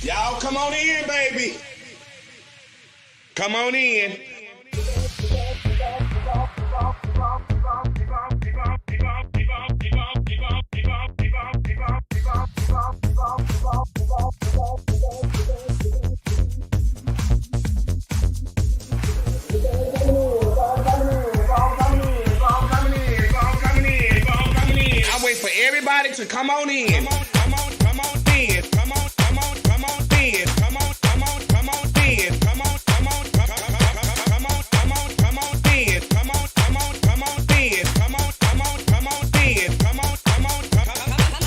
Y'all come on in, baby. Come on in. I wait for everybody to come on in. Come on in. Come on in. Come on in.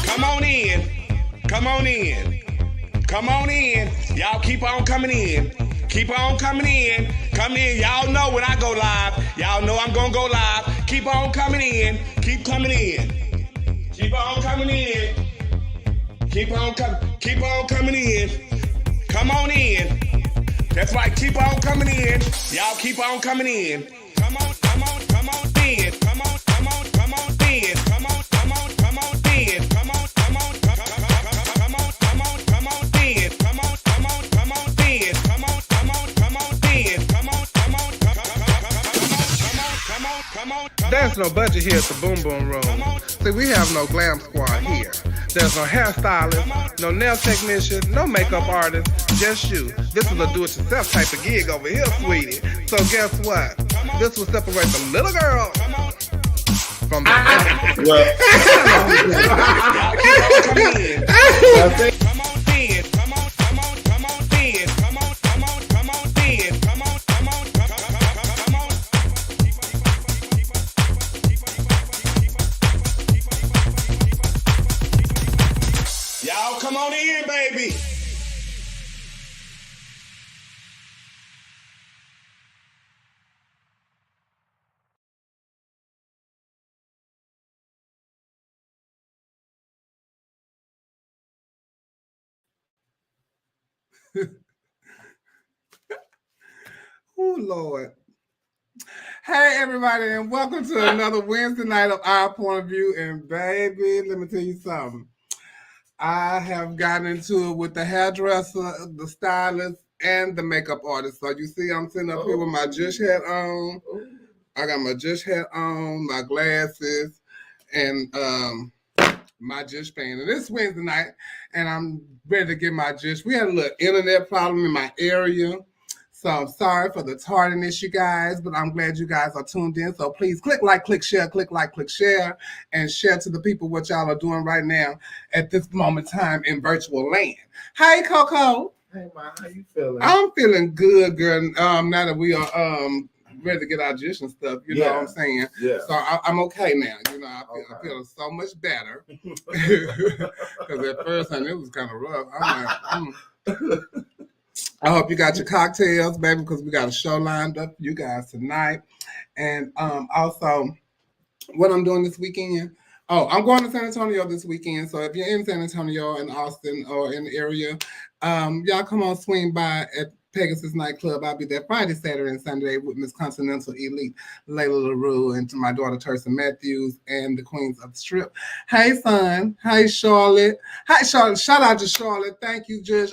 Come on in. Come on in. Come on in. Y'all keep on coming in. Keep on coming in. Come in. Y'all know when I go live. Y'all know I'm gonna go live. Keep on coming in. Keep coming in. Keep on coming in. Keep on coming in. Come on in. That's right. Keep on coming in. Y'all keep on coming in. Come on in. Come on in. Come on in. Come on in. Come on in. Come on There's no budget here at the Boom Boom Room. See, we have no glam squad here. There's no hairstylist, no nail technician, no makeup artist, just you. This is a do-it-yourself type of gig over here, sweetie. So guess what? This will separate the little girl from the Y'all come on in, baby. Oh, Lord. Hey, everybody, and welcome to another Wednesday night of Our Point of View. And, baby, let me tell you something. I have gotten into it with the hairdresser, the stylist, and the makeup artist. So you see I'm sitting up here with my Jush hat on. I got my Jush hat on, my glasses, and my Jush fan. And it's Wednesday night, and I'm ready to get my Jush. We had a little internet problem in my area. So I'm sorry for the tardiness, you guys, but I'm glad you guys are tuned in. So please click like, click share, and share to the people what y'all are doing right now at this moment in time in virtual land. Hey, Coco. Hey, Ma, how you feeling? I'm feeling good, girl. Now that we are ready to get our dish and stuff, you know what I'm saying? Yeah. So I'm okay now. You know, I feel so much better. Because at first, it was kind of rough. I'm like, I hope you got your cocktails, baby, because we got a show lined up for you guys tonight. And also, what I'm doing this weekend. Oh, I'm going to San Antonio this weekend. So if you're in San Antonio, in Austin, or in the area, y'all come on, swing by at Pegasus Nightclub. I'll be there Friday, Saturday, and Sunday with Miss Continental Elite, Layla LaRue, and to my daughter, Tersa Matthews, and the Queens of the Strip. Hey, son. Hey, Charlotte. Hi, Charlotte. Shout out to Charlotte. Thank you, Judge,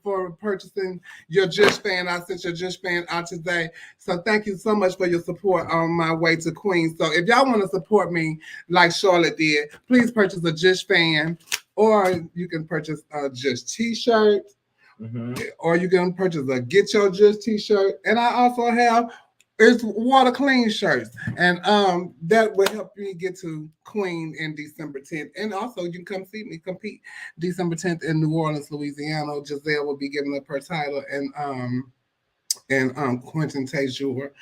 for purchasing your Judge fan. I sent your Judge fan out today. So thank you so much for your support on my way to Queens. So if y'all want to support me like Charlotte did, please purchase a Judge fan, or you can purchase a Judge t-shirt. Mm-hmm. Or you can purchase a Get Your Just t-shirt. And I also have it's water clean shirts. And that will help me get to Queen in December 10th. And also you can come see me compete December 10th in New Orleans, Louisiana. Giselle will be giving up her title, and Quentin Tejeur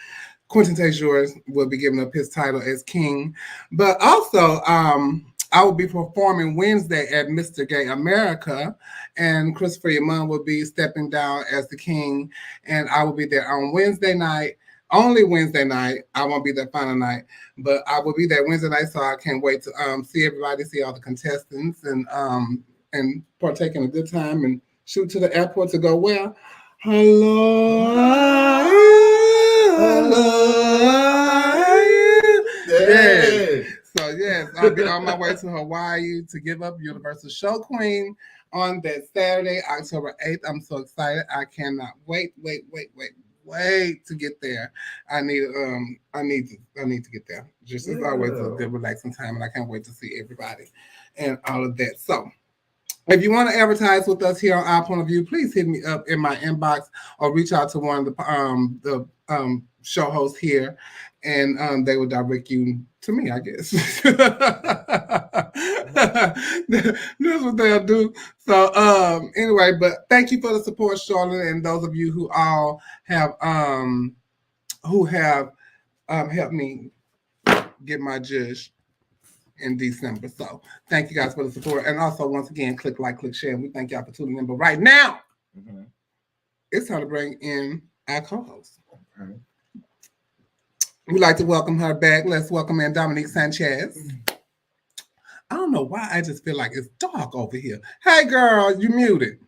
will be giving up his title as king. But also I will be performing Wednesday at Mr. Gay America, and Christopher Iman will be stepping down as the king, and I will be there on Wednesday night, only Wednesday night. I won't be there final night, but I will be there Wednesday night, so I can't wait to see everybody, see all the contestants, and partake in a good time and shoot to the airport to go where? Hello. Yeah. So yes, I'll be on my way to Hawaii to give up Universal Show Queen on that Saturday, October 8th. I'm so excited. I cannot wait to get there. I need to get there. Just it's always a good relaxing time, and I can't wait to see everybody and all of that. So if you want to advertise with us here on Our Point of View, please hit me up in my inbox or reach out to one of the show hosts here, and they will direct you to me, I guess. That's what they'll do. So anyway, but thank you for the support, Charlotte, and those of you who all have helped me get my judge in December. So thank you guys for the support. And also, once again, click like, click share. And we thank y'all for tuning in. But right now, it's time to bring in our co-host. We'd like to welcome her back. Let's welcome in Dominique Sanchez. I don't know why I just feel like it's dark over here. Hey, girl, you muted.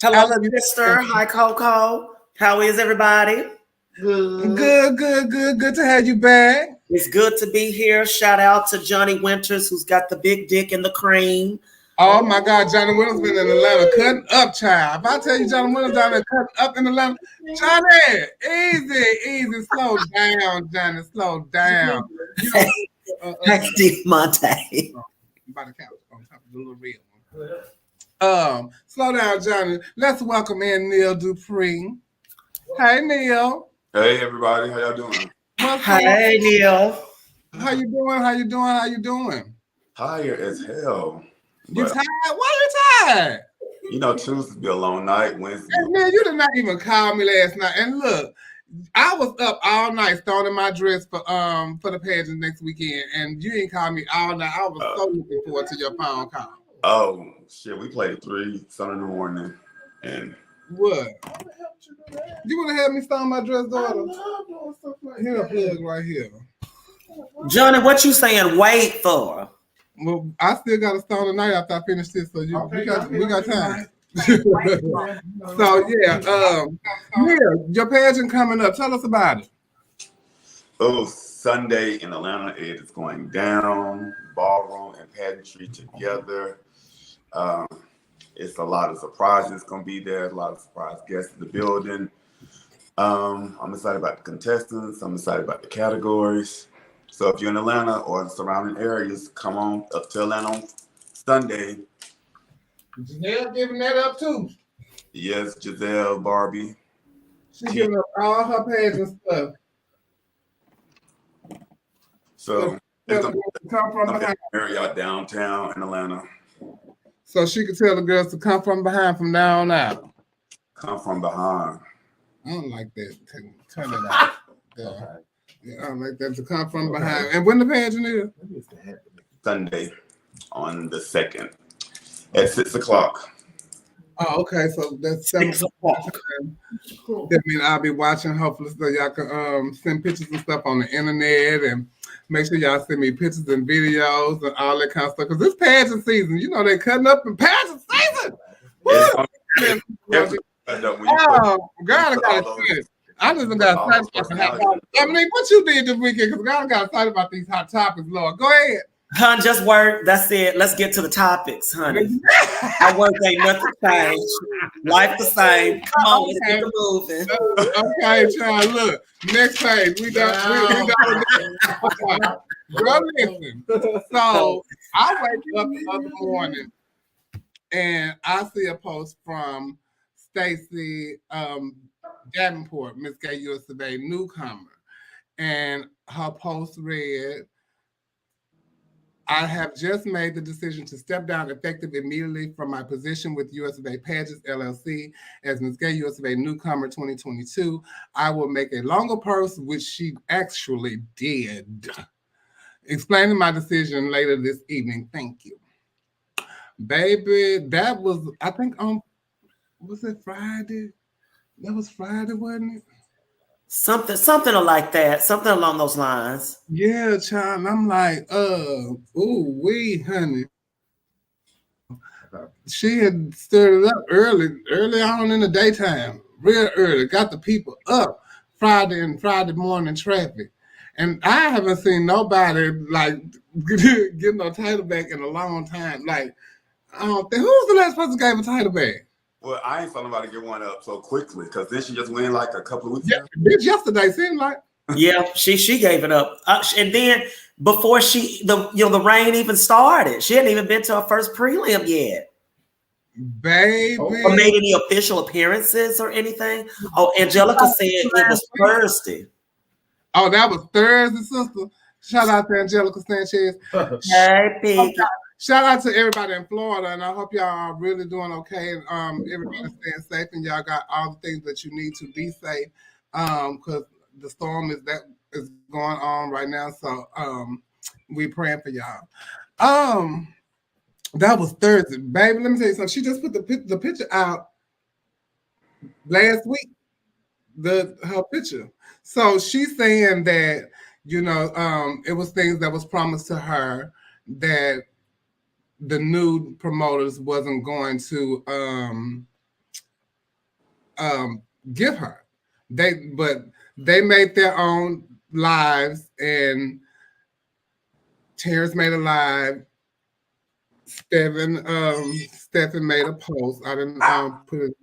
Hello, sister. Hi, Coco. How is everybody? Good to have you back. It's good to be here. Shout out to Johnny Winters, who's got the big dick and the cream. Oh my God, Johnny Winters been in Atlanta cutting up, child. If I tell you Johnny Winters down there cutting up in Atlanta, Johnny, easy, slow down, Johnny, slow down. You know, Steve Monte. By the couch on top of the little real one. Slow down, Johnny. Let's welcome in Neil Dupree. Hey, Neil. Hey, everybody. How y'all doing? Hey, Neil. How you doing? Tired as hell. You tired? Why you tired? You know, Tuesday be a long night. Wednesday. Hey, man, you did not even call me last night. And look, I was up all night starting my dress for the pageant next weekend, and you didn't call me all night. I was so looking forward to your phone call. Oh shit, we played 3 Sunday in the morning, and what? You want to have me start my dress, daughter? Here a plug right here. Johnny, what you saying? Wait for? Well, I still got to start tonight after I finish this, so we got time. So yeah, Neil, your pageant coming up. Tell us about it. Oh, Sunday in Atlanta, it is going down. Ballroom and pageantry together. It's a lot of surprises going to be there. A lot of surprise guests in the building. I'm excited about the contestants. I'm excited about the categories. So if you're in Atlanta or the surrounding areas, come on up to Atlanta on Sunday. Giselle giving that up too. Yes, Giselle, Barbie. She's giving up all her pageant stuff. So it's going to come from behind. Area downtown in Atlanta. So she could tell the girls to come from behind from now on out. Come from behind. I don't like that. Turn it off. Yeah, I don't like that to come from behind. And when the pageant is? Sunday on the 2nd at 6 o'clock. Oh, okay. So that's 7 o'clock. That means I'll be watching. Hopefully, so y'all can send pictures and stuff on the internet, and make sure y'all send me pictures and videos and all that kind of stuff. Because this pageant season, you know, they're cutting up in pageant season. Oh, God, I got excited. I just got excited about the hot topics. I mean, what you did this weekend? Because God got excited about these hot topics, Lord. Go ahead. Hun, just work. That's it. Let's get to the topics, honey. I work ain't nothing changed. Life the same. Come on, let's get moving. Okay, child. Look, next page. We done. Girl, listen. So I wake up the other morning and I see a post from Stacy Davenport, Miss Gay USA newcomer, and her post read, I have just made the decision to step down effective immediately from my position with USA Pageants, LLC as Miss Gay USA Newcomer 2022. I will make a longer post, which she actually did. Explaining my decision later this evening. Thank you. Baby, that was, I think was it Friday? That was Friday, wasn't it? Something like that. Something along those lines. Yeah, child. And I'm like, ooh, honey. She had stirred it up early on in the daytime, real early, got the people up Friday morning traffic. And I haven't seen nobody like get no title back in a long time. Like, Who was the last person who gave a title back? Well, I ain't saw nobody get one up so quickly because then she just went like a couple of weeks Yeah, ago. bitch, yesterday seemed like. Yeah, she gave it up, and then before the reign even started, she hadn't even been to her first prelim yet. Baby. Or made any official appearances or anything. Oh, Angelica said it was Thursday. Oh, that was Thursday, sister. Shout out to Angelica Sanchez. Hey, Piggy. Shout out to everybody in Florida, and I hope y'all are really doing okay. And everybody's staying safe, and y'all got all the things that you need to be safe. Because the storm is going on right now. So we praying for y'all. That was Thursday, baby. Let me tell you something. She just put the picture out last week. Her picture. So she's saying that it was things that was promised to her that the new promoters wasn't going to give her. They made their own lives, and Terrence made a live. Stephen made a post. I didn't put it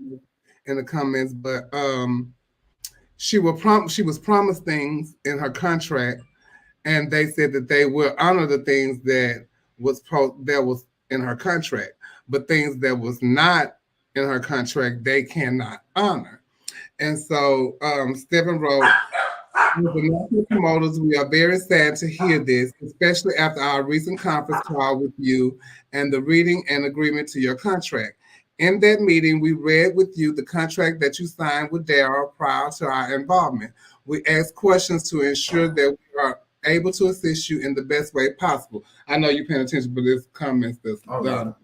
in the comments, but she was promised things in her contract, and they said that they will honor the things that was in her contract, but things that was not in her contract they cannot honor. And so Stephen wrote, "With the national promoters, we are very sad to hear this, especially after our recent conference call with you and the reading and agreement to your contract. In that meeting, we read with you the contract that you signed with Daryl prior to our involvement. We asked questions to ensure that we are able to assist you in the best way possible." I know you're paying attention, but there's comments that's done.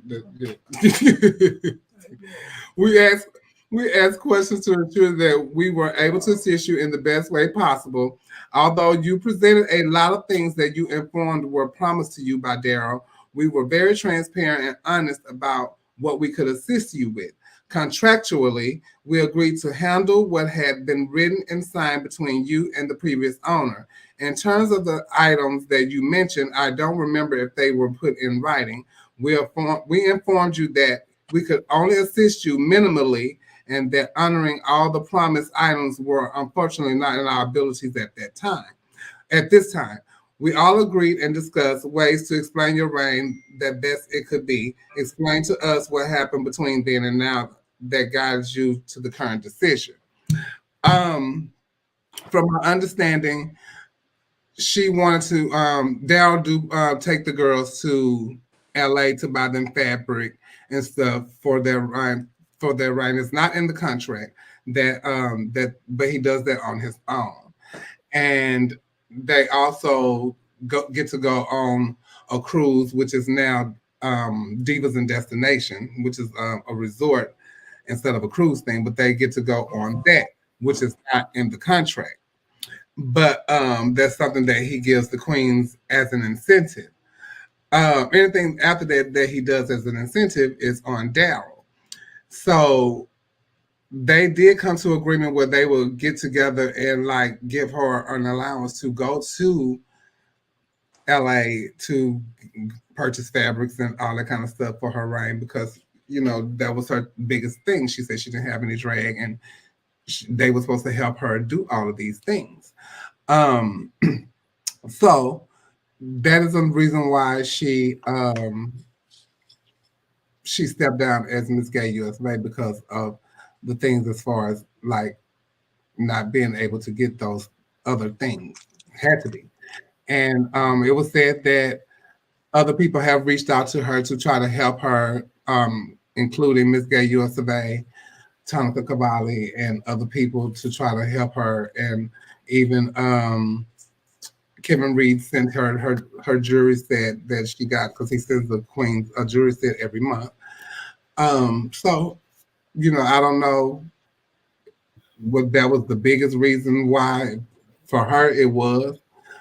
We asked questions to ensure that we were able to assist you in the best way possible. Although you presented a lot of things that you informed were promised to you by Daryl, we were very transparent and honest about what we could assist you with. Contractually, we agreed to handle what had been written and signed between you and the previous owner. In terms of the items that you mentioned, I don't remember if they were put in writing. We informed you that we could only assist you minimally, and that honoring all the promised items were unfortunately not in our abilities at this time. We all agreed and discussed ways to explain your reign that best it could be. Explain to us what happened between then and now that guides you to the current decision. From my understanding, she wanted to Daryl take the girls to LA to buy them fabric and stuff for their reign. It's not in the contract but he does that on his own. And they also get to go on a cruise, which is now Divas and Destination, which is a resort instead of a cruise thing, but they get to go on that, which is not in the contract. But that's something that he gives the queens as an incentive. Anything after that he does as an incentive is on Daryl. So they did come to agreement where they will get together and like give her an allowance to go to LA to purchase fabrics and all that kind of stuff for her reign, because that was her biggest thing. She said she didn't have any drag, and they were supposed to help her do all of these things. So that is the reason why she stepped down as Miss Gay USA, because of the things as far as like not being able to get those other things. Had to be. And it was said that other people have reached out to her to try to help her, including Miss Gay USA, Tonica Cavalli, and other people to try to help her. And even Kevin Reed sent her jury set that she got, because he sends the queens a jury set every month. So, I don't know what that was the biggest reason why for her it was,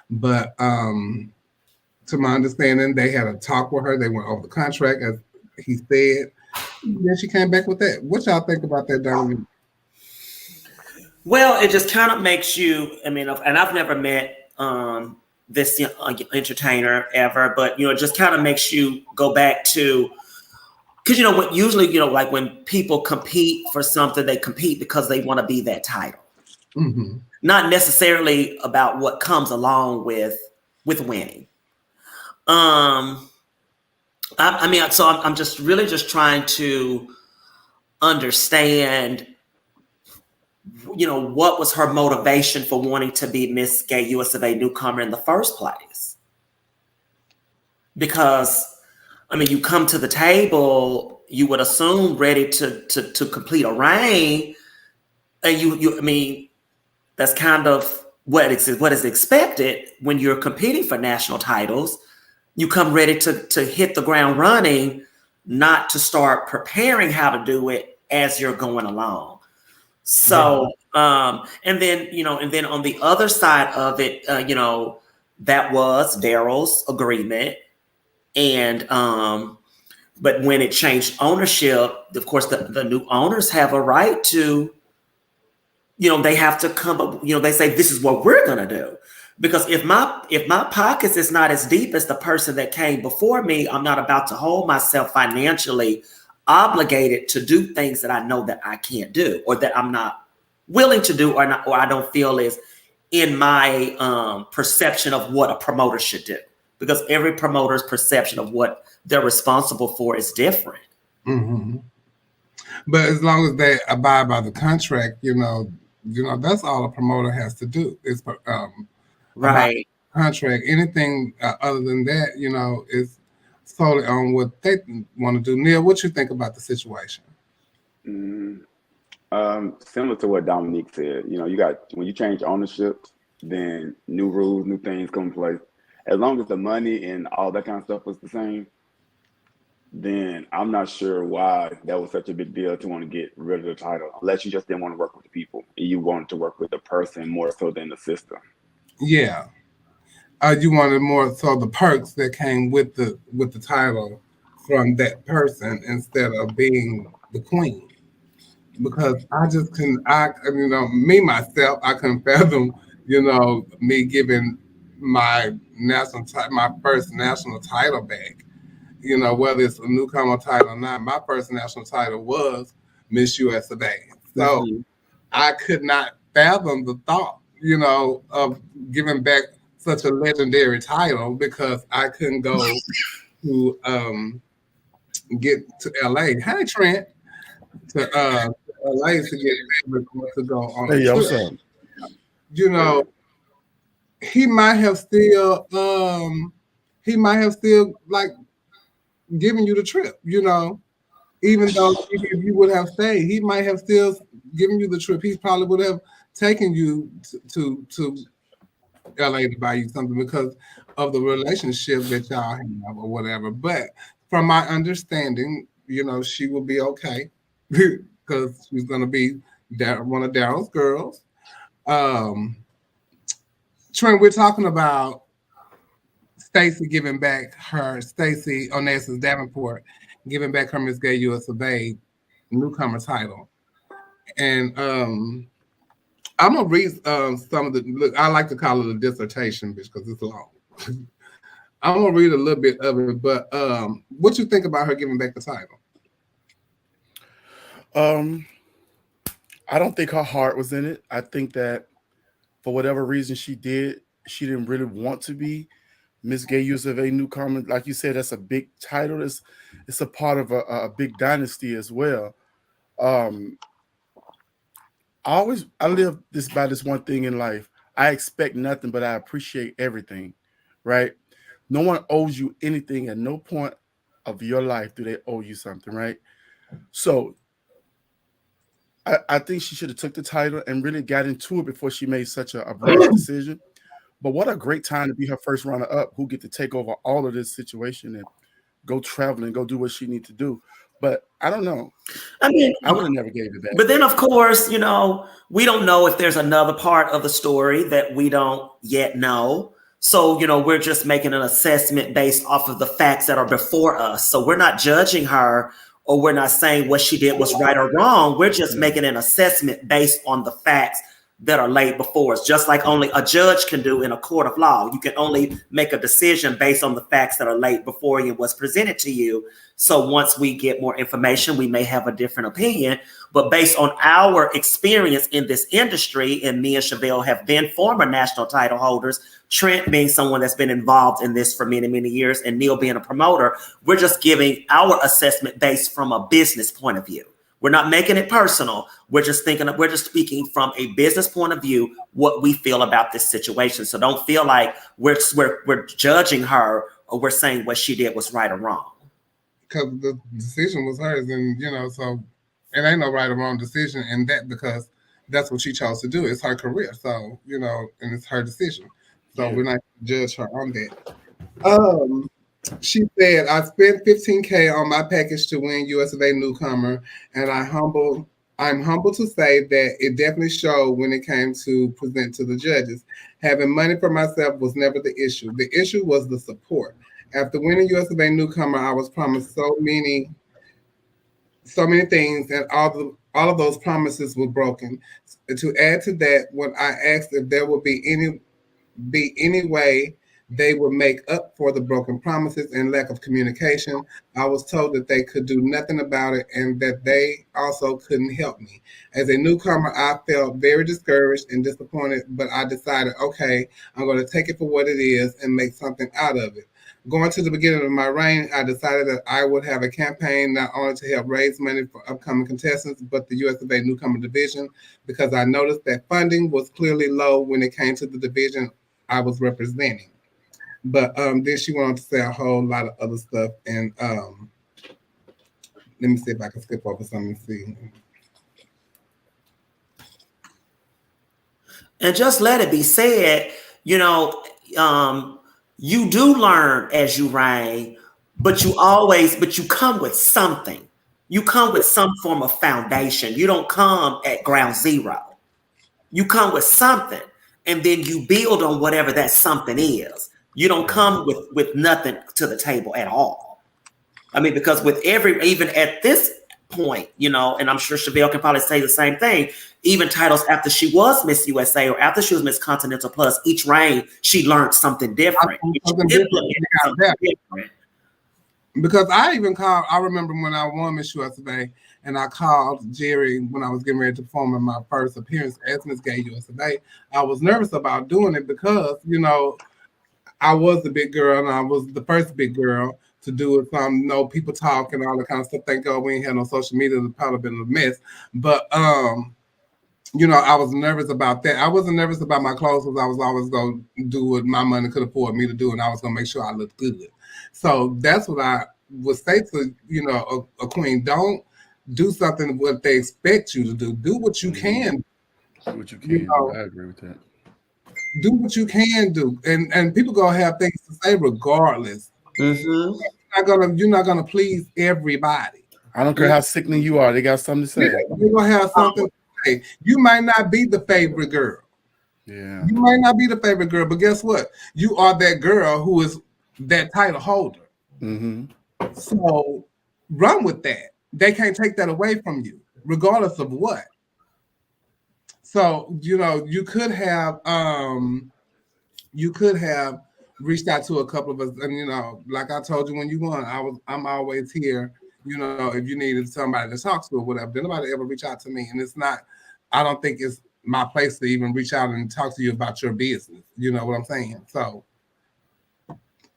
but to my understanding, they had a talk with her. They went over the contract, as he said. Then she came back with that. What y'all think about that, Dahmer? Well, it just kind of makes you, and I've never met this entertainer ever, but it just kind of makes you go back to, because what usually like when people compete for something, they compete because they want to be that title, not necessarily about what comes along with winning. I mean, so I'm just really just trying to understand, what was her motivation for wanting to be Miss Gay US of A newcomer in the first place? Because, I mean, you come to the table, you would assume ready to complete a reign, and I mean, that's kind of what is expected when you're competing for national titles. You come ready to hit the ground running, not to start preparing how to do it as you're going along. So, and then on the other side of it, that was Daryl's agreement. And, but when it changed ownership, of course, the new owners have a right to, they have to come up, they say, this is what we're going to do. Because if my pockets is not as deep as the person that came before me, I'm not about to hold myself financially obligated to do things that I know that I can't do, or that I'm not willing to do, or I don't feel is in my perception of what a promoter should do. Because every promoter's perception of what they're responsible for is different. But as long as they abide by the contract, that's all a promoter has to do. Is right. Contract. Anything other than that, is solely on what they want to do. Neil, what you think about the situation? Similar to what Dominique said, you got, when you change ownership, then new rules, new things come in place. As long as the money and all that kind of stuff was the same, then I'm not sure why that was such a big deal to want to get rid of the title, unless you just didn't want to work with the people. You wanted to work with the person more so than the system. Yeah. You wanted more so the perks that came with the title from that person instead of being the queen. Because I just couldn't, me myself, I couldn't fathom, me giving my first national title back. Whether it's a newcomer title or not, my first national title was Miss US of A. So I could not fathom the thought, of giving back such a legendary title, because I couldn't go to get to LA. Hey, Trent, to LA to get to go on. Hey, what's up? He might have still like giving you the trip, even though if you would have stayed, he might have still given you the trip. He probably would have taken you to LA to buy you something because of the relationship that y'all have or whatever. But from my understanding, she will be okay because she's going to be one of Daryl's girls. Trent, we're talking about Stacy Davenport giving back her Miss Gay US of A newcomer title. And I'm gonna read some of the. I like to call it a dissertation because it's long. I'm gonna read a little bit of it, but what you think about her giving back the title? I don't think her heart was in it. I think that for whatever reason she didn't really want to be Miss Gay US of A newcomer. Like you said, that's a big title. It's a part of a big dynasty as well. I live by this one thing in life. I expect nothing, but I appreciate everything, right? No one owes you anything at no point of your life do they owe you something, right? So I think she should have took the title and really got into it before she made such a rash decision. But what a great time to be her first runner-up, who get to take over all of this situation and go travel and go do what she needs to do. But I don't know. I mean, I would have never gave it back. But then, of course, we don't know if there's another part of the story that we don't yet know. So, we're just making an assessment based off of the facts that are before us. So we're not judging her, or we're not saying what she did was right or wrong. We're just making an assessment based on the facts that are laid before us, just like only a judge can do in a court of law. You can only make a decision based on the facts that are laid before you and what's presented to you. So once we get more information, we may have a different opinion. But based on our experience in this industry, and me and Chevelle have been former national title holders, Trent being someone that's been involved in this for many, many years, and Neil being a promoter, we're just giving our assessment based from a business point of view. We're not making it personal. We're just speaking from a business point of view, what we feel about this situation. So don't feel like we're judging her or we're saying what she did was right or wrong. Because the decision was hers, and so it ain't no right or wrong decision, and that because that's what she chose to do. It's her career, so and it's her decision. So we're not going to judge her on that. She said, I spent $15K on my package to win US of A newcomer, and I'm humble to say that it definitely showed when it came to present to the judges. Having money for myself was never the issue. The issue was the support. After winning US of A newcomer, I was promised so many things, and all of those promises were broken. To add to that, when I asked if there would be any way they would make up for the broken promises and lack of communication, I was told that they could do nothing about it and that they also couldn't help me. As a newcomer, I felt very discouraged and disappointed, but I decided, okay, I'm going to take it for what it is and make something out of it. Going to the beginning of my reign, I decided that I would have a campaign not only to help raise money for upcoming contestants, but the US of A newcomer division, because I noticed that funding was clearly low when it came to the division I was representing. But then she wanted to say a whole lot of other stuff. And let me see if I can skip over something and see. And just let it be said, you do learn as you reign, but you come with something. You come with some form of foundation. You don't come at ground zero. You come with something, and then you build on whatever that something is. You don't come with nothing to the table at all. I mean, because even at this point, and I'm sure Chevelle can probably say the same thing, even titles after she was Miss USA or after she was Miss Continental Plus, each reign, she learned something different. Because I remember when I won Miss USA, and I called Jerry when I was getting ready to perform in my first appearance as Miss Gay USA. I was nervous about doing it because, I was the big girl, and I was the first big girl to do it. People talk and all that kind of stuff. Thank God we ain't had no social media. It'd probably been a mess. But, I was nervous about that. I wasn't nervous about my clothes because I was always going to do what my money could afford me to do, and I was going to make sure I looked good. So that's what I would say to, a queen. Don't do something what they expect you to do. Do what you can. Do what you can. I agree with that. Do what you can do, and people gonna have things to say regardless. Mm-hmm. You're not gonna please everybody. I don't care how sickening you are; they got something to say. You're gonna have something to say. You might not be the favorite girl. Yeah. You might not be the favorite girl, but guess what? You are that girl who is that title holder. Mm-hmm. So run with that. They can't take that away from you, regardless of what. So, you could have reached out to a couple of us, and like I told you when you won, I'm always here. If you needed somebody to talk to or whatever, did nobody ever reach out to me, and it's not. I don't think it's my place to even reach out and talk to you about your business. You know what I'm saying? So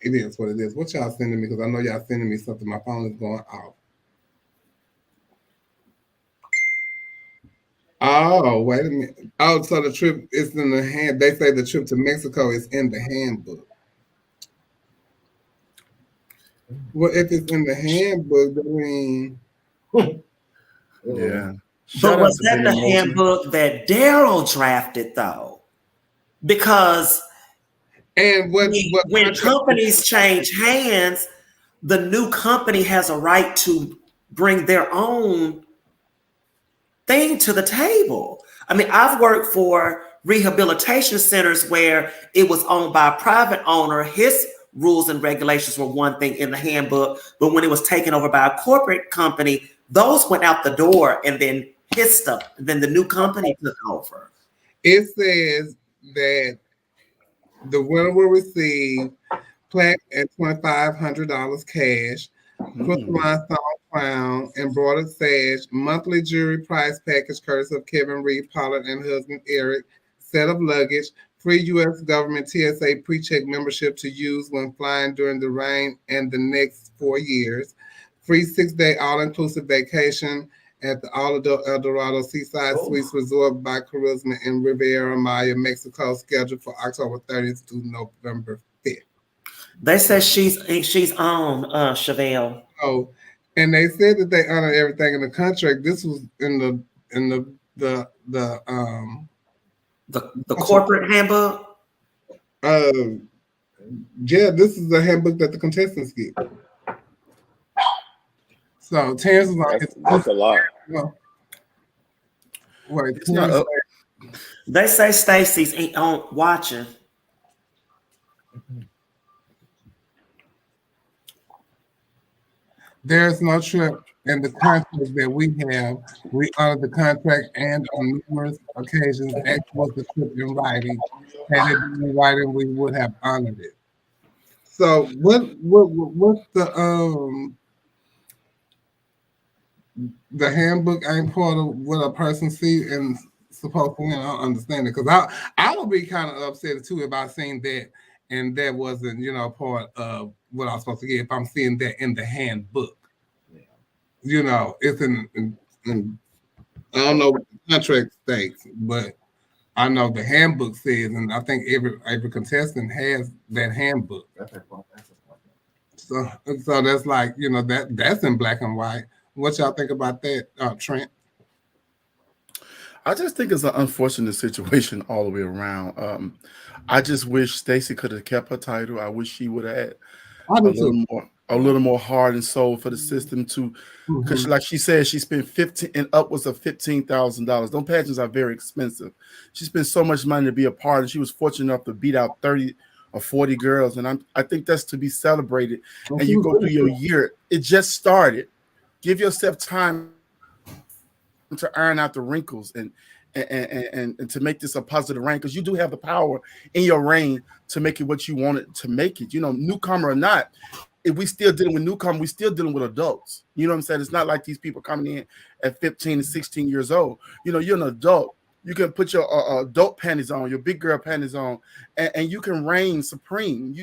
it is what it is. What y'all sending me? Because I know y'all sending me something. My phone is going off. Oh, wait a minute. Oh, so the trip is in the hand. They say the trip to Mexico is in the handbook. Well, if it's in the handbook, I mean... Yeah. But was that the handbook that Daryl drafted, though? Because when companies change hands, the new company has a right to bring their own thing to the table. I mean, I've worked for rehabilitation centers where it was owned by a private owner. His rules and regulations were one thing in the handbook, but when it was taken over by a corporate company, those went out the door, and then his stuff, then the new company took over. It says that the winner will receive plaque and $2,500 cash, crystalline stone crown, embroidered sash, monthly jewelry prize package courtesy of Kevin Reed Pollard and husband Eric, set of luggage, free U.S. government TSA pre-check membership to use when flying during the reign and the next 4 years, free 6-day all-inclusive vacation at the El Dorado Seaside Suites Resort by Charisma in Riviera Maya, Mexico, scheduled for October 30th through November 5th. They said she's on Chevelle. Oh, and they said that they honor everything in the contract. This was in the corporate handbook. Yeah, this is the handbook that the contestants get. So Terrence is like, that's a lot. Well, wait, they say Stacy's on watching. There is no trip in the contract that we have. We honor the contract and on numerous occasions act was the trip in writing. Had it been in writing, we would have honored it. So what's the handbook ain't part of what a person see and supposed to win? I don't understand it, because I would be kind of upset too if I seen that and that wasn't, part of what I was supposed to get. If I'm seeing that in the handbook, it's in I don't know what the contract states, but I know the handbook says, and I think every contestant has that handbook. So that's like, that's in black and white. What y'all think about that, Trent? I just think it's an unfortunate situation all the way around. I just wish Stacy could have kept her title. I wish she would have had a little more heart and soul for the system to, because like she said, she spent upwards of $15,000. Those pageants are very expensive. She spent so much money to be a part, and she was fortunate enough to beat out 30 or 40 girls, and I think that's to be celebrated. And you go through your year. It just started. Give yourself time to iron out the wrinkles and to make this a positive reign, because you do have the power in your reign to make it what you want it to make it. Newcomer or not, if we still dealing with newcomer, we still dealing with adults. You know what I'm saying? It's not like these people coming in at 15 and 16 years old. You're an adult. You can put your adult panties on, your big girl panties on, and you can reign supreme.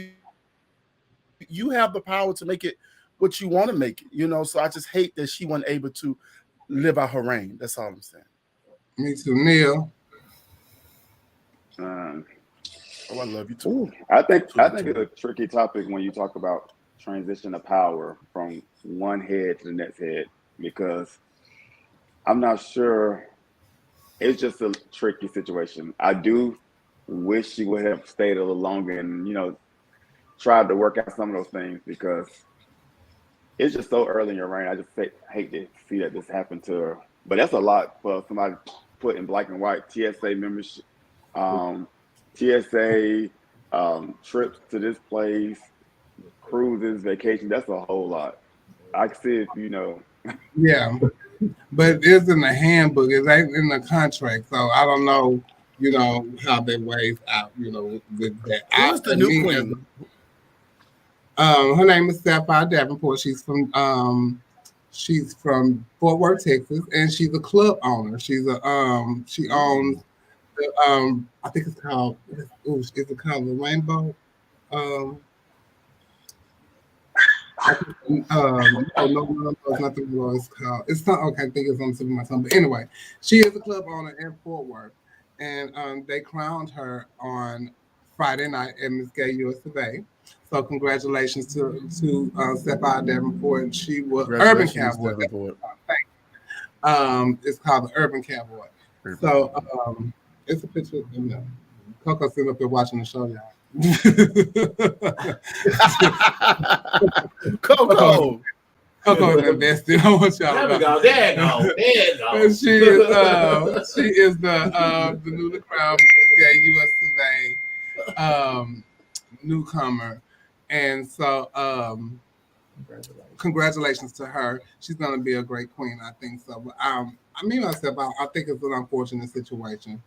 You have the power to make it what you want to make it, So I just hate that she wasn't able to live out her reign. That's all I'm saying. Me too, Neil. I love you too. I think it's a tricky topic when you talk about transition of power from one head to the next head, because I'm not sure. It's just a tricky situation. I do wish she would have stayed a little longer and, tried to work out some of those things, because it's just so early in your reign. I just hate to see that this happened to her. But that's a lot for somebody put in black and white. TSA membership, TSA trips to this place, cruises, vacation. That's a whole lot. I can see it, Yeah, but it's in the handbook. It ain't in the contract. So I don't know, how they weighs out, with that. Who's the new queen? Her name is Stacy Davenport. She's from Fort Worth, Texas, and she's a club owner. She owns the I think it's called is it called the Rainbow? No, it's not the Rainbow. It's called. It's not okay. I think it's on the tip of my tongue. But anyway, she is a club owner in Fort Worth, and they crowned her on Friday night at Miss Gay USA. So congratulations to Stacy Davenport. She was Urban Cowboy. It's called the Urban Cowboy. So it's a picture of them. Coco sitting up there watching the show, y'all. Coco is invested. I want y'all to know. There you go. She is the newly crowned USA newcomer. And so congratulations to her. She's going to be a great queen, I think so. But I think it's an unfortunate situation.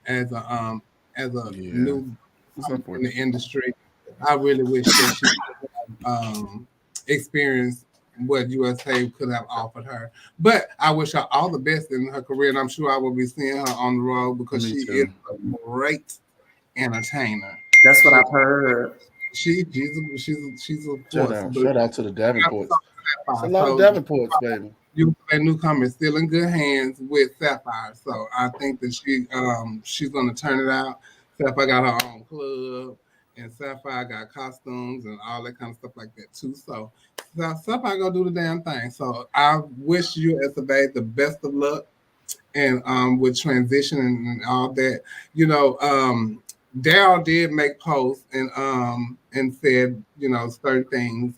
as a Yeah. new It's in the unfortunate. industry. I really wish that she experienced what USA could have offered her. But I wish her all the best in her career, and I'm sure I will be seeing her on the road because Me she too. is a great entertainer. That's what I've heard. She's a force. But Shout out to the Davenports. It's a lot of so Davenports, baby. USA newcomer is still in good hands with Sapphire. So I think that she's gonna turn it out. Sapphire got her own club, and Sapphire got costumes and all that kind of stuff like that too. So Sapphire gonna do the damn thing. So I wish you as a babe the best of luck and with transition and all that. You know, Daryl did make posts and said, you know, certain things.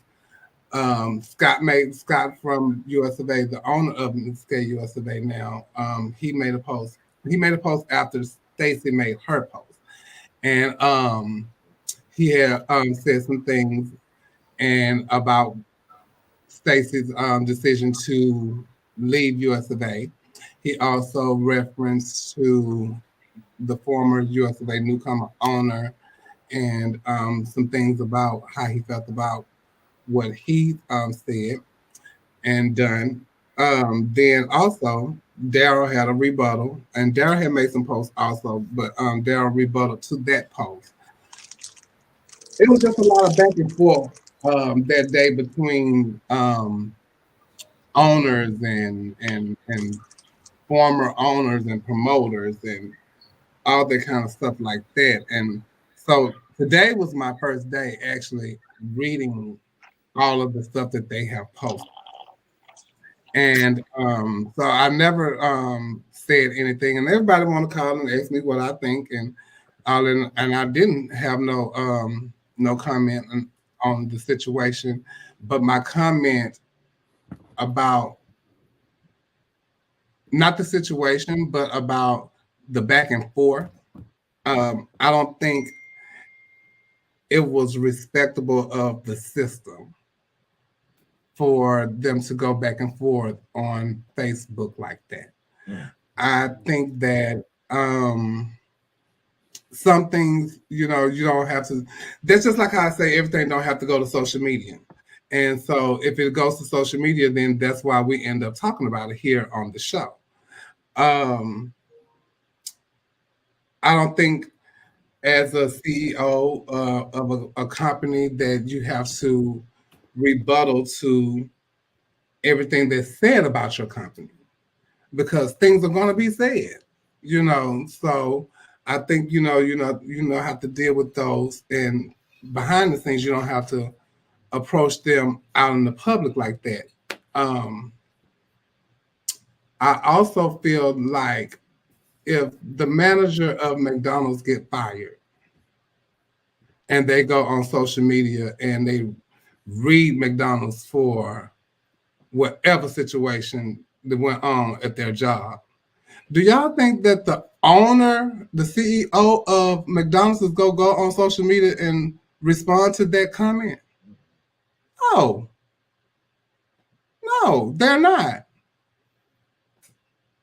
Scott from US of A, the owner of Skate US of A now. He made a post. He made a post after Stacy made her post, and he had said some things and about Stacy's decision to leave US of A. He also referenced to the former US of A newcomer owner and some things about how he felt about what he said and done. Then also, Daryl had a rebuttal, and Daryl had made some posts also, but Daryl rebutted to that post. It was just a lot of back and forth that day between owners and former owners and promoters and all that kind of stuff like that. And so today was my first day actually reading all of the stuff that they have posted. And so I never said anything, and everybody want to call and ask me what I think, and I didn't have no comment on the situation, but my comment about not the situation, but about the back and forth. I don't think it was respectable of the system for them to go back and forth on Facebook like that. I think that some things, you know, you don't have to. That's just like how I say everything don't have to go to social media. And so if it goes to social media, then that's why we end up talking about it here on the show. I don't think as a CEO of a company that you have to rebuttal to everything that's said about your company because things are going to be said, you know. So I think you have to deal with those, and behind the scenes you don't have to approach them out in the public like that. I also feel like if the manager of McDonald's get fired and they go on social media and they read McDonald's for whatever situation that went on at their job, do y'all think that the owner, the CEO of McDonald's is going to go on social media and respond to that comment? No, they're not.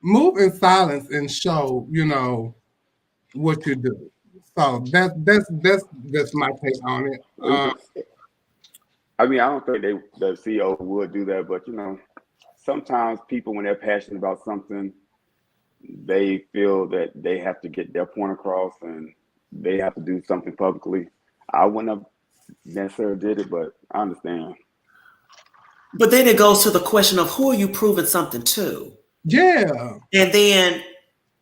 Move in silence and show, you know, what you do. So that's my take on it. I mean, I don't think the CEO would do that, but you know, sometimes people, when they're passionate about something, they feel that they have to get their point across and they have to do something publicly. I wouldn't have necessarily did it, but I understand. But then it goes to the question of who are you proving something to? Yeah. And then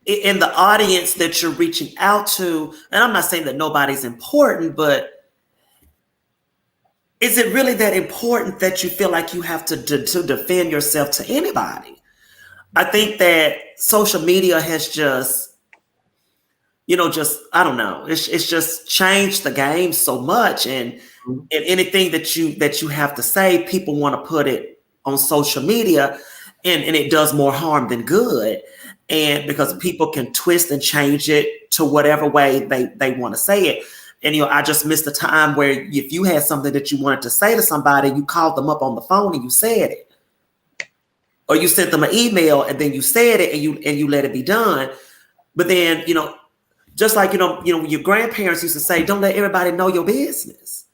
in the audience that you're reaching out to, and I'm not saying that nobody's important, but is it really that important that you feel like you have to defend yourself to anybody? I think that social media has just, I don't know. It's just changed the game so much, and anything that you have to say, people want to put it on social media, and it does more harm than good. And because people can twist and change it to whatever way they want to say it. And, I just missed the time where if you had something that you wanted to say to somebody, you called them up on the phone and you said it. Or you sent them an email and then you said it and you let it be done. But then, Just like, your grandparents used to say, don't let everybody know your business.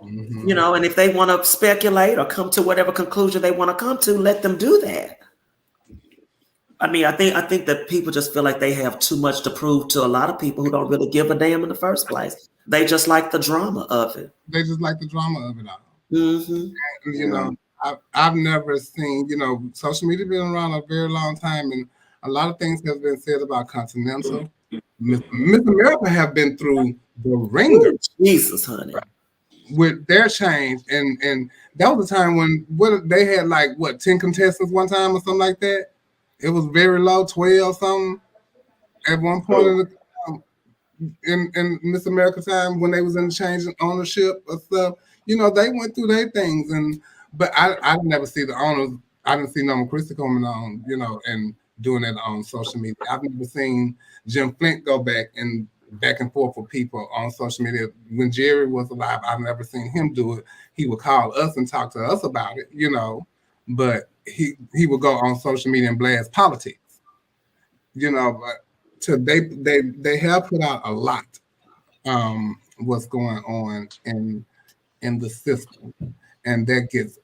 Mm-hmm. And if they want to speculate or come to whatever conclusion they want to come to, let them do that. I mean, I think that people just feel like they have too much to prove to a lot of people who don't really give a damn in the first place. They just like the drama of it. They just like the drama of it all. Mm-hmm. And, I've never seen, social media been around a very long time, and a lot of things have been said about Continental. Miss America have been through the ringer. Jesus, honey. With their change, and that was the time when they had 10 contestants one time or something like that. It was very low, 12 something at one point in Miss America time when they was in the change in ownership of stuff. They went through their things, but I never see the owners. I didn't see Norma Christie coming on, and doing that on social media. I've never seen Jim Flint go back and forth with people on social media. When Jerry was alive, I've never seen him do it. He would call us and talk to us about it, but he would go on social media and blast politics, but they have put out a lot what's going on in the system, and that gets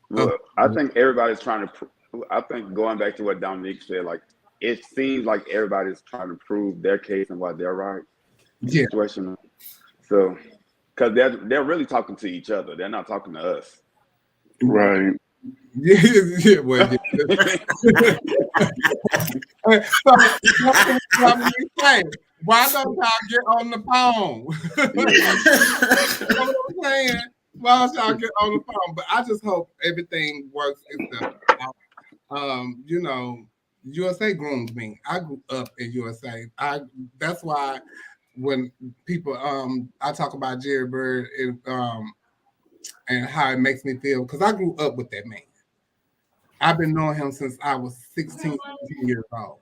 I think everybody's trying to I think going back to what Dominique said, it seems like everybody's trying to prove their case and why they're right. Yeah. Situation. So, because they're really talking to each other. They're not talking to us. Right. Yeah. Well, why don't y'all get on the phone? You know what I'm saying? Why don't y'all get on the phone? But I just hope everything works itself out. USA groomed me. I grew up in USA. That's why when people I talk about Jerry Bird and how it makes me feel, because I grew up with that man. I've been knowing him since I was 16 years old.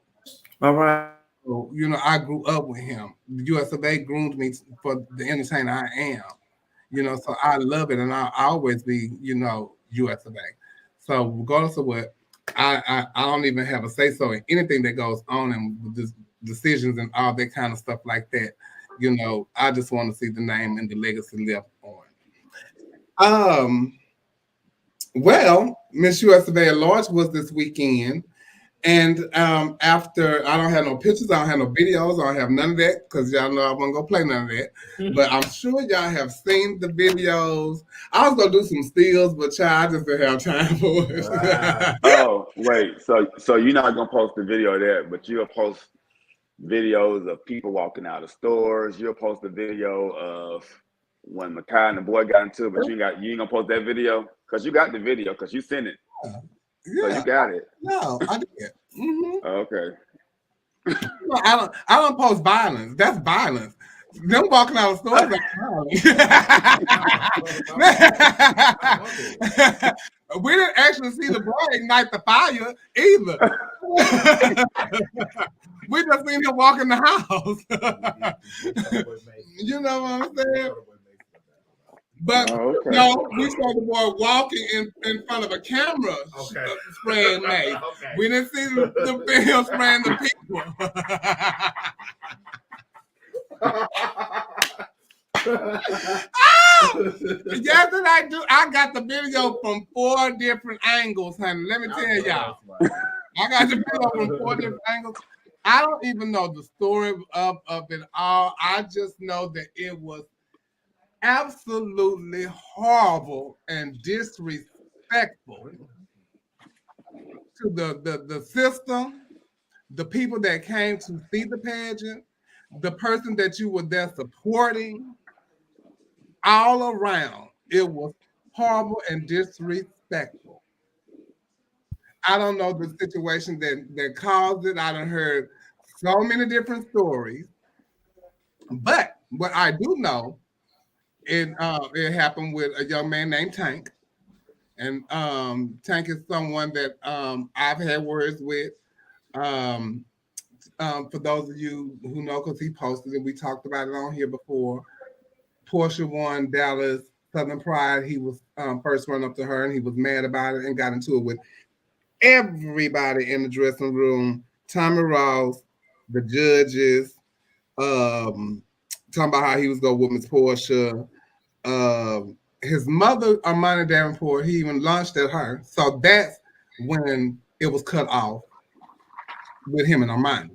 All right. So, I grew up with him. The US of A groomed me for the entertainer I am. So I love it, and I'll always be, US of A. So regardless of what, I don't even have a say so in anything that goes on and the decisions and all that kind of stuff like that. I just want to see the name and the legacy left on. Well, Miss US of A at Large was this weekend. And after, I don't have no pictures, I don't have no videos, I don't have none of that, because y'all know I wasn't going to play none of that. But I'm sure y'all have seen the videos. I was going to do some steals, but child, I just didn't have time for it. Wow. Oh, wait. So you're not going to post the video of that, but you'll post videos of people walking out of stores. You'll post a video of when Makai and the boy got into it, but you ain't going to post that video? Because you got the video, because you sent it. Yeah, so you got it. No, I did. Mm-hmm. Okay. I don't post violence. That's violence. Them walking out of stores like we didn't actually see the boy ignite the fire either. We just seen him walk in the house. You know what I'm saying? But no, we saw the boy walking in front of a camera spraying mace. We didn't see the film spraying the people. Yes, and I do. I got the video from 4 different angles, honey. Let me tell y'all. I got the video from 4 different angles. I don't even know the story of it all. I just know that it was absolutely horrible and disrespectful to the system, the people that came to see the pageant, the person that you were there supporting. All around, it was horrible and disrespectful. I don't know the situation that caused it. I done heard so many different stories, but what I do know, it happened with a young man named Tank, and Tank is someone that I've had words with. For those of you who know, because he posted it, we talked about it on here before. Portia won Dallas Southern Pride. He was first run up to her, and he was mad about it and got into it with everybody in the dressing room. Tommy Ross, the judges, talking about how he was going with Miss Portia. His mother, Armani Davenport, he even launched at her. So that's when it was cut off with him and Armani.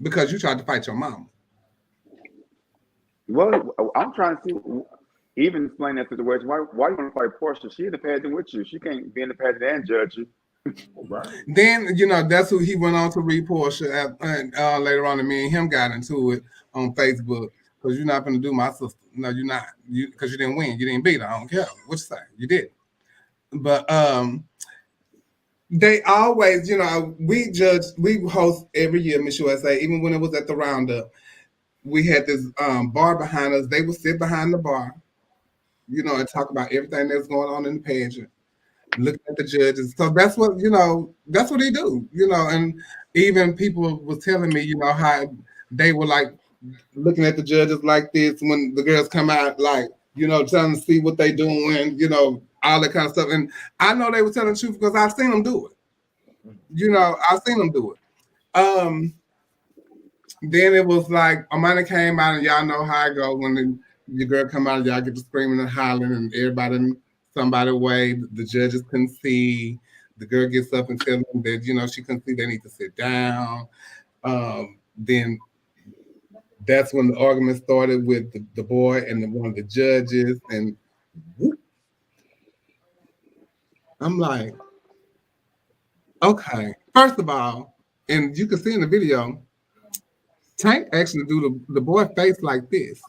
Because you tried to fight your mama. Well, I'm trying to see, even explain that situation. Why you want to fight Portia? She in the pageant with you. She can't be in the pageant and judge you. Right. Then, that's who he went on to read Portia later on, and me and him got into it on Facebook. Because you're not going to do my sister. No, you're not. Because you didn't win. You didn't beat her. I don't care what you say. You did. But they always, we host every year, Miss USA, even when it was at the Roundup. We had this bar behind us. They would sit behind the bar, and talk about everything that's going on in the pageant, looking at the judges. So that's what, that's what they do, and even people was telling me, how they were like looking at the judges like this when the girls come out, like, trying to see what they doing, all that kind of stuff. And I know they were telling the truth because I've seen them do it. I've seen them do it. Then it was like Armani came out, and y'all know how I go when your girl come out, y'all get to screaming and hollering, and everybody somebody way. The judges couldn't see. The girl gets up and tells them that she couldn't see. They need to sit down. Then that's when the argument started with the boy and one of the judges, and whoop. I'm like, okay. First of all, and you can see in the video, Tank actually do the boy face like this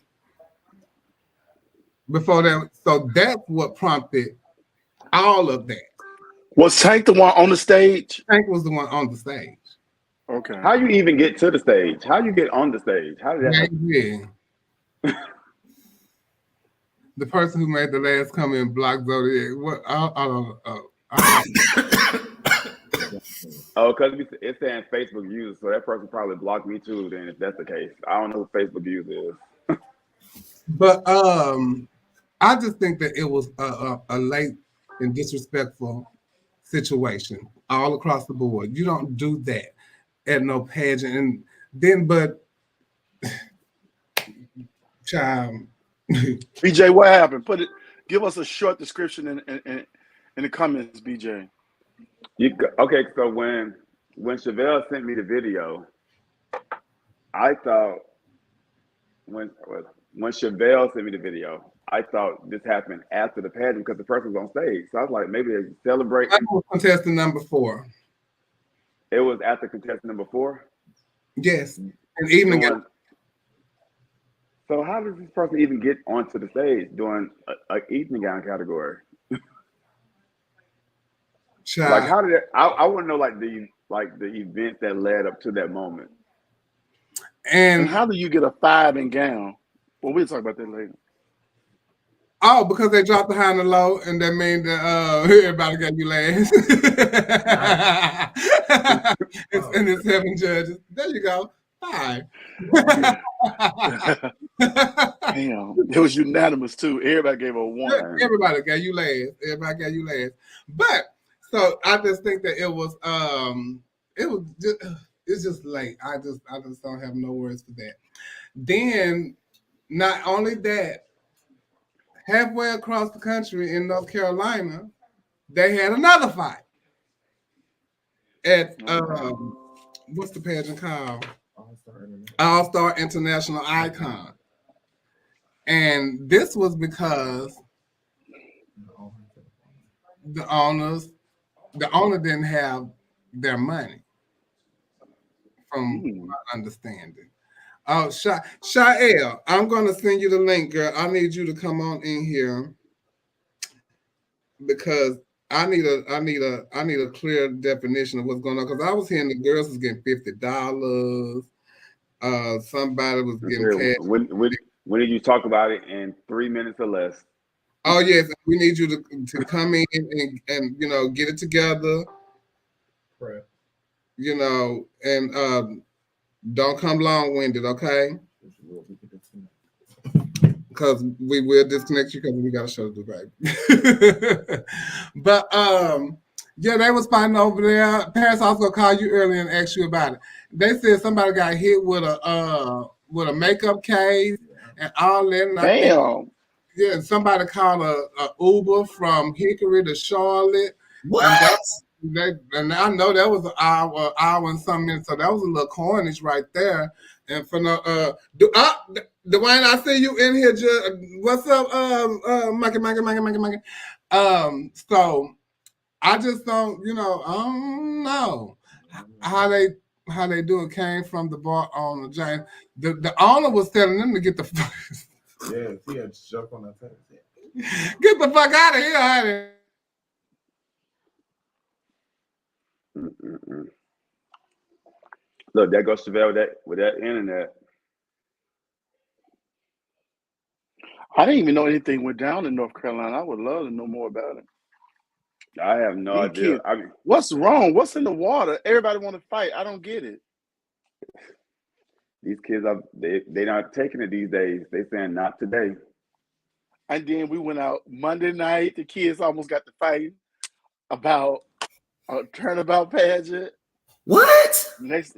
before that. So that's what prompted all of that. Was Tank the one on the stage? Tank was the one on the stage. Okay. How you even get to the stage? How you get on the stage? How did that happen? Yeah. The person who made the last comment blocked Zodiac. What? Oh, because it's saying Facebook user, so that person probably blocked me too. Then, if that's the case, I don't know who Facebook user is. But I just think that it was a late and disrespectful situation all across the board. You don't do that at no pageant, and then child. BJ, what happened? Give us a short description in the comments, BJ. Okay, so when Chevelle sent me the video, I thought when Chevelle sent me the video, I thought this happened after the pageant because the person was on stage. So I was like, maybe they're celebrating. That was contestant number 4. It was after contestant number 4? Yes. And evening. So how does this person even get onto the stage doing an evening gown category? Child. Like how did it? I want to know like the events that led up to that moment. And how do you get a 5 in gown? Well, we'll talk about that later. Oh, because they dropped the high and the low, and that means that everybody got you last. And it's 7 judges. There you go. 5. Damn, it was unanimous too. Everybody gave a 1. Everybody got you last. Everybody got you last. But so I just think that it's just late. I just don't have no words for that. Then not only that, halfway across the country in North Carolina, they had another fight at what's the pageant called? All-Star International Icon. And this was because the owner didn't have their money, from my understanding. Oh, Shael, I'm gonna send you the link, girl. I need you to come on in here because I need a clear definition of what's going on. Because I was hearing the girls was getting $50. Somebody was getting cash. When did you talk about it in 3 minutes or less? Oh yes, we need you to come in and get it together. Right. And don't come long-winded, okay? Because we will disconnect you because we got a show to do, baby. But yeah, they was fighting over there. Paris, I was gonna call you earlier and ask you about it. They said somebody got hit with a makeup case and all that. And I think, Damn. yeah, somebody called a Uber from Hickory to Charlotte. What? And I know that was an hour and something minutes, so that was a little coinage right there. And for the Dwayne, I see you in here. What's up, Mikey? So I just don't, I don't know how they do it. Came from the bar owner, James. The owner was telling them to get the Yeah, he had to jump on that thing. get the fuck out of here, honey. Look, there goes Chevelle with that internet. I didn't even know anything went down in North Carolina. I would love to know more about it. I have no idea. Kids. I mean, What's wrong? What's in the water? Everybody want to fight. I don't get it. these kids are they not taking it these days. They saying not today. And then we went out Monday night. The kids almost got to fight about a turnabout pageant. What? Next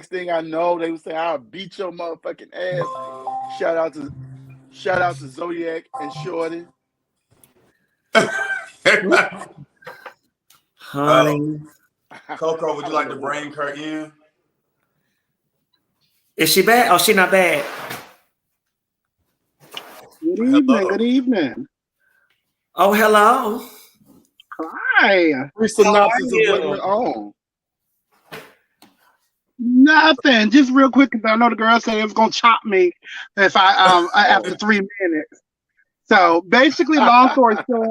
thing I know, they would say, "I'll beat your motherfucking ass." Shout out to Zodiac and Shorty. Honey. Coco, would you like to bring her in? Is she bad? Oh, she not bad. Good evening. Good evening. Oh, hello. Hi. Free synopsis of what went on. Nothing. Just real quick, because I know the girl said it was gonna chop me if I after 3 minutes. So basically, long story short,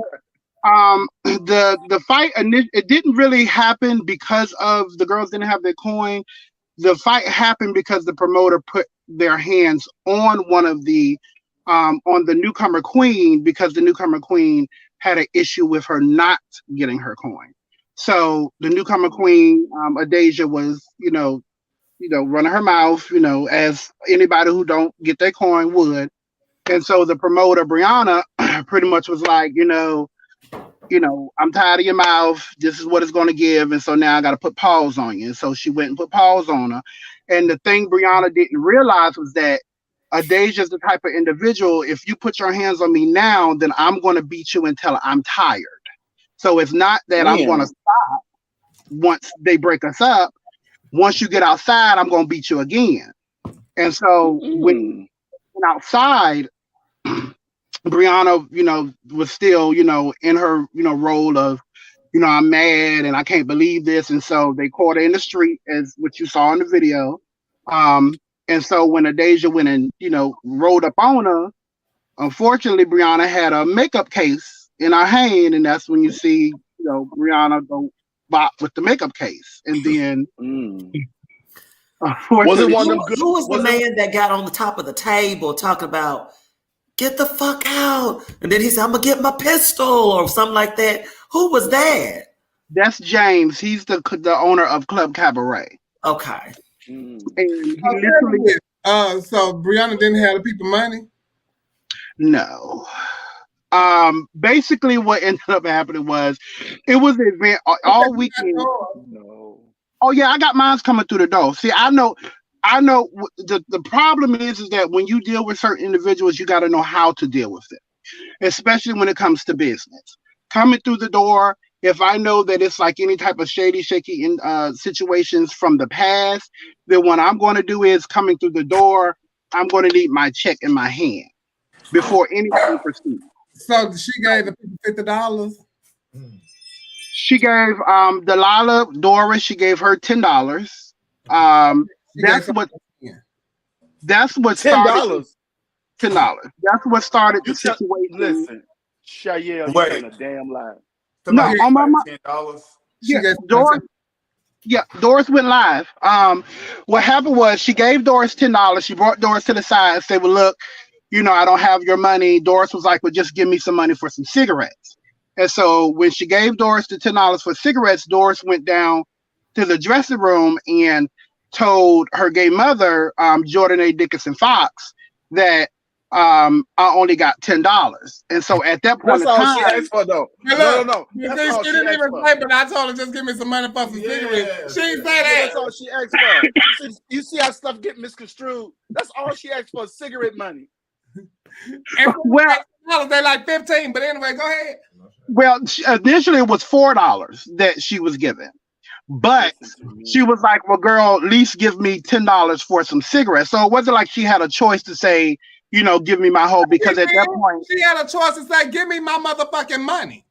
the fight it didn't really happen because of the girls didn't have their coin. The fight happened because the promoter put their hands on one of the on the newcomer queen, because the newcomer queen had an issue with her not getting her coin. So the newcomer queen, Adasia, was running her mouth, as anybody who don't get their coin would. And so the promoter, Brianna, pretty much was like, I'm tired of your mouth. This is what it's going to give. And so now I got to put pause on you. And so she went and put pause on her. And the thing Brianna didn't realize was that Adasia's the type of individual, if you put your hands on me now, then I'm going to beat you until I'm tired. So it's not that I'm going to stop once they break us up. Once you get outside, I'm going to beat you again. And so when outside, Brianna, was still, in her, role of, I'm mad and I can't believe this. And so they caught her in the street, as what you saw in the video. And so when Adasia went and, rolled up on her, unfortunately, Brianna had a makeup case in her hand. And that's when you see, Brianna go bop with the makeup case. And then, was it one of them good? Who was the man that got on the top of the table talking about, get the fuck out? And then he said, I'm going to get my pistol or something like that. Who was that? That's James. He's the owner of Club Cabaret. Okay. And he literally, so Brianna didn't have the people money? No. Basically what ended up happening was it was an event all weekend. No. Oh yeah, I got mines coming through the door. See, I know the problem is that when you deal with certain individuals, you got to know how to deal with them, especially when it comes to business. Coming through the door, if I know that it's like any type of shaky situations from the past, then what I'm going to do is, coming through the door, I'm going to need my check in my hand before anything proceeds. So she gave the people $50? She gave Delilah, Doris, she gave her $10. That's what started $10. That's what started the situation. Listen, Shayelle, you're saying a damn lie. No, on my mind. $10. Yeah, Doris went live. What happened was she gave Doris $10. She brought Doris to the side and said, well, look, I don't have your money. Doris was like, well, just give me some money for some cigarettes. And so when she gave Doris the $10 for cigarettes, Doris went down to the dressing room and told her gay mother, Jordan A. Dickinson Fox, that I only got $10. And so at that point That's in all time, she asked for, though. No. You That's see, all she she didn't asked even for. say, but I told her just give me some money for some cigarettes. She didn't say that. That's all she asked for. You see how stuff get misconstrued? That's all she asked for, cigarette money. And well, they like 15, but anyway, go ahead. well, initially it was $4 that she was given. But she was like, well, girl, at least give me $10 for some cigarettes. So it wasn't like she had a choice to say, give me my whole, because at that point she had a choice to say, give me my motherfucking money.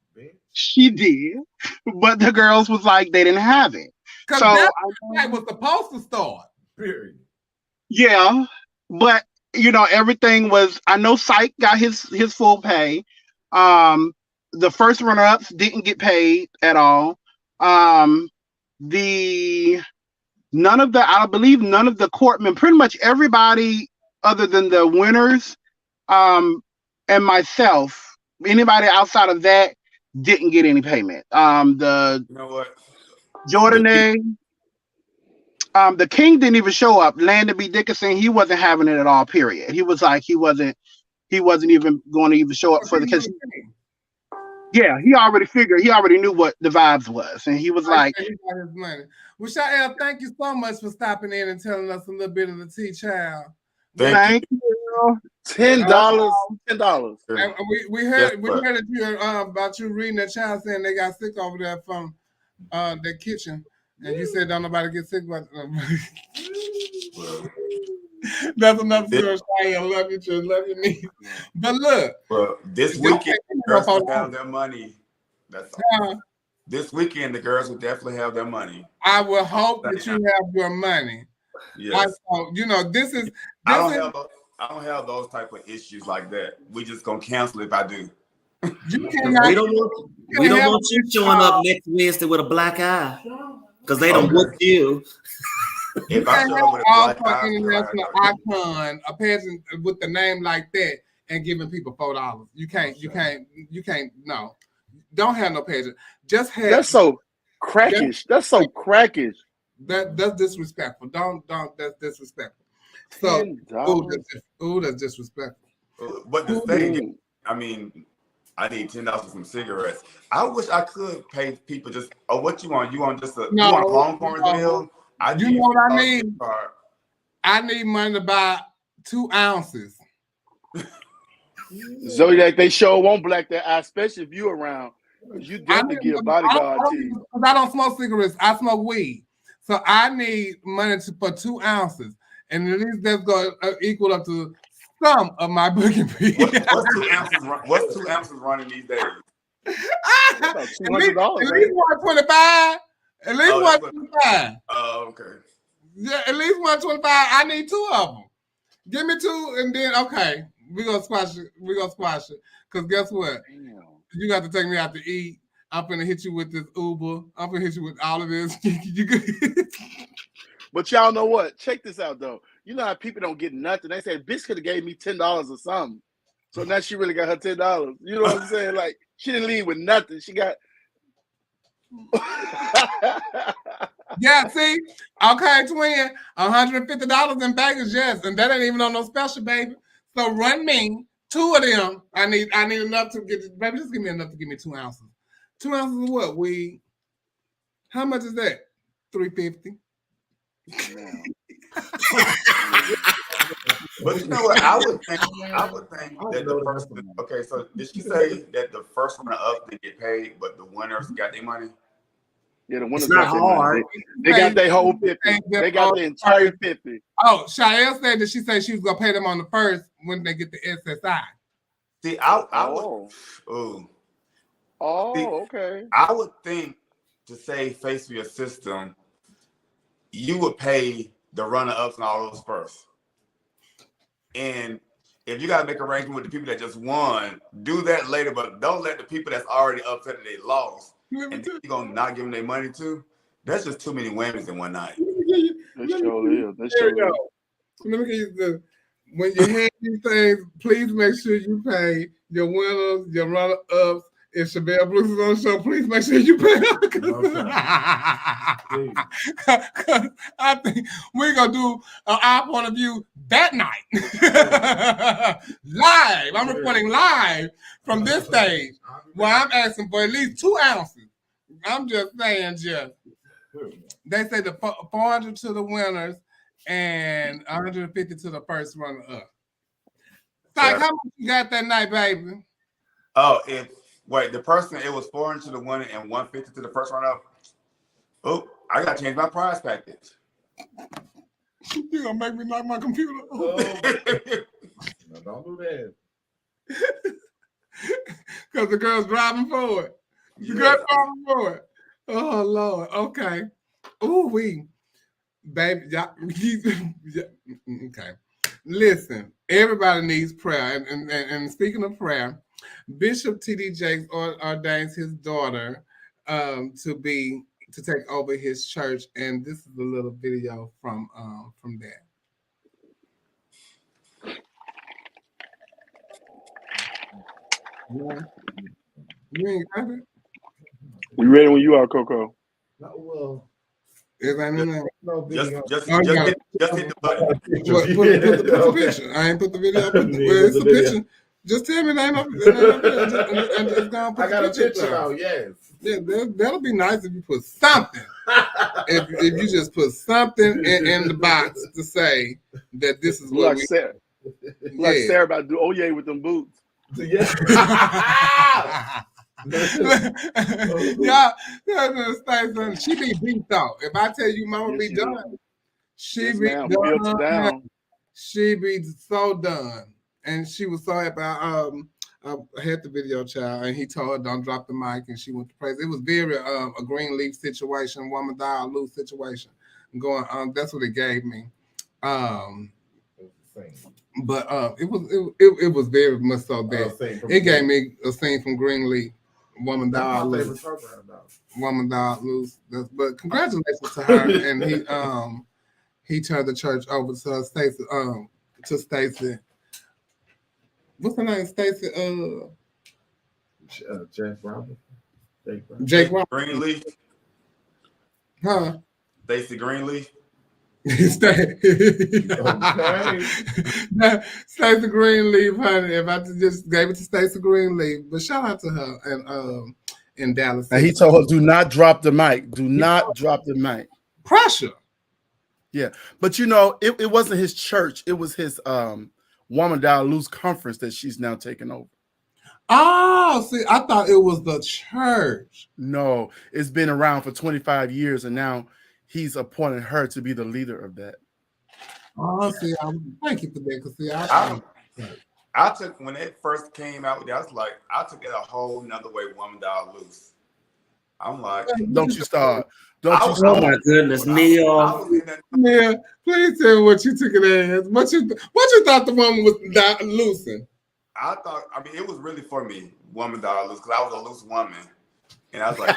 She did. But the girls was like, they didn't have it. Because So that was supposed to start. Period. yeah, but everything was, I know Psych got his full pay. The first runner-ups didn't get paid at all. I believe none of the courtmen, pretty much everybody other than the winners, and myself, anybody outside of that didn't get any payment. The You know what? Jordanay, the king didn't even show up. Landon B. Dickinson, he wasn't having it at all, period. He was like, he wasn't even going to even show up for the, because yeah, he already knew what the vibes was. And he was like, he got his money. Well, Shael, thank you so much for stopping in and telling us a little bit of the tea, child. thank you. $10. $10. And we heard that you about you reading that child saying they got sick over there from their kitchen, and you said don't nobody get sick, but that's another story. I love you, niece. But look, well, this weekend the girls will have their money. That's all. This weekend the girls will definitely have their money. I will hope that you have your money. Yes. This is. I don't have those type of issues like that. We just gonna cancel if I do. You cannot. We don't want you showing up next Wednesday with a black eye, because they don't book you. If I show up with a black international icon, a pageant with the name like that, and giving people $4, you can't. No, don't have no pageant. Just have. That's so crackish. That's That's disrespectful. Don't. That's disrespectful. So, that's disrespectful. But the thing, I mean, I need $10 for some cigarettes. I wish I could pay people just. Oh, what you want? You want just you want a Longhorns meal? You know what I need? I need money to buy 2 ounces. Zoe, like they sure won't black that eye, especially if you around. You definitely get a bodyguard to you. I don't smoke cigarettes. I smoke weed. So I need money for 2 ounces. And at least that's going to equal up to some of my booking fee. What's 2 ounces running these days? About $200. At least $125. At least $125. Oh, okay. Yeah, at least $125. I need 2 of them. Give me 2, and then okay, we're gonna squash it. Cause guess what? Damn. You got to take me out to eat. I'm gonna hit you with this Uber. I'm gonna hit you with all of this. But y'all know what? Check this out though. You know how people don't get nothing. They say, bitch could have gave me $10 or something. So now she really got her $10. You know what I'm saying? Like she didn't leave with nothing. She got yeah, see? Okay, twin. $150 in baggage, yes. And that ain't even on no special, baby. So run me 2 of them. I need enough to get baby, just give me enough to give me 2 ounces. 2 ounces of what? Weed. How much is that? $3.50. But you know what? I would think that the person. Okay, so did she say that the first runner up didn't get paid, but the winners got their money? Yeah, the winners it's not got hard. They got their whole 50. They got the entire 50. Oh, Shael said that she said she was gonna pay them on the first when they get the SSI. See, I would. Okay. I would think to save face for your system, you would pay the runner-ups and all those first. And if you gotta make arrangement with the people that just won, do that later, but don't let the people that's already upset that they lost and you're gonna not give them their money too. That's just too many whammies in one night. Let me get you this. When you hand these things, please make sure you pay your winners, your runner-ups, if Shabelle Brooks is on the show, please make sure you pay her. Because I think we're going to do our point of view that night. Live. I'm reporting live from this stage where I'm asking for at least 2 ounces. I'm just saying, Jeff. They say the 400 to the winners and 150 to the first runner-up. Like, how much you got that night, baby? Oh, it was 400 to the winner and 150 to the first runner-up. Oh, I gotta change my prize package. You gonna make me knock my computer? No, don't do that. Because the girl's driving forward. The girl's driving forward. Oh Lord. Okay. Ooh wee. Baby, okay. Listen, everybody needs prayer. And speaking of prayer, Bishop T.D. Jakes ordains his daughter to take over his church, and this is a little video from that. Yeah. You ain't got it? We ready when you are, Coco. No, well, Is that in there? no video. Just hit the button. Put the picture. I ain't put the video up. Where's the picture? Just tell me that ain't I got a picture out, yes. Yeah, that'll be nice if you put something. if you just put something in the box to say that this is what like Sarah. Like Sarah about to do Oye with them boots. Yeah. Y'all, she be beat though. If I tell you Mama be done, she be done. She be so done. And she was so happy. I had the video, child, and he told her don't drop the mic, and she went to praise. It was very a green leaf situation, woman die or lose situation going on. That's what it gave me. But it was very much so bad. It gave me a scene from Greenleaf, woman die or lose. Woman die or lose. But congratulations to her, and he turned the church over to Stacy. Stacy. What's her name? Stacy. Jake Roberts. Greenleaf. Huh? Stacy Greenleaf. Stacy Greenleaf, honey. If I just gave it to Stacy Greenleaf, but shout out to her and in Dallas. And he told her, "Do not drop the mic. Do not drop the mic." Pressure. Yeah, but you know, it wasn't his church. It was his Woman Die or Lose conference that she's now taking over. Oh, see, I thought it was the church. No, it's been around for 25 years, and now he's appointed her to be the leader of that. Oh, see, thank you for that. Because see, I took when it first came out with that, I was like, I took it a whole nother way. Woman Die or Lose. I'm like, don't you start. Don't you Oh start. my goodness, Neil. Yeah, please tell me what you took it as. What you thought the woman was losing? I mean, it was really for me, Woman Die or Lose, because I was a loose woman. And I was like,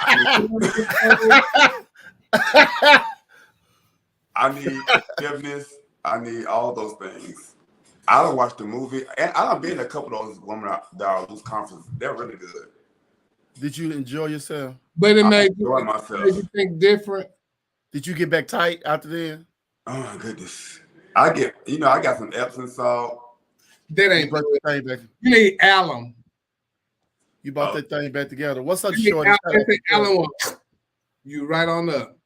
I need forgiveness. I need all those things. I don't watch the movie. And I don't been in a couple of those Woman Die or Lose conferences. They're really good. Did you enjoy yourself? But it made myself. You think different. Did you get back tight after then? Oh my goodness. I got some Epsom salt. That ain't good. You need alum. You bought that thing back together. What's up, shorty? Alum. You right on up.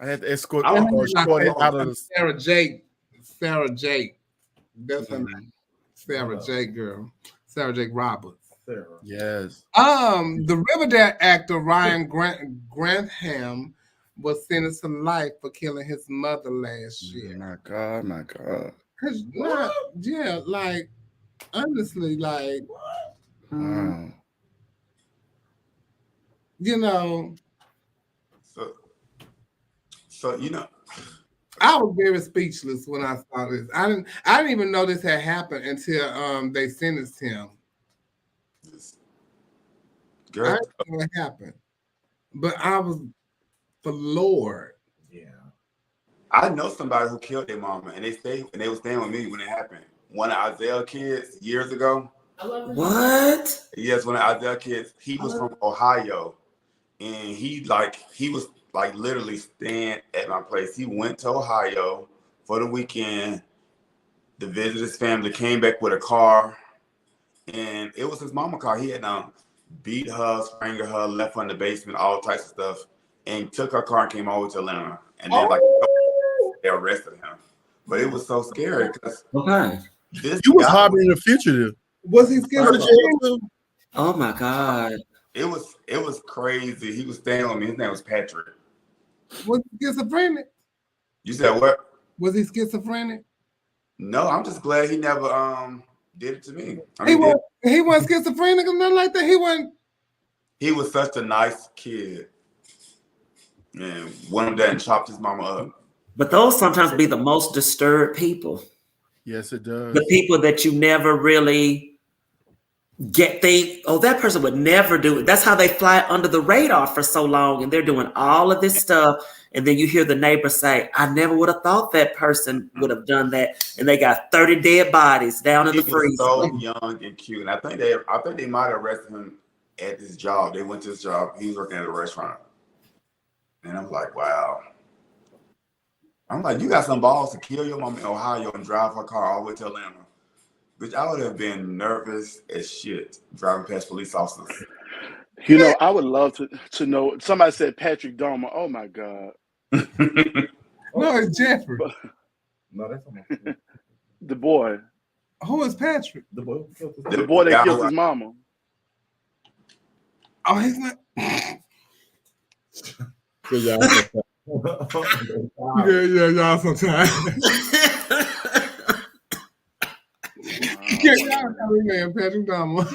I had to escort shorty out of the Sarah Jake. That's her name. Sarah Jake girl. Sarah Jake Roberts. Yes. The Riverdale actor Ryan Grantham was sentenced to life for killing his mother last year. My God. Like honestly, like wow. You know. So you know, I was very speechless when I saw this. I didn't even know this had happened until they sentenced him. Girl. I didn't know what happened, but I was floored. Yeah, I know somebody who killed their mama, and they was staying with me when it happened. One of Isaiah's kids years ago. What? Yes, when I was a kid, he was from Ohio, and he was like literally staying at my place. He went to Ohio for the weekend to visit his family. Came back with a car, and it was his mama car. He had beat her, strangled her, left her in the basement, all types of stuff, and took her car and came over to Atlanta. And then they arrested him. But it was so scary because this You was guy harboring a fugitive. Was he schizophrenic? Oh my God. It was crazy. He was staying with me. His name was Patrick. Was he schizophrenic? You said what? Was he schizophrenic? No, I'm just glad he never did it to me. He wasn't schizophrenic or nothing like that. He wasn't. He was such a nice kid. And went up there and chopped his mama up. But those sometimes be the most disturbed people. Yes, it does. The people that you never really that person would never do it. That's how they fly under the radar for so long, and they're doing all of this stuff. And then you hear the neighbor say, I never would have thought that person would have done that. And they got 30 dead bodies down in the freezer. So young and cute. And I think they might have arrested him at his job. They went to his job. He was working at a restaurant. And I'm like, wow. I'm like, you got some balls to kill your mom in Ohio and drive her car all the way to Atlanta. Bitch, I would have been nervous as shit driving past police officers. You know, I would love to know. Somebody said Patrick Dahmer. Oh my God. No, it's Jeffrey. No, that's the boy. Who is Patrick? The boy that killed his mama. Oh, he's not. Y'all sometimes. Man, Patrick Dahmer.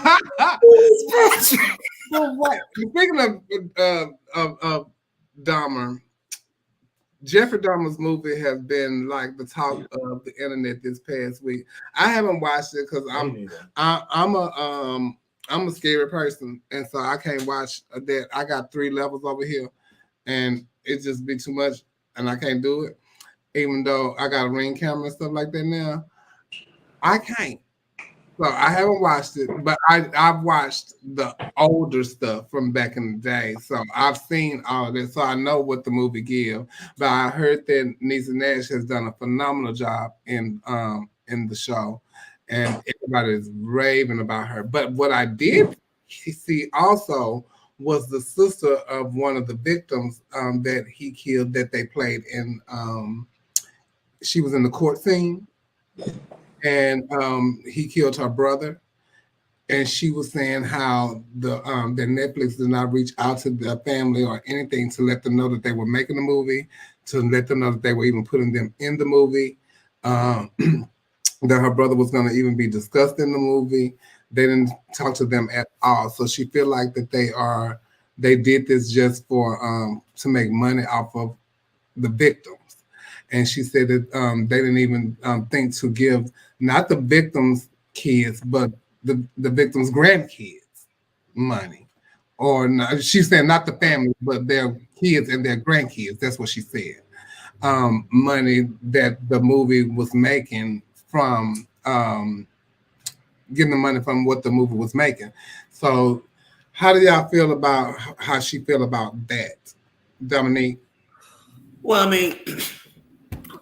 Speaking of Dahmer, Jeffrey Dahmer's movie has been like the talk of the internet this past week. I haven't watched it because I'm a scary person, and so I can't watch that. I got 3 levels over here, and it just be too much, and I can't do it. Even though I got a Ring camera and stuff like that now, I can't. So I haven't watched it, but I've watched the older stuff from back in the day. So I've seen all of this, so I know what the movie gives. But I heard that Niecy Nash has done a phenomenal job in the show, and everybody is raving about her. But what I did see also was the sister of one of the victims that he killed that they played in. She was in the court scene. And he killed her brother, and she was saying how that Netflix did not reach out to the family or anything to let them know that they were making the movie, to let them know that they were even putting them in the movie, that her brother was going to even be discussed in the movie. They didn't talk to them at all. So she feel like that they did this just for to make money off of the victims. And she said that they didn't even think to give not the victims' kids, but the victims' grandkids money. Or not, she said not the family, but their kids and their grandkids. That's what she said. Money that the movie was making from getting the money from what the movie was making. So how do y'all feel about how she feel about that, Dominique? Well, I mean,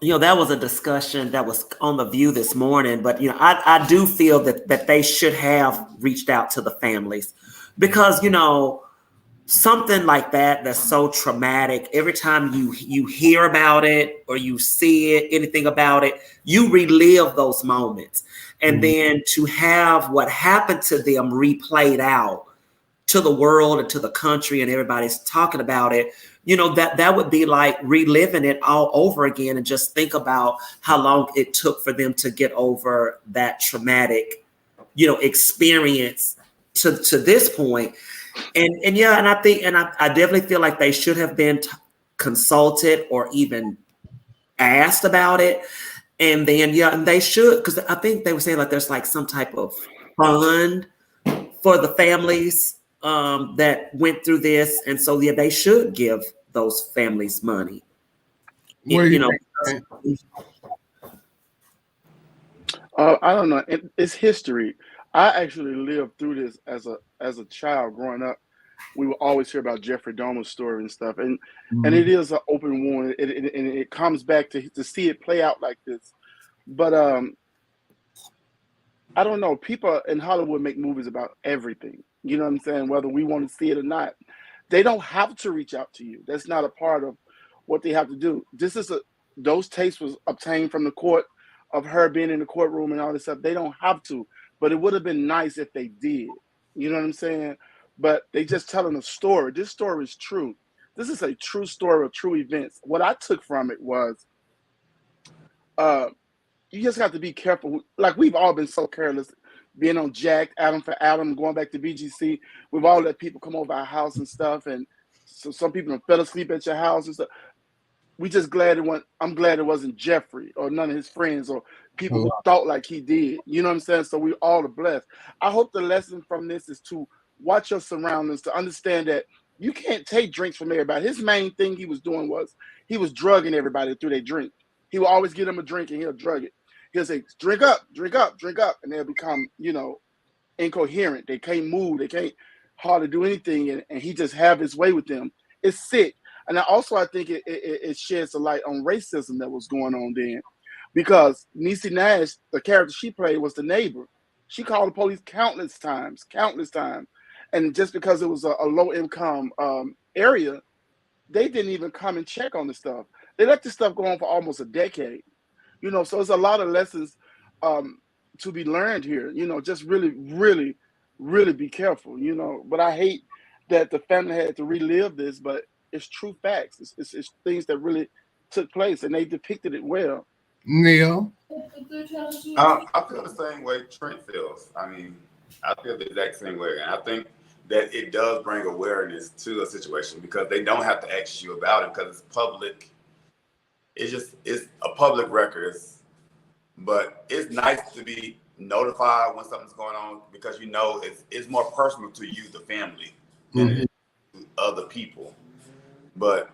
that was a discussion that was on The View this morning, but I do feel that they should have reached out to the families, because something like that's so traumatic. Every time you hear about it or you see it, anything about it, you relive those moments, and then to have what happened to them replayed out to the world and to the country, and everybody's talking about it. That would be like reliving it all over again, and just think about how long it took for them to get over that traumatic, experience to this point. And I think, and I definitely feel like they should have been consulted or even asked about it. And then, and they should, because I think they were saying like there's like some type of fund for the families that went through this. And so, they should give those families money. I don't know. It's history. I actually lived through this as a child growing up. We would always hear about Jeffrey Dahmer's story and stuff, and it is an open wound, and it comes back to see it play out like this. But I don't know. People in Hollywood make movies about everything. You know what I'm saying? Whether we want to see it or not, they don't have to reach out to you. That's not a part of what they have to do. Those tapes was obtained from the court of her being in the courtroom and all this stuff. They don't have to, but it would have been nice if they did. You know what I'm saying? But they just telling a story. This story is true. This is a true story of true events. What I took from it was, you just have to be careful. Like, we've all been so careless, being on Jack, Adam for Adam, going back to BGC. We've all let people come over our house and stuff, and so some people fell asleep at your house and stuff. We just I'm glad it wasn't Jeffrey or none of his friends or people who thought like he did. You know what I'm saying? So we all are blessed. I hope the lesson from this is to watch your surroundings, to understand that you can't take drinks from everybody. His main thing he was doing was he was drugging everybody through their drink. He will always give them a drink and he'll drug it. He'll say, drink up, drink up, drink up. And they'll become, incoherent. They can't move. They can't hardly do anything. And he just have his way with them. It's sick. And I think it sheds a light on racism that was going on then. Because Niecy Nash, the character she played, was the neighbor. She called the police countless times. And just because it was a low-income area, they didn't even come and check on the stuff. They let this stuff go on for almost a decade. So it's a lot of lessons to be learned here. Just really, really, really be careful, But I hate that the family had to relive this, but it's true facts. It's things that really took place, and they depicted it well. Neil? I feel the same way Trent feels. I mean, I feel the exact same way. And I think that it does bring awareness to a situation because they don't have to ask you about it because it's public. It's a public record. But it's nice to be notified when something's going on because it's more personal to you, the family, than it is to other people. But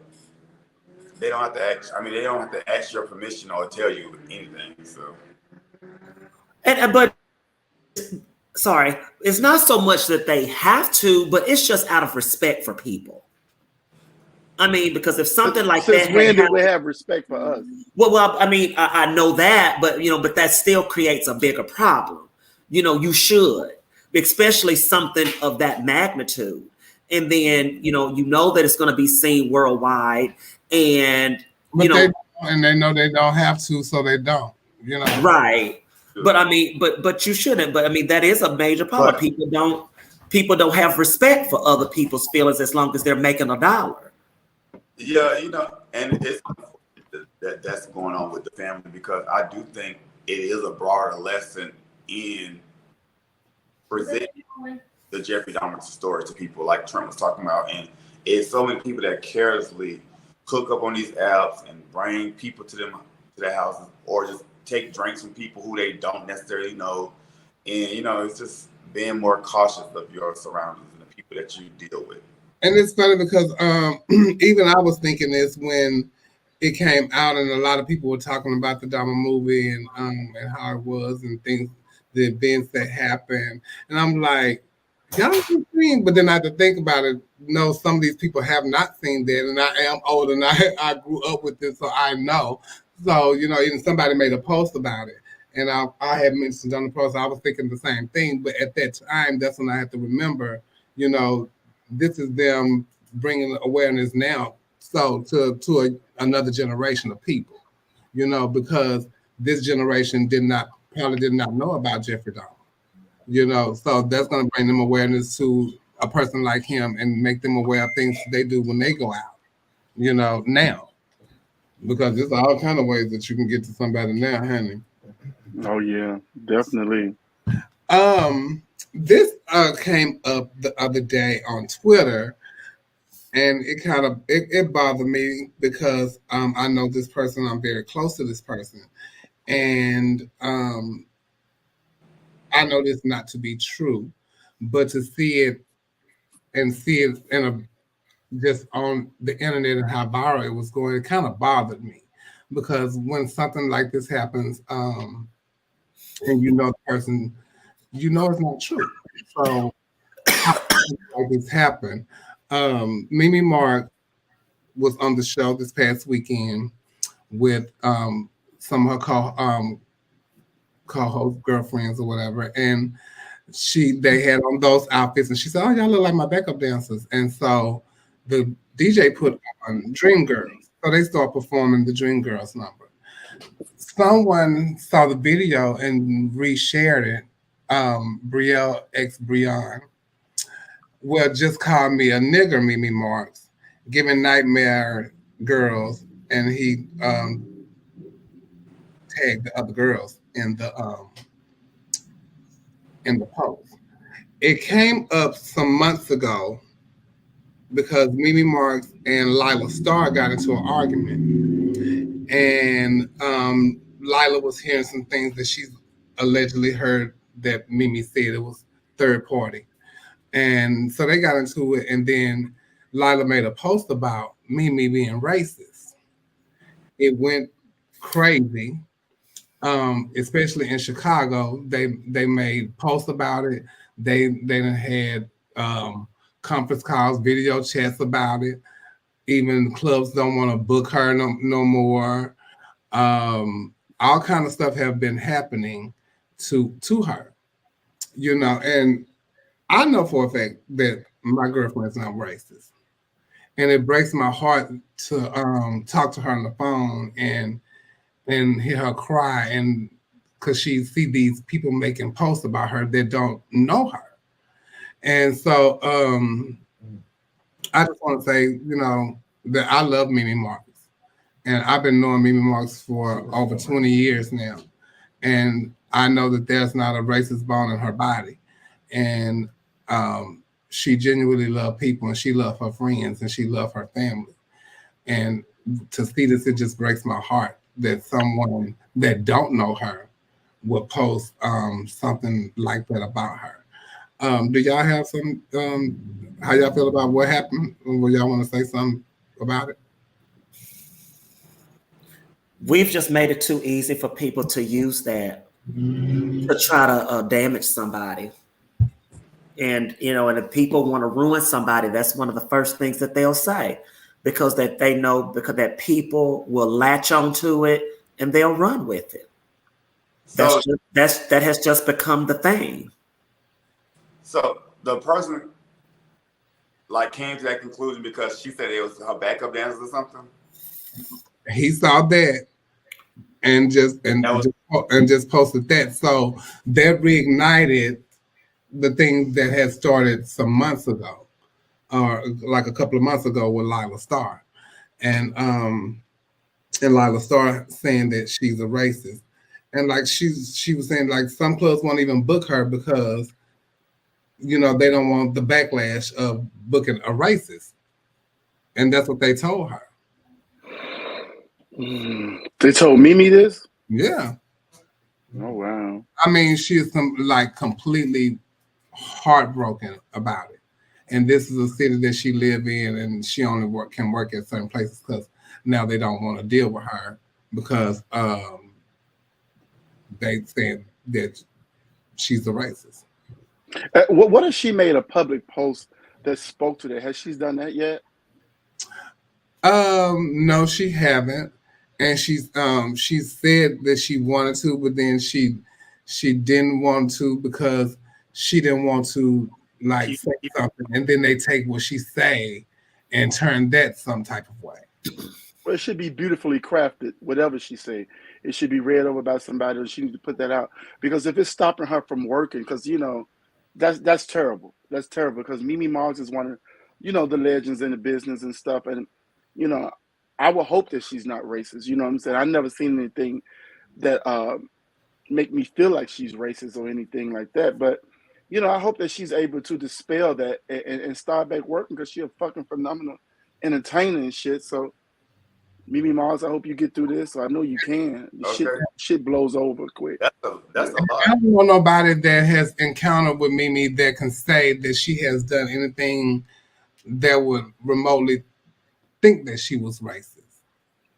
they don't have to ask. I mean, they don't have to ask your permission or tell you anything. So, but sorry, it's not so much that they have to, but it's just out of respect for people. I mean, because if something like Since that, when did we have respect for us? Well, I mean, I know that, but but that still creates a bigger problem. You should, especially something of that magnitude. And then, that it's going to be seen worldwide, and they know they don't have to, so they don't. Right. But I mean, but you shouldn't. But I mean, that is a major problem. People don't have respect for other people's feelings as long as they're making a dollar. Yeah, and it's that's going on with the family because I do think it is a broader lesson in presenting the Jeffrey Dahmer story to people, like Trent was talking about, and it's so many people that carelessly hook up on these apps and bring people to their houses, or just take drinks from people who they don't necessarily know, and it's just being more cautious of your surroundings and the people that you deal with. And it's funny because even I was thinking this when it came out, and a lot of people were talking about the Dahmer movie and how it was and things, the events that happened, and I'm like, y'all have seen, but then I had to think about it. No, some of these people have not seen that, and I am old, and I grew up with this, so I know. So even somebody made a post about it, and I had mentioned on the post, I was thinking the same thing, but at that time, that's when I had to remember, this is them bringing awareness now, so to another generation of people, because this generation probably did not know about Jeffrey Dahmer. So that's going to bring them awareness to a person like him and make them aware of things they do when they go out, now. Because there's all kind of ways that you can get to somebody now, honey. Oh, yeah, definitely. This came up the other day on Twitter, and it kind of it bothered me because I know this person, I'm very close to this person, and I know this not to be true, but to see it in just on the internet and how viral it was going, it kind of bothered me because when something like this happens, and the person you know it's not true. So how like this happened? Mimi Mark was on the show this past weekend with some of her co-host girlfriends or whatever, and they had on those outfits, and she said, "Oh, y'all look like my backup dancers." And so the DJ put on Dream Girls, so they start performing the Dream Girls number. Someone saw the video and reshared it. Brielle X Brian, well, just called me a nigger, Mimi Marks, giving nightmare girls, and he tagged the other girls in the post. It came up some months ago because Mimi Marks and Lila Starr got into an argument, and Lila was hearing some things that she allegedly heard that Mimi said. It was third party, and so they got into it, and then Lila made a post about Mimi being racist. It went crazy. Especially in Chicago, they made posts about it. They done had conference calls, video chats about it. Even clubs don't want to book her no more. All kind of stuff have been happening to her, you know. And I know for a fact that my girlfriend's not racist, and it breaks my heart to talk to her on the phone and hear her cry, and because she see these people making posts about her that don't know her. And so I just want to say, you know, that I love Mimi Marks, and I've been knowing Mimi Marks for over 20 years now, and I know that there's not a racist bone in her body, and she genuinely loved people, and she loved her friends, and she loved her family. And to see this, it just breaks my heart that someone that don't know her would post something like that about her. Do y'all have some? How y'all feel about what happened? Would y'all want to say something about it? We've just made it too easy for people to use that to try to damage somebody. And, you know, and if people want to ruin somebody, that's one of the first things that they'll say, because that they know, because that people will latch onto it and they'll run with it. So That has just become the thing. So the person like came to that conclusion because she said it was her backup dancers or something. He saw that and just posted that. So that reignited the thing that had started some months ago, or like a couple of months ago with Lila Starr, and Lila Starr saying that she's a racist, and like she was saying like some clubs won't even book her because, you know, they don't want the backlash of booking a racist, and that's what they told her. They told Mimi this? Yeah. Oh wow. I mean, she is completely heartbroken about it. And this is a city that she live in, and she only can work at certain places because now they don't want to deal with her because they said that she's a racist. What if she made a public post that spoke to that? Has she done that yet? No, she haven't. And she said that she wanted to, but then she didn't want to because she didn't want to like say something, and then they take what she say and turn that some type of way. Well, it should be beautifully crafted. Whatever she say, it should be read over by somebody, or she needs to put that out. Because if it's stopping her from working, because you know, that's terrible. That's terrible. Because Mimi Marks is one of, you know, the legends in the business and stuff, and you know, I would hope that she's not racist. You know what I'm saying? I've never seen anything that make me feel like she's racist or anything like that. But you know, I hope that she's able to dispel that and start back working because she's a fucking phenomenal entertainer and shit. So Mimi Mars, I hope you get through this. So I know you can. Okay. Shit blows over quick. That's a lot. I don't know nobody that has encountered with Mimi that can say that she has done anything that would remotely think that she was racist.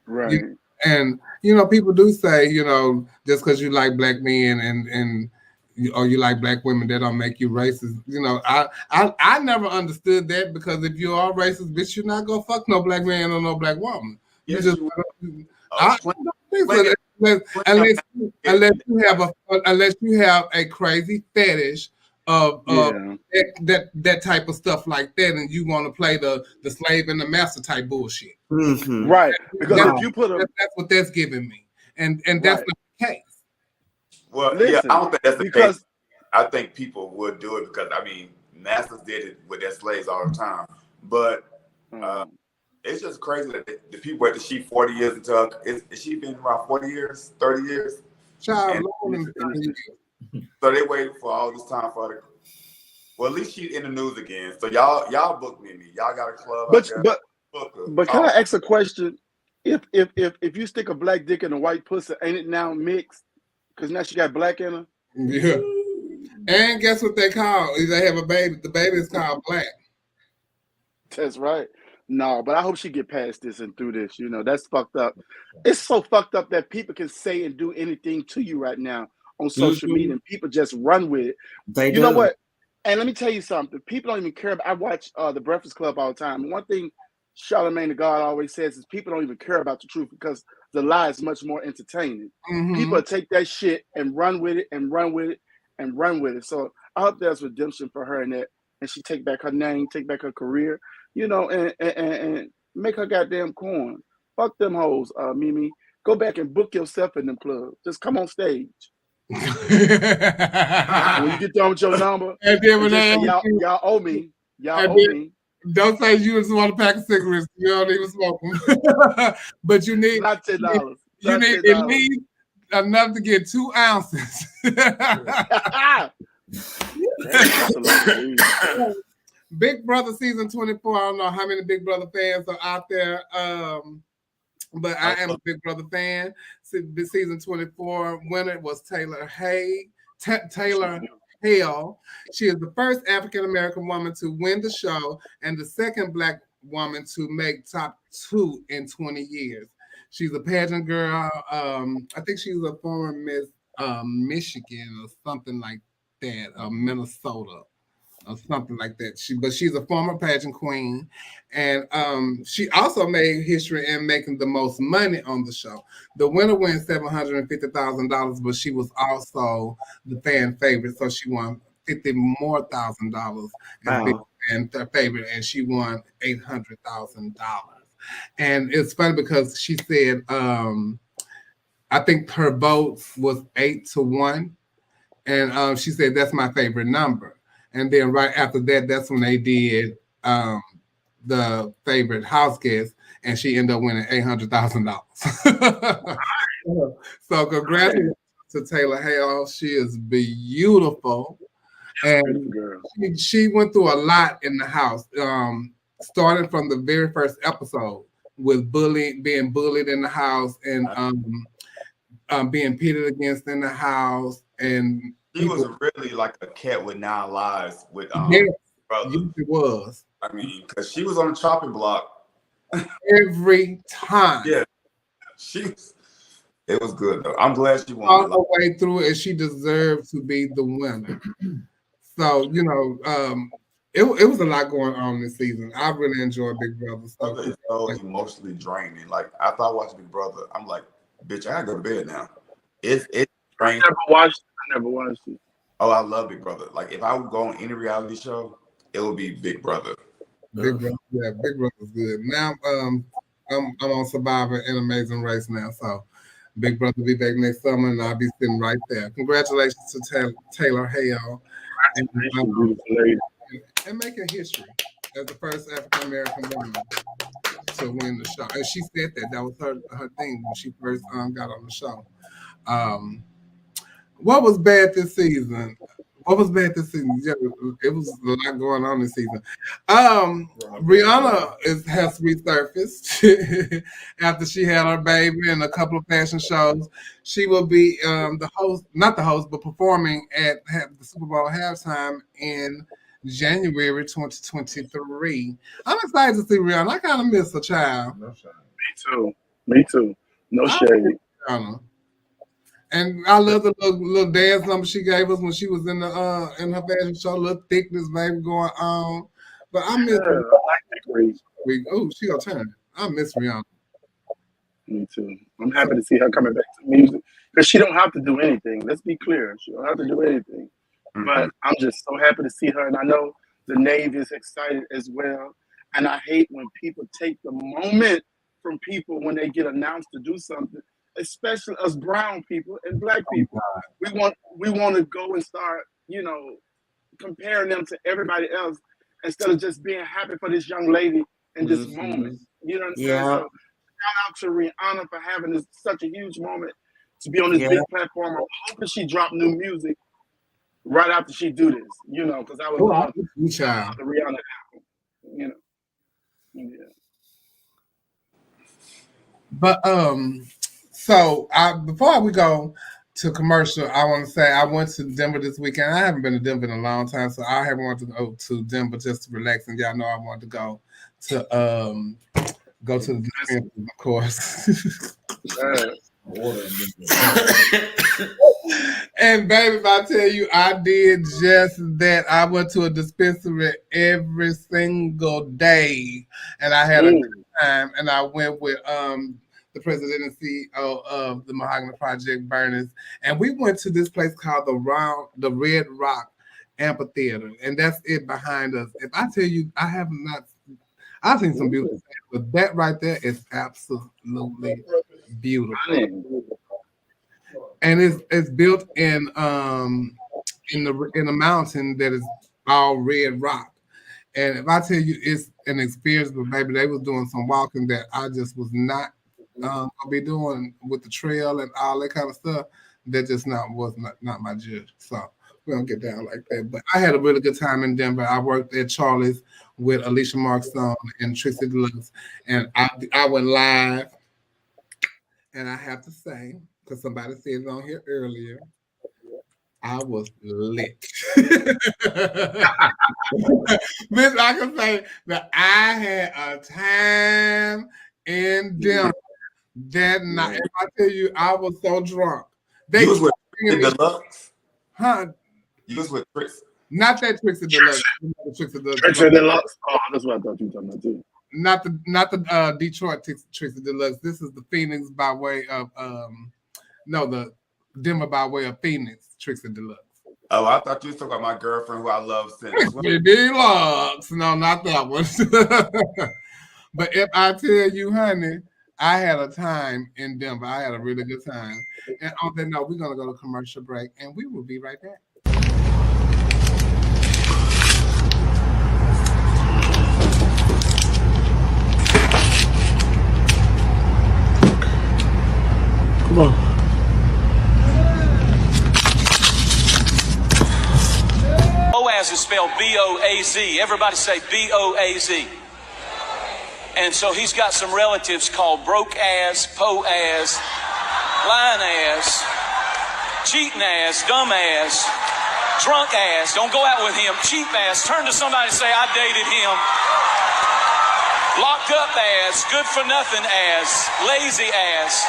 Right. And you know, people do say, you know, just because you like black men and you like black women, that don't make you racist. You know, I never understood that, because if you are racist, bitch, you're not gonna fuck no black man or no black woman. Yes, You just, you I don't think so. Unless you have a crazy fetish of that type of stuff like that, and you want to play the slave and the master type bullshit. Mm-hmm. Right. Because if you put that's what that's giving me, and that's not the case. Well, Listen, yeah, I don't think that's the because case. I think people would do it because, I mean, masters did it with their slaves all the time. But it's just crazy that the people at the sheep 40 years into her, is she been around 40 years, 30 years? Child, so they waited for all this time for her. Well, at least she's in the news again. So y'all book me. Y'all got a club. But can I ask a question? If you stick a black dick in a white pussy, ain't it now mixed? Because now she got black in her. Yeah. And guess what they call? They have a baby. The baby is called black. That's right. No, but I hope she get past this and through this. You know, that's fucked up. It's so fucked up that people can say and do anything to you right now on social media, and people just run with it. You know what? And let me tell you something. People don't even care. I watch The Breakfast Club all the time. And one thing Charlamagne the God always says is people don't even care about the truth, because the lie is much more entertaining. Mm-hmm. People take that shit and run with it and run with it and run with it. So I hope there's redemption for her in that, and she take back her name, take back her career, you know, and make her goddamn corn. Fuck them hoes, Mimi. Go back and book yourself in them clubs. Just come on stage. When you get done with your number, and then when y'all owe me. Y'all owe me. Don't say you just want a pack of cigarettes. You don't even smoke them. But you need not $10. You need at least enough to get 2 ounces. Big Brother season 24. I don't know how many Big Brother fans are out there. But I am a Big Brother fan. Season 24 winner was Taylor Hale. She is the first African American woman to win the show and the second Black woman to make top 2 in 20 years. She's a pageant girl. I think she's a former Miss Michigan or something like that, Minnesota or something like that. She's a former pageant queen, and she also made history in making the most money on the show. The winner wins $750,000, but she was also the fan favorite, so she won $50,000 more as big fan favorite, and she won $800,000. And it's funny because she said, I think her votes was 8-1, and she said that's my favorite number. And then right after that, that's when they did the favorite house guest, and she ended up winning $800,000. So congratulations to Taylor Hale. She is beautiful, and she went through a lot in the house, starting from the very first episode with being bullied in the house, and being pitted against in the house, and she was really like a cat with 9 lives with yes, brother. It was. I mean, because she was on the chopping block every time. Yeah, it was good though. I'm glad she won all the way through, and she deserved to be the winner. So you know, it was a lot going on this season. I really enjoyed Big Brother. It's so emotionally draining. Like after I watched Big Brother, I'm like, bitch, I gotta go to bed now. It's draining. I never watched it. Oh, I love Big Brother. Like if I would go on any reality show, it would be Big Brother. Big Brother, yeah, Big Brother's good. Now, I'm on Survivor and Amazing Race now, so Big Brother will be back next summer, and I'll be sitting right there. Congratulations to Taylor Hale, and making history as the first African American woman to win the show. And she said that was her thing when she first got on the show. What was bad this season? Yeah, it was a lot going on this season. Rihanna has resurfaced after she had her baby and a couple of fashion shows. She will be performing at the Super Bowl halftime in January 2023. I'm excited to see Rihanna. I kind of miss her, child. Me too. No shade. And I love the little dance number she gave us when she was in her fashion show. Little thickness, baby, going on. But I miss. Oh, she gonna turn. I miss Rihanna. Me too. I'm happy to see her coming back to music because she don't have to do anything. Let's be clear. She don't have to do anything. But I'm just so happy to see her, and I know the Navy is excited as well. And I hate when people take the moment from people when they get announced to do something, especially us brown people and black people. We want to go and start, comparing them to everybody else instead of just being happy for this young lady in this moment. You know what I'm saying? So shout out to Rihanna for having such a huge moment to be on this big platform. I'm hoping she drop new music right after she do this, because I would love the Rihanna album, Yeah. But so before we go to commercial, I want to say I went to Denver this weekend. I haven't been to Denver in a long time, so I haven't wanted to go to Denver just to relax. And y'all know I wanted to go to the dispensary, of course. And baby, if I tell you, I did just that. I went to a dispensary every single day, and I had a good time. And I went with the president and CEO of the Mahogany Project, Bernice, and we went to this place called the Red Rock Amphitheater, and that's it behind us. If I tell you, I've seen some beautiful things, but that right there is absolutely beautiful. And it's built in a mountain that is all red rock. And if I tell you it's an experience, but baby, they was doing some walking that I just was not gonna be doing with the trail and all that kind of stuff. That just was not my judge. So we don't get down like that. But I had a really good time in Denver. I worked at Charlie's with Alicia Markstone and Trixie Deluxe, and I went live. And I have to say, because somebody said it on here earlier, I was lit. Miss, I can say that I had a time in Denver that night. If I tell you, I was so drunk. You was with Trixie Deluxe? Huh? You was with Trixie? Not that Trixie Deluxe. Trixie Deluxe. Oh, that's what I thought you were talking about too. Not the Detroit Trixie Deluxe. This is the Phoenix by way of the Denver by way of Phoenix Trixie Deluxe. Oh, I thought you were talking about my girlfriend who I love since. Deluxe. No, not that one. But if I tell you, honey, I had a time in Denver. I had a really good time. And on that note, we're gonna go to commercial break, and we will be right back. Come on. Boaz is spelled B-O-A-Z. Everybody say B-O-A-Z. And so he's got some relatives called broke ass, po ass, lying ass, cheating ass, dumb ass, drunk ass. Don't go out with him. Cheap ass. Turn to somebody and say, I dated him. Locked up ass, good for nothing ass, lazy ass.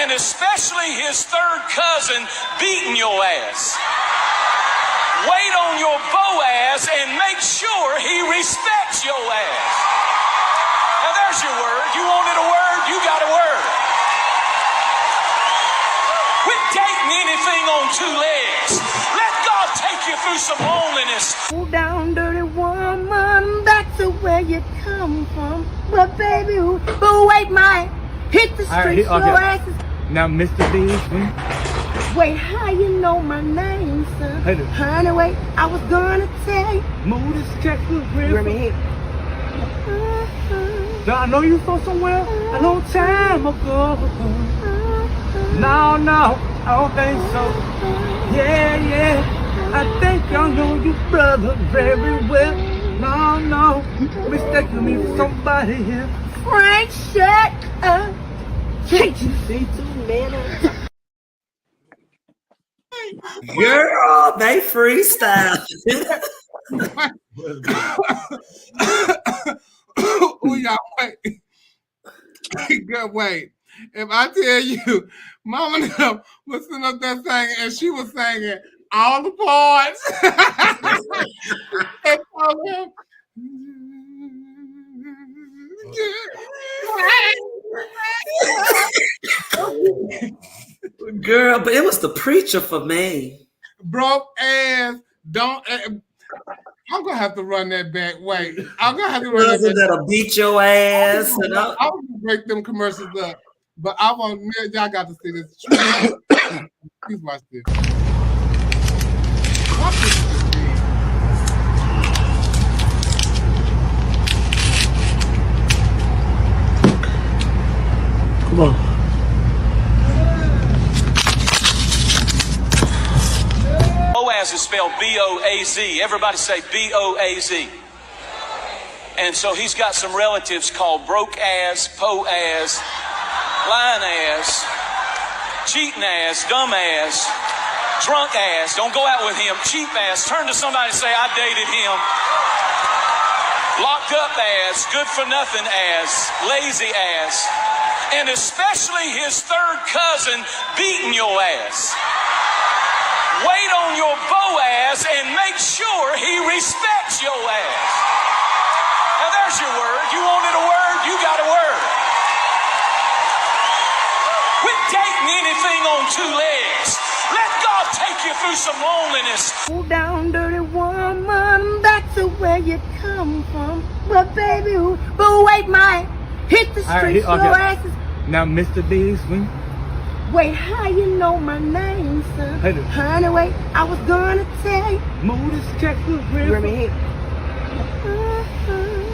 And especially his third cousin beating your ass. Wait on your Boaz and make sure he respects your ass. Now there's your word. You wanted a word, you got a word. Quit dating anything on two legs. Let God take you through some loneliness. Pull down, dirty woman, back to where you come from. But baby, wait, my hit the street, slow asses. Now, Mr. Beasley. Wait, how you know my name, son? Hey, honey, wait, I was gonna tell you. Move this Texas River. Here. I know you from somewhere a long time ago. No, I don't think so. Yeah, I think I know you, brother, very well. No, mistaking me for somebody else. Frank, shut up. Can't you see two men on top? Girl, they freestyle. Oh, y'all wait. Good wait. if I tell you, Mama was sitting up there singing, and she was singing all the parts. And told him, Girl, but it was the preacher for me. broke ass, don't. I'm gonna have to run that back. Wait, I'm gonna have to run that back. That'll beat your ass. I was gonna break them commercials up, but I want y'all got to see this. Please watch this. Come on. Boaz is spelled B-O-A-Z. Everybody say B-O-A-Z. And so he's got some relatives called broke ass, po ass, lying ass, cheating ass, dumb ass, drunk ass. Don't go out with him. Cheap ass. Turn to somebody and say, I dated him. Locked up ass, good for nothing ass, lazy ass, and especially his third cousin beating your ass. Wait on your Boaz and make sure he respects your ass. Now there's your word. You wanted a word, you got a word. Quit dating anything on two legs. Let God take you through some loneliness. Pull down, dirty woman, back to where you come from. But baby, but wait, my hit the street, your asses. Now, Mr. Beasley. Wait, how you know my name, son? Hey, honey, wait, I was gonna tell you. Move this Texas River. Here.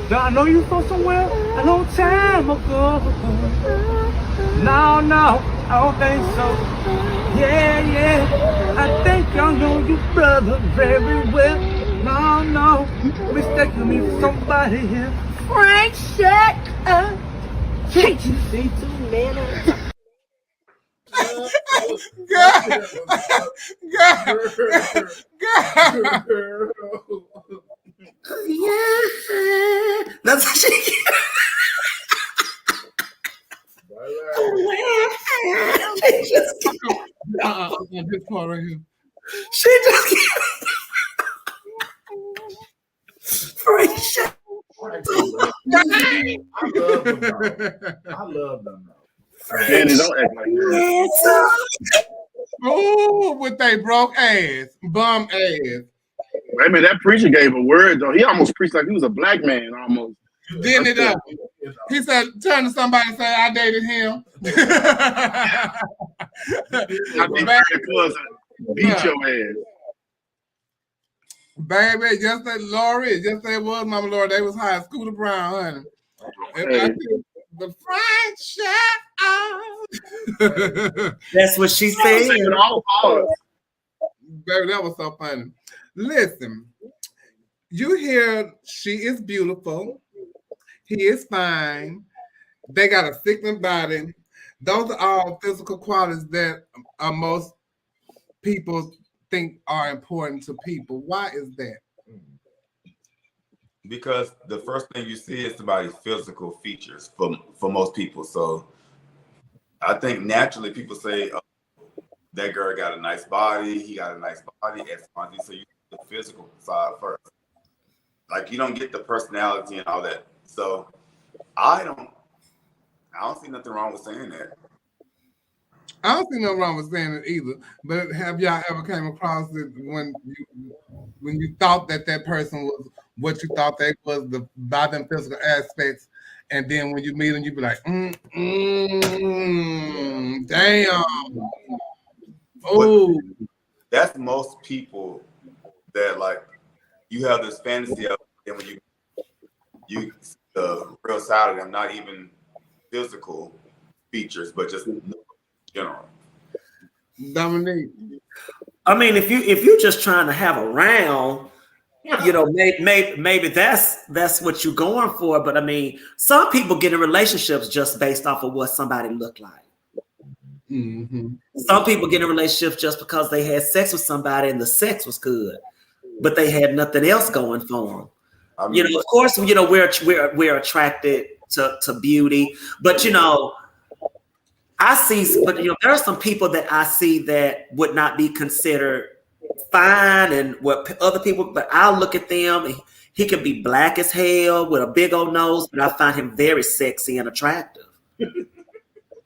I know you from somewhere a long time ago. No, I don't think so. Yeah, I think I know you, brother, very well. No, mistaking me for somebody here. Frank, shut up. Can't you see two men? Girl. Yeah. That's what she This part right here. She just I love them. Danny, don't act like that. Oh, with they broke ass, bum ass. Wait a minute, that preacher gave a word though. He almost preached like he was a black man almost. Didn't it up? He said, turn to somebody and say, I dated him. I be back because beat your ass. Baby, just that Lori, just that was Mama Lori. They was high. Scooter Brown, honey. Hey. The Frank shut. That's what she said. Baby, that was so funny. Listen, you hear she is beautiful. He is fine. They got a sickening body. Those are all physical qualities that most people think are important to people. Why is that? Because the first thing you see is somebody's physical features for most people. So I think naturally people say, oh, that girl got a nice body, he got a nice body, so you get the physical side first. Like you don't get the personality and all that. So I don't see nothing wrong with saying that. I don't see nothing wrong with saying it either. But have y'all ever came across it when you thought that person was what you thought they was by them physical aspects, and then when you meet them, you be like, damn. Oh, that's most people that like you have this fantasy of, and when you the real side of them, not even physical features, but just general. Dominique. I mean, if you're just trying to have a round, maybe that's what you're going for. But I mean, some people get in relationships just based off of what somebody looked like. Mm-hmm. Some people get in relationships just because they had sex with somebody and the sex was good, but they had nothing else going for them. I mean, of course, we're attracted to beauty, but I see, but there are some people that I see that would not be considered fine and what other people, but I'll look at them and he can be black as hell with a big old nose, but I find him very sexy and attractive.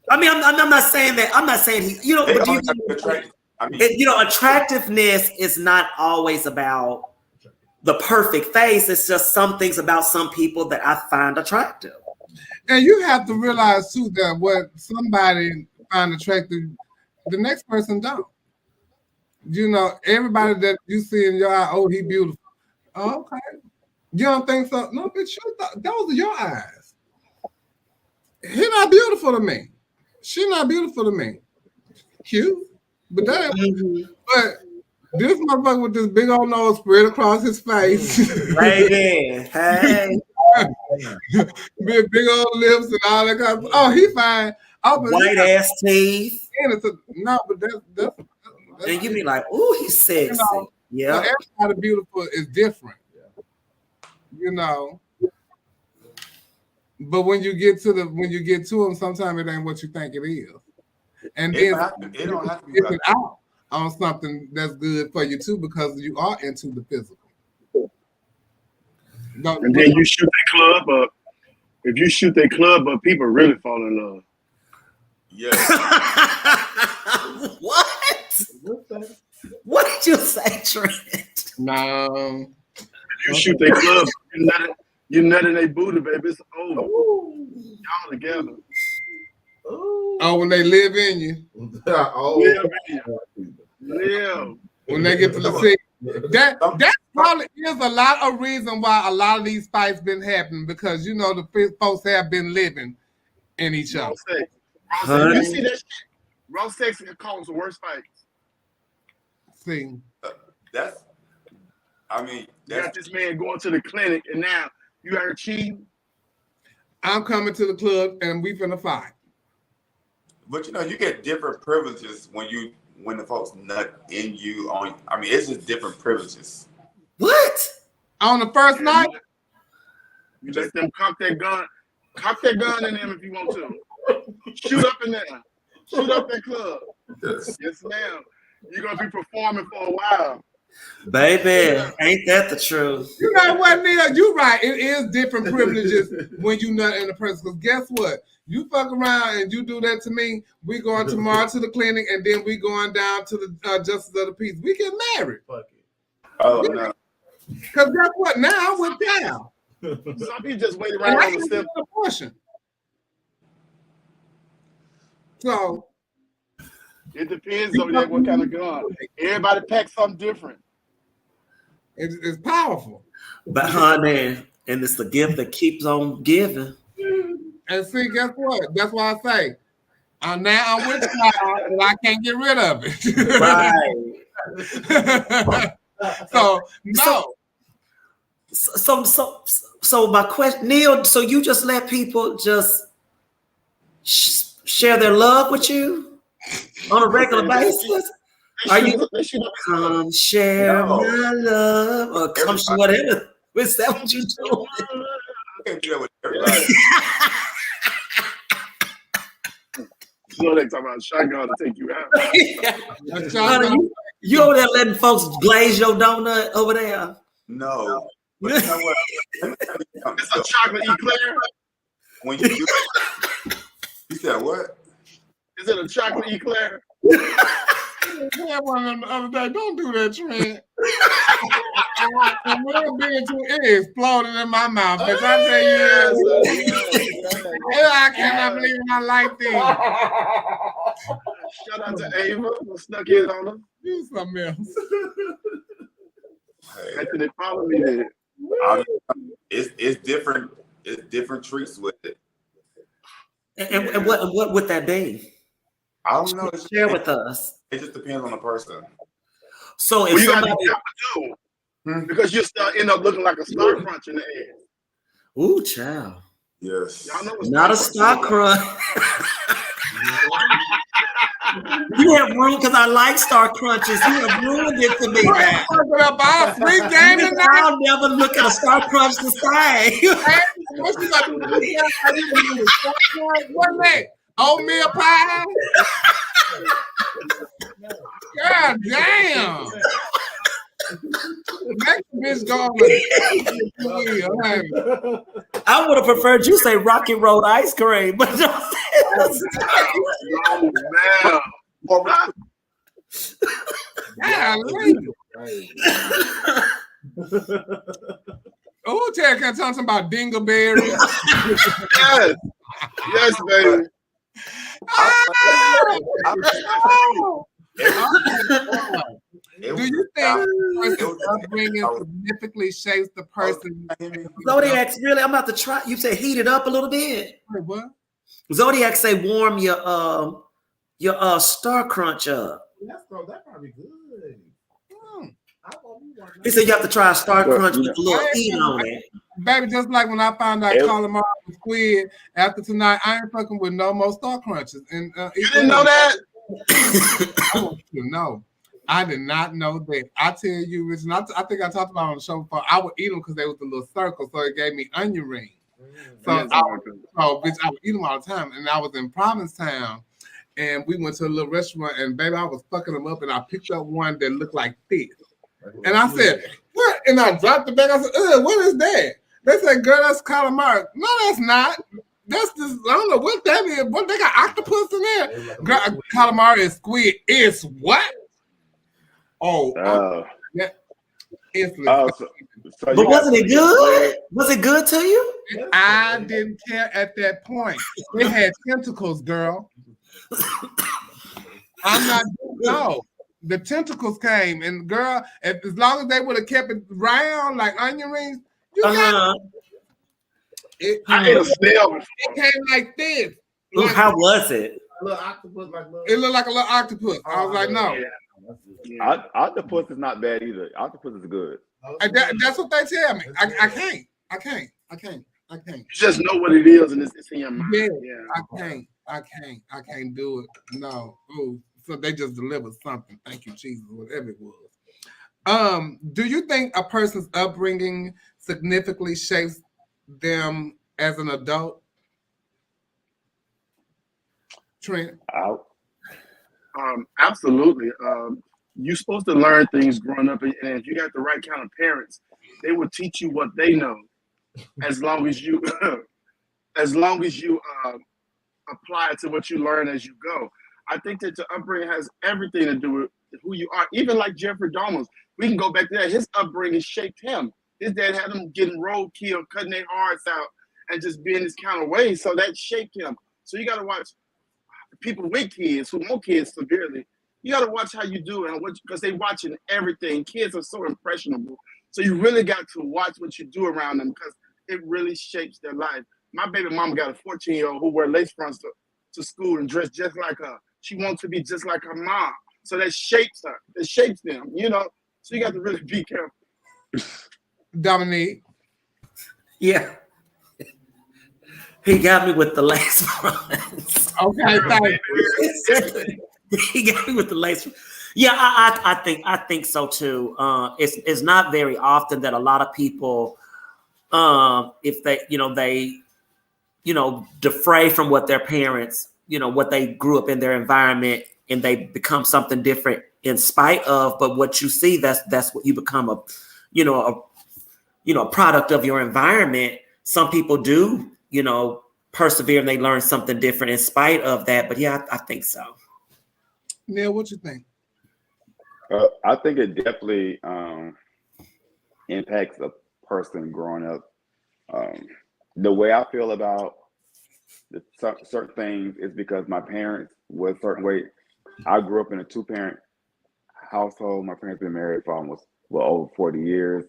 I mean, I'm not saying that. I'm not saying he, but attractiveness is not always about the perfect face. It's just some things about some people that I find attractive. And you have to realize too that what somebody find attractive, the next person don't. Everybody that you see in your eye, oh, he beautiful. Oh, okay. You don't think so? No, but those are your eyes. He not beautiful to me. She not beautiful to me. Cute, but that. But this motherfucker with this big old nose spread across his face. Right there. Hey. big old lips and all that kind of. Oh, he fine. Oh, white ass teeth. No, but that's and you be like, ooh, he's sexy. Yeah. So everybody beautiful is different. But when you get to them, sometimes it ain't what you think it is. And then it don't have to be it out on something that's good for you too, because you are into the physical. And then you shoot that club up. If you shoot that club up, people really fall in love. Yeah. What? What did you say, Trent? No. If you shoot that club, you nutting their booty, baby. It's over. Y'all together. Oh, when they live in you. Yeah. When they get to the city. That probably is a lot of reason why a lot of these fights been happening, because the folks have been living in each other. You see that shit? Raw sex causes the worst fights. See, you got this man going to the clinic, and now you are cheating. I'm coming to the club, and we finna fight. But you get different privileges when the folks nut in you on. I mean, it's just different privileges. What? On the first night? You let them cock that gun in them if you want to. Shoot up in there. Shoot up that club. Yes, ma'am. You're gonna be performing for a while. Baby, ain't that the truth? You know what, Neil? You're right. It is different privileges when you nut in a person. Because guess what? You fuck around and you do that to me, we going tomorrow to the clinic, and then we going down to the Justice of the Peace. We get married. Fuck it. Oh, no. Because guess what? Now I'm with Cal. Some people just wait around on the step. Portion. So it depends on what kind of gun. Everybody packs something different. It's powerful. But honey, and it's the gift that keeps on giving. And see, guess what? That's why I say, now I'm with Cal, and I can't get rid of it. Right. So no. So my question, Neil. So you just let people just share their love with you on a regular basis? Are you come share my love or come share whatever? Is that what you do? can't do that with everybody. So they talking about shotgun to take you out. Honey, you over there letting folks glaze your donut over there? No. But you know what? It's a chocolate eclair. When you do you said what? Is it a chocolate eclair? I had one of them the other day. Don't do that, Trent. It exploded in my mouth. But I tell you, I cannot believe I like this. Shout out to Ava who snuck in on her. Do something else. Hey, After they follow me there. It's different. It's different treats with it. And what would that be? I don't know. Share with us. It just depends on the person. So if you somebody, because you still end up looking like a star crunch in the air. Ooh, child. Yes. Y'all know not a star crunch. You have ruined, because I like star crunches. You have ruined it for me now. I'll never look at a star crunch the same. What's that? Oatmeal pie? God damn. Make the bitch go on the I would have preferred you say Rocky Road ice cream, but Oh, man. Oh, Terry, can I tell something about dingleberries? Yes. Yes, baby. Do you think person's upbringing significantly shapes the person? Zodiac's really, I'm about to try. You say heat it up a little bit. What? Zodiac say warm your Star Crunch up. That's probably good. He said you have to try a Star Crunch with a little heat on it. Baby, just like when I found out calamari was squid, after tonight, I ain't fucking with no more Star Crunches. And you didn't know that? I want you to know. I did not know that. I tell you, Rich, and I think I talked about it on the show before. I would eat them because they was the little circle, so it gave me onion rings. So, bitch, I would eat them all the time. And I was in Provincetown, and we went to a little restaurant, and baby, I was fucking them up, and I picked up one that looked like fish. And I said, what? And I dropped the bag. I said, what is that? They said, girl, that's calamari. No, that's not. That's just, I don't know what that is. What, they got octopus in there? Girl, calamari and squid is what? Yeah. But wasn't it good? Was it good to you? I didn't care at that point. It had tentacles, girl. I'm not, no. The tentacles came, and girl, as long as they would have kept it round like onion rings, you got it. I ate a snail. It came like this. Like, how was it? A little octopus, it looked like a little octopus. I was like, no. Yeah. Octopus is not bad either. Octopus is good. That's what they tell me. I can't. You just know what it is, and it's in your mind. Yeah. I can't do it. No. Ooh. So they just delivered something. Thank you, Jesus, whatever it was. Do you think a person's upbringing significantly shapes them as an adult? Trent? Absolutely. You're supposed to learn things growing up, and if you got the right kind of parents, they will teach you what they know, as long as you, apply it to what you learn as you go. I think that the upbringing has everything to do with who you are. Even like Jeffrey Dahmer's, we can go back to that. His upbringing shaped him. His dad had him getting roadkill, cutting their hearts out, and just being this kind of way. So that shaped him. So you got to watch people with kids who want kids severely. You got to watch how you do and because they watching everything. Kids are so impressionable. So you really got to watch what you do around them because it really shapes their life. My baby mama got a 14-year-old who wear lace fronts to school and dress just like her. She wants to be just like her mom. So that shapes her. It shapes them, you know? So you got to really be careful. Dominique? Yeah. He got me with the lace fronts. Okay, thank you. He got me with the lace. Yeah, I think so too. It's not very often that a lot of people, if they defray from what their parents, what they grew up in their environment, and they become something different in spite of. But what you see, that's what you become a product of your environment. Some people do, persevere and they learn something different in spite of that. But yeah, I think so. Neil, what you think? I think it definitely impacts a person growing up. The way I feel about certain things is because my parents were a certain way. I grew up in a 2-parent household. My parents been married for almost over 40 years.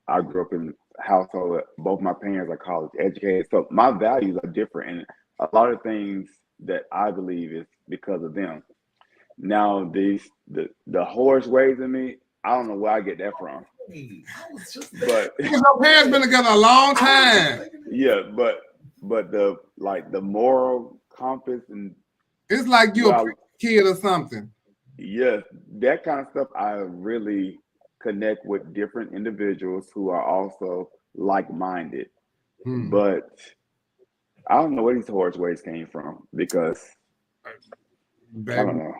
I grew up in a household where both my parents are college educated. So my values are different. And a lot of things that I believe is because of them. Now, the horse ways in me, I don't know where I get that from. But our parents been together a long time. Yeah, but the moral compass and it's like you a kid or something. Yes, that kind of stuff. I really connect with different individuals who are also like-minded. But I don't know where these horse ways came from because I don't know.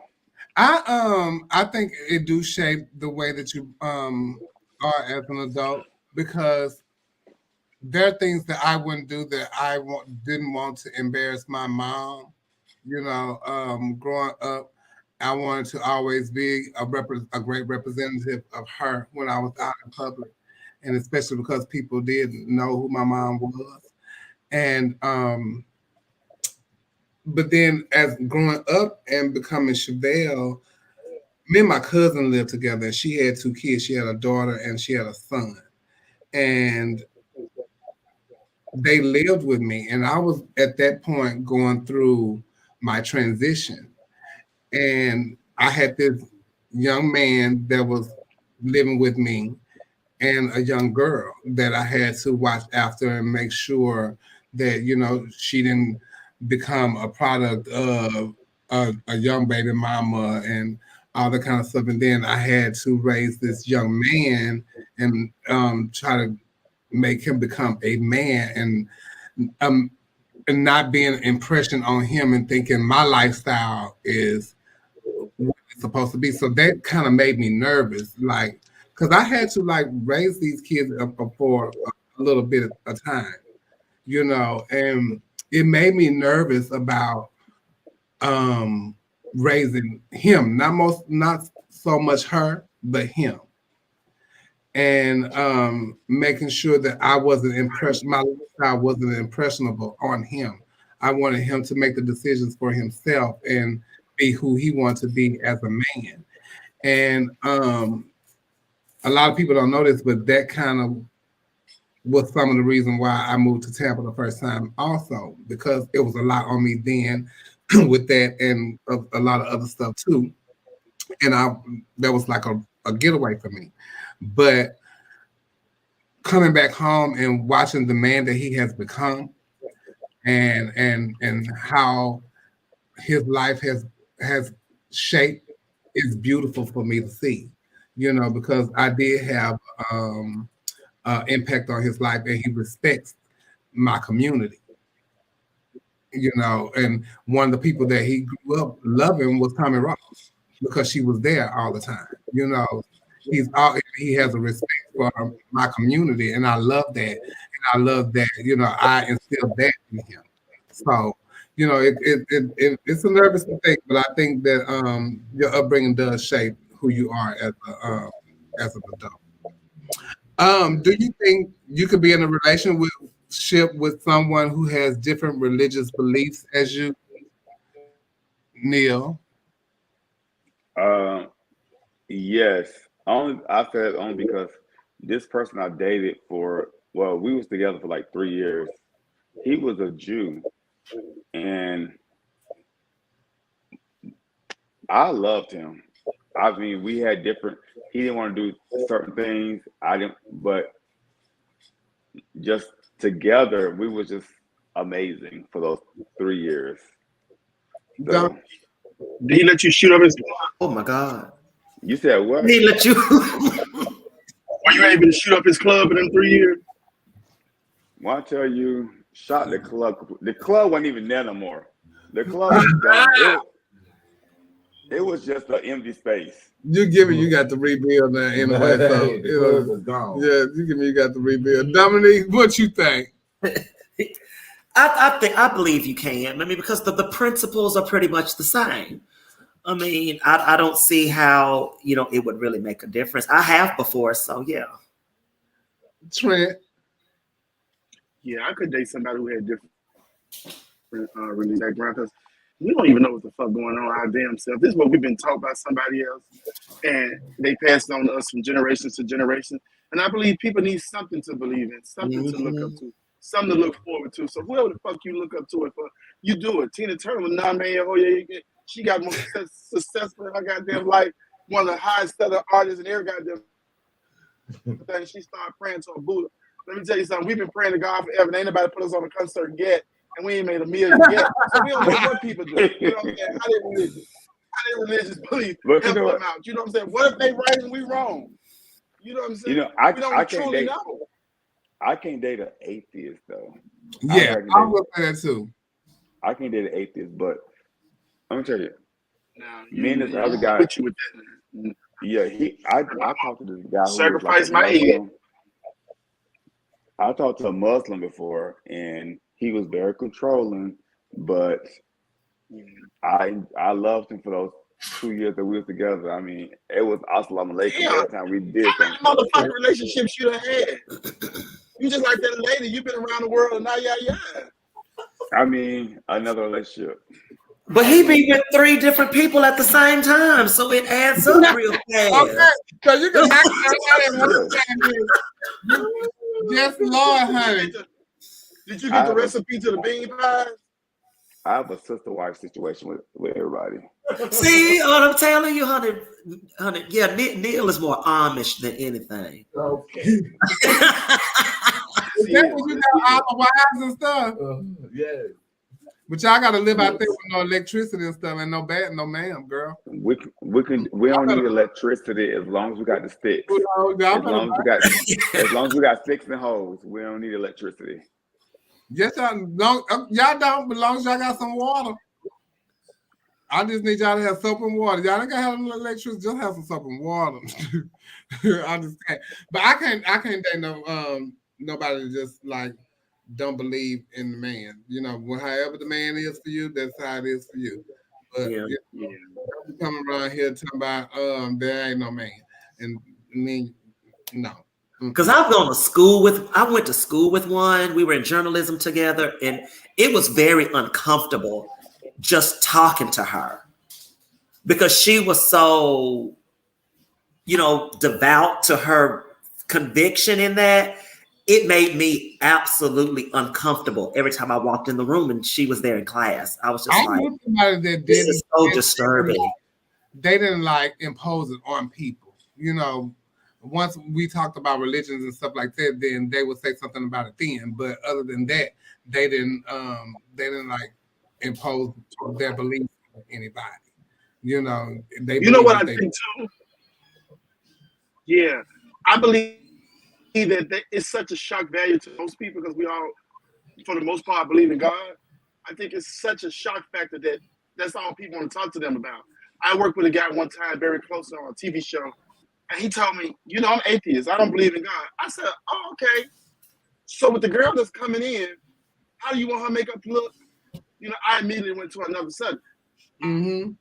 I think it do shape the way that you are as an adult, because there are things that I wouldn't do that I didn't want to embarrass my mom. Growing up, I wanted to always be a great representative of her when I was out in public, and especially because people didn't know who my mom was. And but then as growing up and becoming Chevelle, me and my cousin lived together, and she had 2 kids. She had a daughter and she had a son. And they lived with me. And I was at that point going through my transition. And I had this young man that was living with me and a young girl that I had to watch after and make sure that, she didn't become a product of a young baby mama and all that kind of stuff. And then I had to raise this young man and try to make him become a man, and not being an impression on him and thinking my lifestyle is what it's supposed to be. So that kind of made me nervous, because I had to raise these kids up for a little bit of time, and it made me nervous about raising him, not so much her, but him, and making sure that I wasn't impressed. My lifestyle wasn't impressionable on him. I wanted him to make the decisions for himself and be who he wants to be as a man. And a lot of people don't know this, but that kind of was some of the reason why I moved to Tampa the first time also, because it was a lot on me then with that and a lot of other stuff too. And that was like a getaway for me. But coming back home and watching the man that he has become and how his life has shaped is beautiful for me to see, because I did have impact on his life, and he respects my community, and one of the people that he grew up loving was Tommy Ross, because she was there all the time. He has a respect for my community, and I love that. And I love that, I instilled that in him. So, it's a nervous thing, but I think that your upbringing does shape who you are as an adult. Do you think you could be in a relationship with someone who has different religious beliefs as you, Neil? Yes. I said only because this person I dated we was together for like 3 years. He was a Jew, and I loved him. I mean, we had he didn't want to do certain things. I didn't, but just together, we were just amazing for those 3 years. So, did he let you shoot up his? Oh my God! You said what? Did he let you? Were you able to shoot up his club in them 3 years? Well, I tell you, shot the club. The club wasn't even there no more. The club was done. It was just an empty space. You got to rebuild now anyway. So was gone. Yeah, you got to rebuild. Dominique, what you think? I believe you can. I mean, because the principles are pretty much the same. I mean, I don't see how it would really make a difference. I have before, so yeah. Trent. Yeah, I could date somebody who had different religious background, because we don't even know what the fuck going on our damn self. This is what we've been taught by somebody else, and they passed it on to us from generations to generation. And I believe people need something to believe in, something to look up to, something to look forward to. So whoever the fuck you look up to it for, you do it. Tina Turner was nominated. Oh yeah, she got more successful in her goddamn life. One of the highest selling artists in every goddamn thing. She started praying to a Buddha. Let me tell you something. We've been praying to God forever. And ain't nobody put us on a concert yet, and we ain't made $1 million yet. So we don't know what people do. You know what I'm saying? How they religious belief help them out. You know what I'm saying? What if they right and we wrong? You know what I'm saying? I can't date. I can't date an atheist though. Yeah, I will say that too. I can't date an atheist, but I'm gonna tell you, Now, me and this other I'm guy. with you with that. Yeah, I talked to this guy who was like Sacrifice a my head. Muslim. I talked to a Muslim before, and he was very controlling, but I loved him for those 2 years that we were together. I mean, it was assalamu alaikum every time we did How many something. motherfucking relationships you done had? You just like that lady. You've been around the world and now yeah. I mean, another relationship. But he be with 3 different people at the same time, so it adds up real fast. Okay, so you can knock that out at one time. Yes, Lord, honey. Did you get the recipe to the bean pies? I have a sister-wife situation with everybody. See what I'm telling you, honey? Yeah, Neil is more Amish than anything. Okay. Is that when you got all the wives and stuff? Yeah. But y'all gotta live out there with no electricity and stuff, and no ma'am, girl. We don't need electricity as long as we got the sticks. As long as we got sticks and hoes, we don't need electricity. Yes, y'all don't, but as long as y'all got some water. I just need y'all to have soap and water. Y'all don't gotta have no electricity, just have some soap and water. I just can't. But I can't date nobody that just like don't believe in the man. You know, however the man is for you, that's how it is for you. But don't be coming around here talking about there ain't no man. And I mean, no. Because I went to school with one. We were in journalism together, and it was very uncomfortable just talking to her because she was so, devout to her conviction in that. It made me absolutely uncomfortable every time I walked in the room and she was there in class. I was just this is so disturbing. They didn't like impose it on people. Once we talked about religions and stuff like that, then they would say something about it then. But other than that, they didn't like impose their beliefs on anybody. What I think too? Yeah, I believe that it's such a shock value to most people because we all, for the most part, believe in God. I think it's such a shock factor that that's all people want to talk to them about. I worked with a guy one time very closely on a TV show, and he told me, I'm atheist. I don't believe in God. I said, oh, okay. So with the girl that's coming in, how do you want her makeup to look? I immediately went to another subject. Mm-hmm.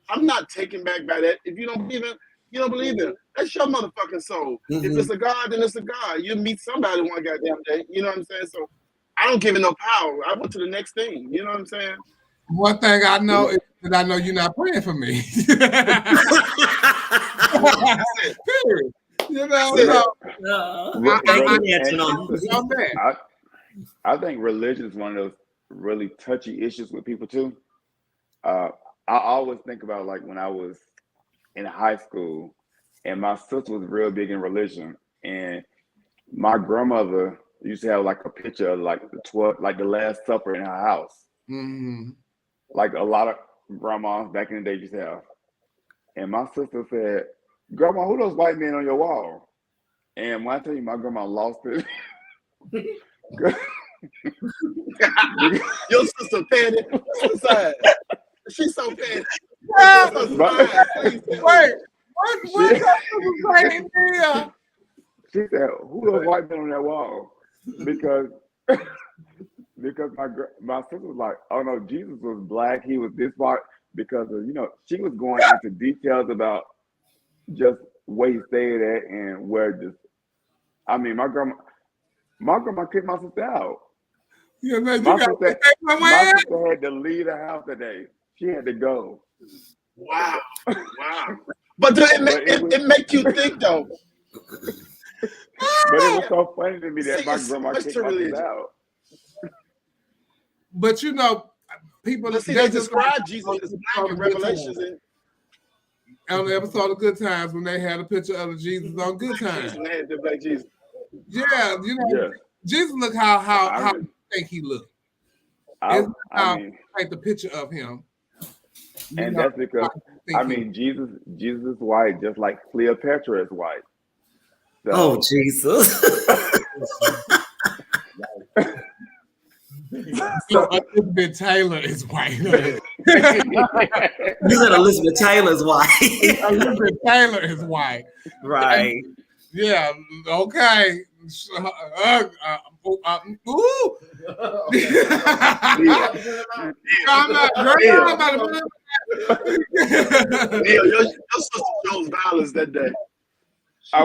I'm not taken back by that. If you don't believe in, you don't believe in. That's your motherfucking soul. Mm-hmm. If it's a God, then it's a God. You meet somebody one goddamn day. You know what I'm saying? So I don't give it no power. I went to the next thing. You know what I'm saying? One thing I know is that I know you're not praying for me. I think religion is one of those really touchy issues with people too. I always think about like when I was in high school and my sister was real big in religion, and my grandmother used to have like a picture of like the Last Supper in her house. Mm-hmm. Like a lot of grandmas back in the day used to have. And my sister said, "Grandma, who those white men on your wall?" And when I tell you my grandma lost it. Your sister petty. She's so petty. She said, "Who those white men on that wall?" Because my sister was like, "Oh no, Jesus was black. He was this part." Because of, she was going into details about just where he stayed at and where just. I mean, my grandma kicked my sister out. Yeah, man, my sister had to leave the house that day. She had to go. Wow. But it make you think though. But it was so funny to me that my grandma kicked my sister out. But people they describe Jesus as black in Revelations on the episode of Good Times when they had a picture of Jesus on Good Times. When they had the black Jesus. Yeah, Jesus look how you think he looked. I take the picture of him. And that's because Jesus is white, just like Cleopatra is white. So, oh Jesus. So Elizabeth Taylor is white. You said Elizabeth Taylor's wife. Elizabeth Taylor is white. Right. Yeah, okay. Ooh. Neil, your sister chose violence that day. I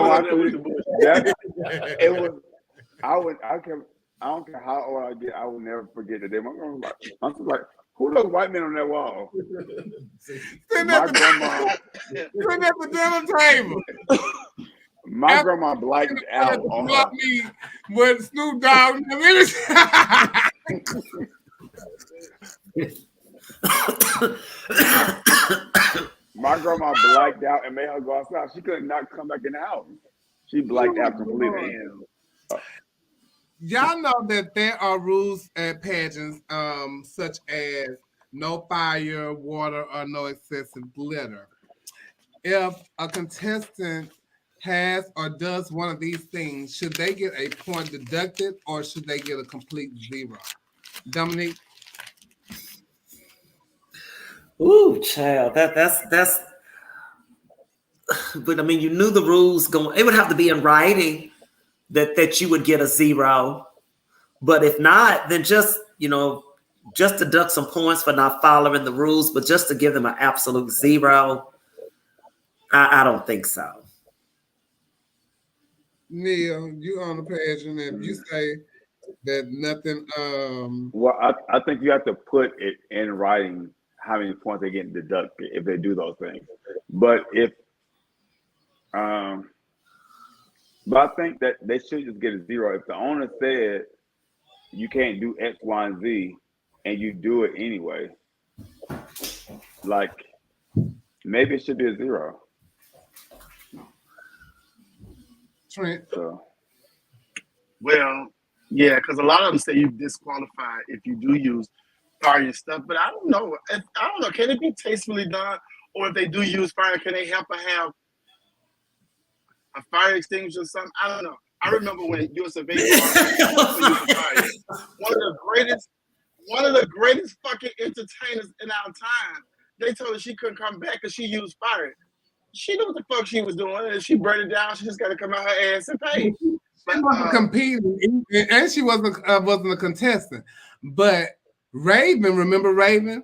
don't care how old I get, I will never forget the day. My grandma was like, I'm just like, who those white men on that wall? My grandma sitting at the dinner table. My grandma blacked out on her. Me with Snoop Dogg. My grandma blacked out and made her go outside. She could not come back in the house. She blacked out completely. Y'all know that there are rules at pageants, such as no fire, water, or no excessive glitter. If a contestant has or does one of these things, should they get a point deducted or should they get a complete zero? Dominique? Ooh, child, that's. But I mean, you knew the rules going. It would have to be in writing that you would get a zero. But if not, then just deduct some points for not following the rules. But just to give them an absolute zero, I don't think so. Neil, you on the page, and if you say that nothing. Well, I think you have to put it in writing how many points they get deducted if they do those things. But but I think that they should just get a zero. If the owner said you can't do X, Y, and Z, and you do it anyway, like maybe it should be a zero. Trent. So. Well, yeah, because a lot of them say you disqualify if you do use fire and stuff. But I don't know. Can it be tastefully done? Or if they do use fire, can they help or have a fire extinguisher or something? I don't know. I remember when US of A fire. One of the greatest fucking entertainers in our time. They told her she couldn't come back because she used fire. She knew what the fuck she was doing, and she burned it down. She just got to come out her ass and pay. She wasn't competing, and she wasn't a contestant. But Raven, remember Raven,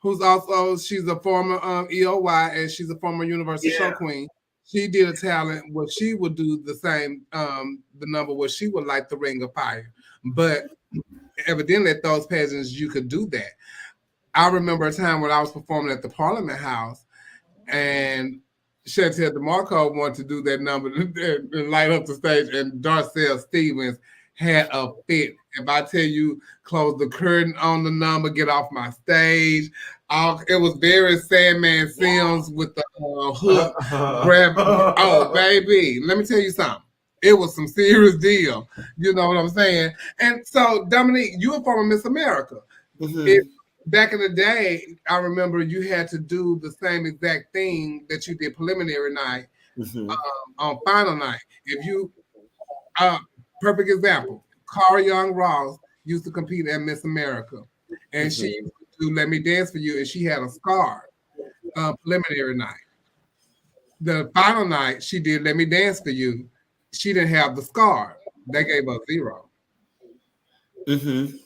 who's also she's a former EOY and she's a former Universal Show Queen. She did a talent where she would do the same, the number where she would light the ring of fire. But evidently at those pageants you could do that. I remember a time when I was performing at the Parliament House, and Chantel DeMarco wanted to do that number and light up the stage, and Darcel Stevens had a fit. If I tell you, close the curtain on the number, get off my stage. It was very Sandman Sims with the hook, grab. Oh, baby, let me tell you something. It was some serious deal. You know what I'm saying? And so, Dominique, you were former Miss America. Mm-hmm. Back in the day, I remember you had to do the same exact thing that you did preliminary night on final night. If you, perfect example, Cara Young Ross used to compete at Miss America, and she used to do Let Me Dance For You, and she had a scar preliminary night. The final night, she did Let Me Dance For You. She didn't have the scar. They gave her 0. Mm-hmm.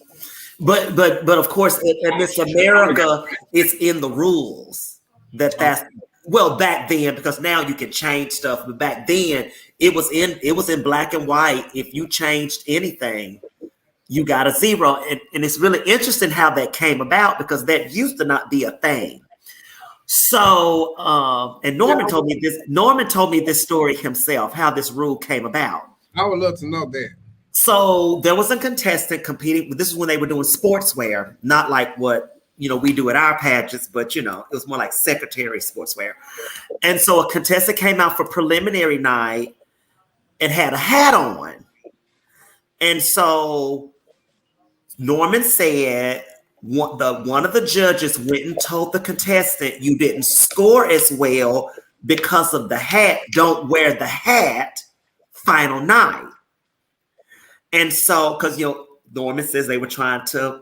But of course at Miss America, it's in the rules that's well back then, because now you can change stuff, but back then it was in black and white. If you changed anything, you got a 0. And it's really interesting how that came about, because that used to not be a thing. So and Norman told me this story himself, how this rule came about. I would love to know that. So there was a contestant competing. This is when they were doing sportswear, not like what we do at our pageants, but it was more like secretary sportswear. And so a contestant came out for preliminary night and had a hat on. And so Norman said one of the judges went and told the contestant, "You didn't score as well because of the hat. Don't wear the hat final night." And so, because Norman says they were trying to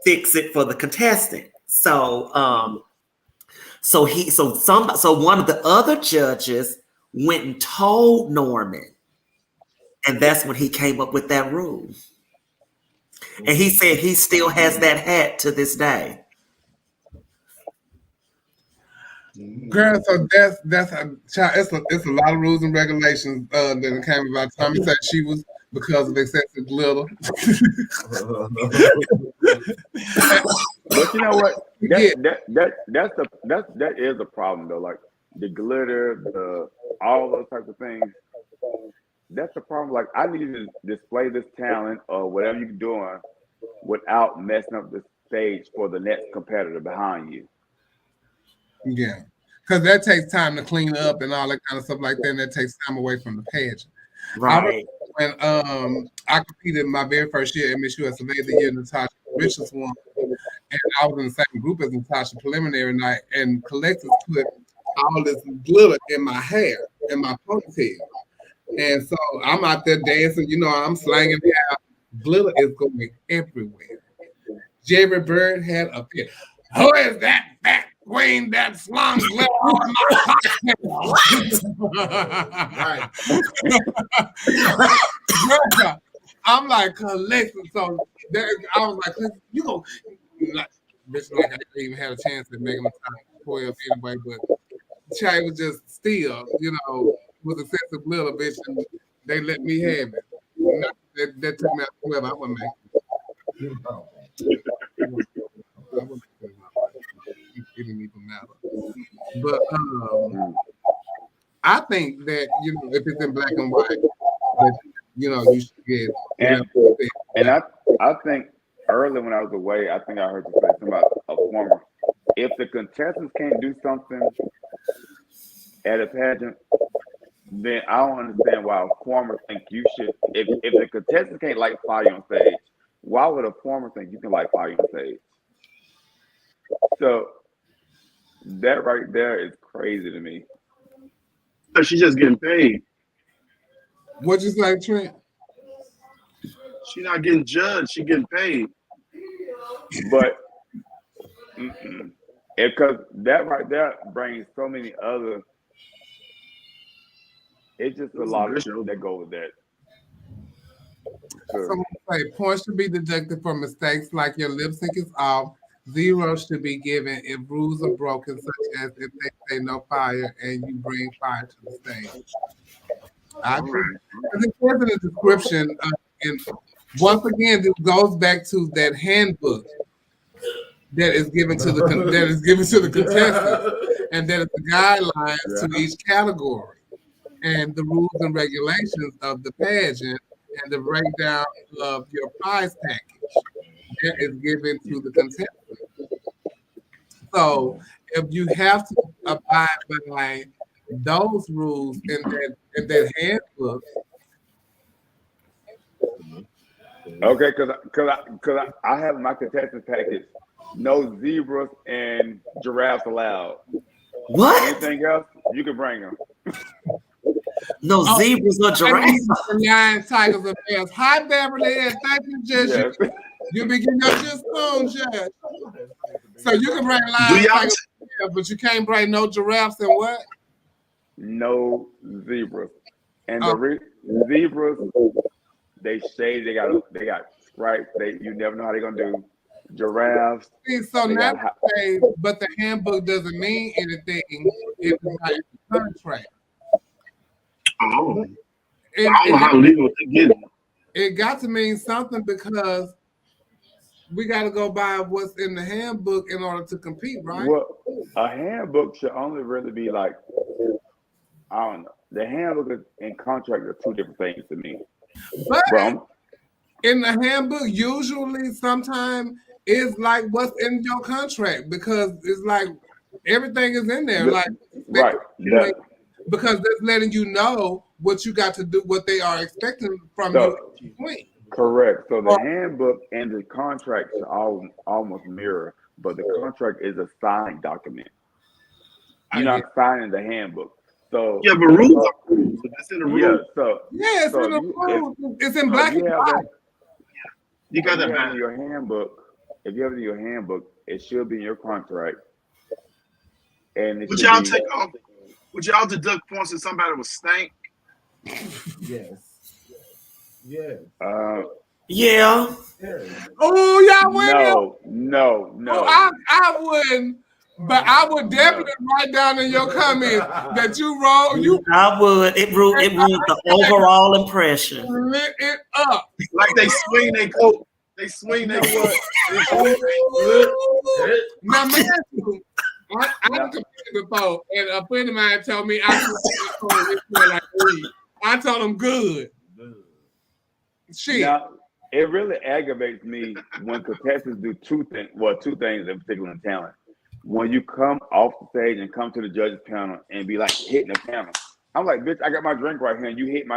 fix it for the contestant. So one of the other judges went and told Norman, and that's when he came up with that rule. And he said he still has that hat to this day. Girl, so that's a child. It's a lot of rules and regulations that came about. Tommy said she was because of excessive glitter. But you know what? That is a problem though. Like the glitter, all those types of things. That's the problem. Like I need to display this talent or whatever you're doing without messing up the stage for the next competitor behind you. Yeah, because that takes time to clean up and all that kind of stuff like that. And that takes time away from the pageant. Right. When I competed in my very first year at Miss USA, the year Natasha Richards won, and I was in the same group as Natasha preliminary night, and collectors put all this glitter in my hair, in my ponytail. And so I'm out there dancing, I'm slanging hair. Glitter is going everywhere. Jerry Bird had a pit. Who is that fat queen that slung glitter on my cocktail? Right. I'm like collecting. So I was like, you go, bitch, like I didn't even have a chance at making the top 12 anyway, but Chai was just still, with excessive glitter, bitch, and they let me have it. That took me out 12. I wouldn't make it. It didn't even matter. But I think that, if it's in black and white, that, you should get. And I think early when I was away, I think I heard you say something about a former. If the contestants can't do something at a pageant, then I don't understand why a former think you should. If the contestants can't light fire on stage, why would a former think you can light fire on stage? So that right there is crazy to me. So she's just getting paid. What'd you say, Trent? She's not getting judged. She getting paid. But because that right there brings so many other. It's just a lot of shit that go with that. Someone say points should be deducted for mistakes like your lip sync is off. 0 should be given if rules are broken, such as if they say no fire and you bring fire to the stage. I agree. Because it says in the description, and once again, this goes back to that handbook that is given to the contestants, and that is the guidelines to each category, and the rules and regulations of the pageant, and the breakdown of your prize package that is given to the contestants. So if you have to abide by those rules in that handbook. Okay, because I have my contestant package. No zebras and giraffes allowed. What? Anything else, you can bring them. No zebras or giraffes. Lions, tigers, and bears. Hi, Beverly, and thank you, Judge. Yes. You be getting your just on, Judge. So you can bring lions, tigers, and bears, but you can't bring no giraffes and what? No zebras. And the zebras, they shade. They got stripes. You never know how they're gonna do. Giraffes. So now, but the handbook doesn't mean anything if it's not in the contract. Oh, I don't know how legal to get it. It got to mean something because we got to go by what's in the handbook in order to compete, right? Well, a handbook should only really be like, I don't know. The handbook and contract are two different things to me. But in the handbook, usually sometimes it's like what's in your contract because it's like everything is in there. Like, right. Because that's letting you know what you got to do, what they are expecting from you. Correct. So the handbook and the contract should almost mirror, but the contract is a signed document. You're not signing the handbook. So yeah, but rules are rules. It's in the rules. It's in the rules. It's in black and white. You got if that you have it man. in your handbook, it should be in your contract, and it Would should y'all be. take off? Would y'all deduct points if somebody was stank? Yes. Yeah. Oh, y'all women. No. Oh, I wouldn't. But I would definitely write down in your comments that you wrote. I would. It ruined the overall impression. Lit it up. Like they swing their coat. They swing their what? Now, man, I competed before, and a friend of mine told me I told him good. Shit. Now, it really aggravates me when contestants do two things in particular in talent. When you come off the stage and come to the judges panel and be like hitting the panel, I'm like, bitch, I got my drink right here, and you hitting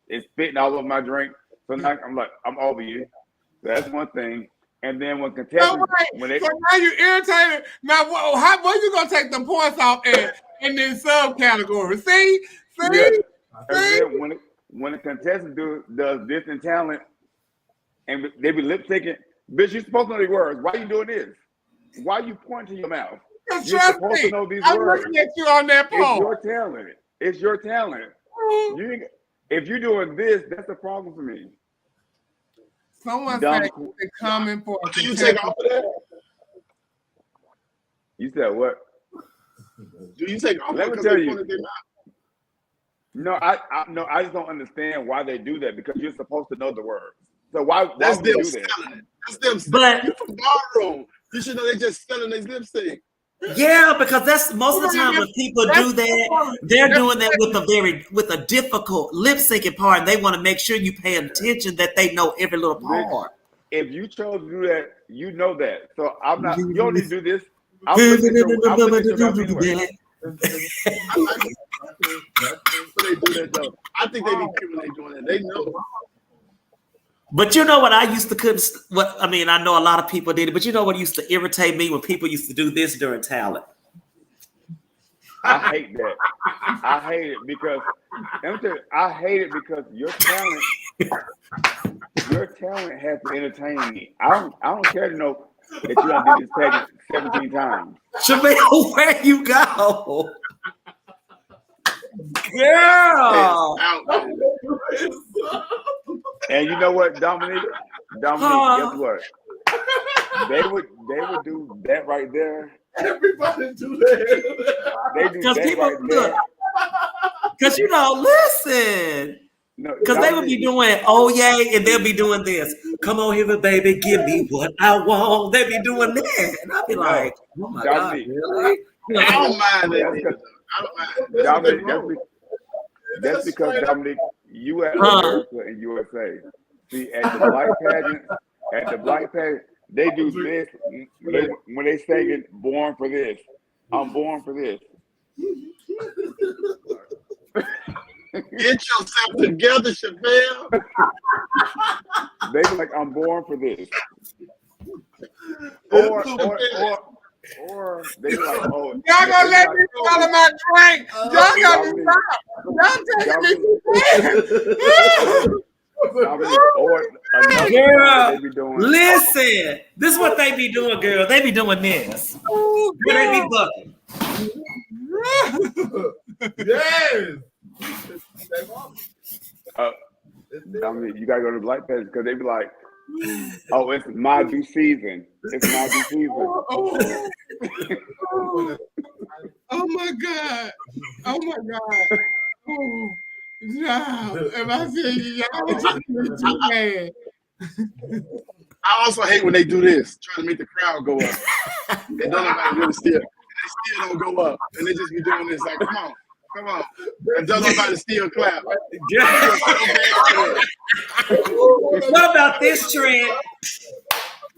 and spitting all over my drink. So now I'm like, I'm over you. That's one thing. And then when contestants, so now you irritated. Now, what you gonna take them points off in this subcategory? See. Yeah. And then when a contestant does this in talent, and they be lip syncing, bitch, you supposed to know these words. Why you doing this? Why you pointing to your mouth? You're supposed to know these words. I'm looking at you on that poll. It's your talent. If you're doing this, that's a problem for me. Someone said they're coming for a Do you take off of that? You said what? Do you take off? Let me tell you. No, I just don't understand why they do that, because you're supposed to know the words. So why would you do that? That's them. But you from ballroom. You should know they just selling their lip sync. Yeah, because that's most of the time when people do that, they're doing that with a difficult lip syncing part. And they want to make sure you pay attention that they know every little part. If you chose to do that, you know that. So I'm not. You don't need to do this. I'm looking at your mouth anyway. They do that though. I think they be cute when they doing that. They know. But you know what I used to I know a lot of people did it, but you know what used to irritate me when people used to do this during talent? I hate that. I hate it because your talent has to entertain me. I don't care to know that you done did this pageant 17 times. Shamil, where you go? Girl. And you know what, Dominique, guess what? They would do that right there. Everybody do that. They do that right there. Because listen. Because they would be doing, oh yeah, and they'll be doing this. Come on here, baby, give me what I want. They'll be doing that. And I'll be like, oh my Dominique, God, really? I don't mind that. I don't mind. Dominique, that's because, Dominique, you at America and USA. See, at the black pageant, they do this when they sing "Born for This." I'm born for this. Get yourself together, Chevelle. They be like, I'm born for this. Or they be like, oh, y'all gonna let me swallow my drink. Y'all gotta stop. Y'all taking me. Girl, listen. This is what they be doing, girl. They be doing this. Oh, they be bucking. Yes. You gotta go to the black pageant because they be like, oh, it's my due season. It's my due season. Oh my God. Oh my God. Oh, yeah. If I say y'all too bad. I also hate when they do this, trying to make the crowd go up. And don't nobody really steal. They still don't go up. And they just be doing this like, come on. And don't nobody still clap. What about this trend?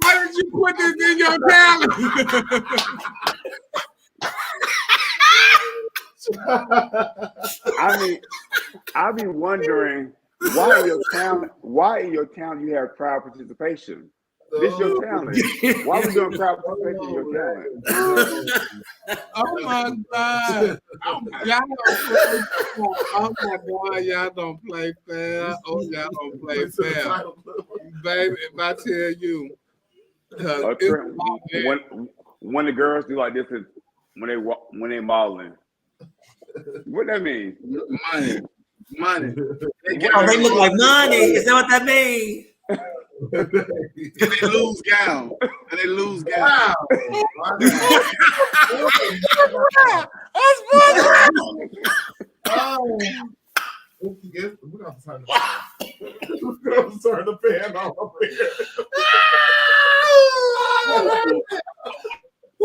Why did you put this in your calendar? I be wondering why in your town you have crowd participation. This your talent. Why we doing crowd participation in your talent? Oh my God. Y'all don't play. Oh my God, y'all don't play fair. Oh, y'all don't play fair. Baby, if I tell you, when the girls do like this is when they modeling. What that mean? Money. Oh, they look like money. Is that what that means? They lose gown. Wow. That's funny. We're going to turn the fan off up here.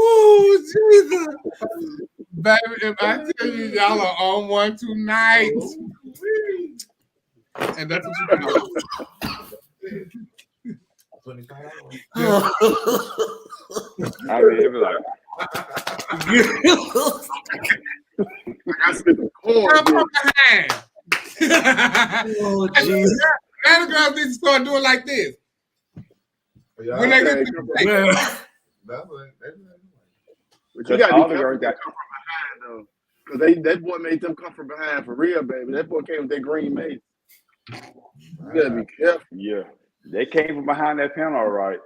Oh, Jesus. Baby, if I tell you y'all are on one tonight, and that's what you call I mean, it was like, I spit the corn. Oh, Jesus. And the girls need to start doing like this. When they get to But you gotta be careful that come from behind though. Because that boy made them come from behind for real, baby. That boy came with that green mace. You gotta be careful. yeah. They came from behind that panel, all right.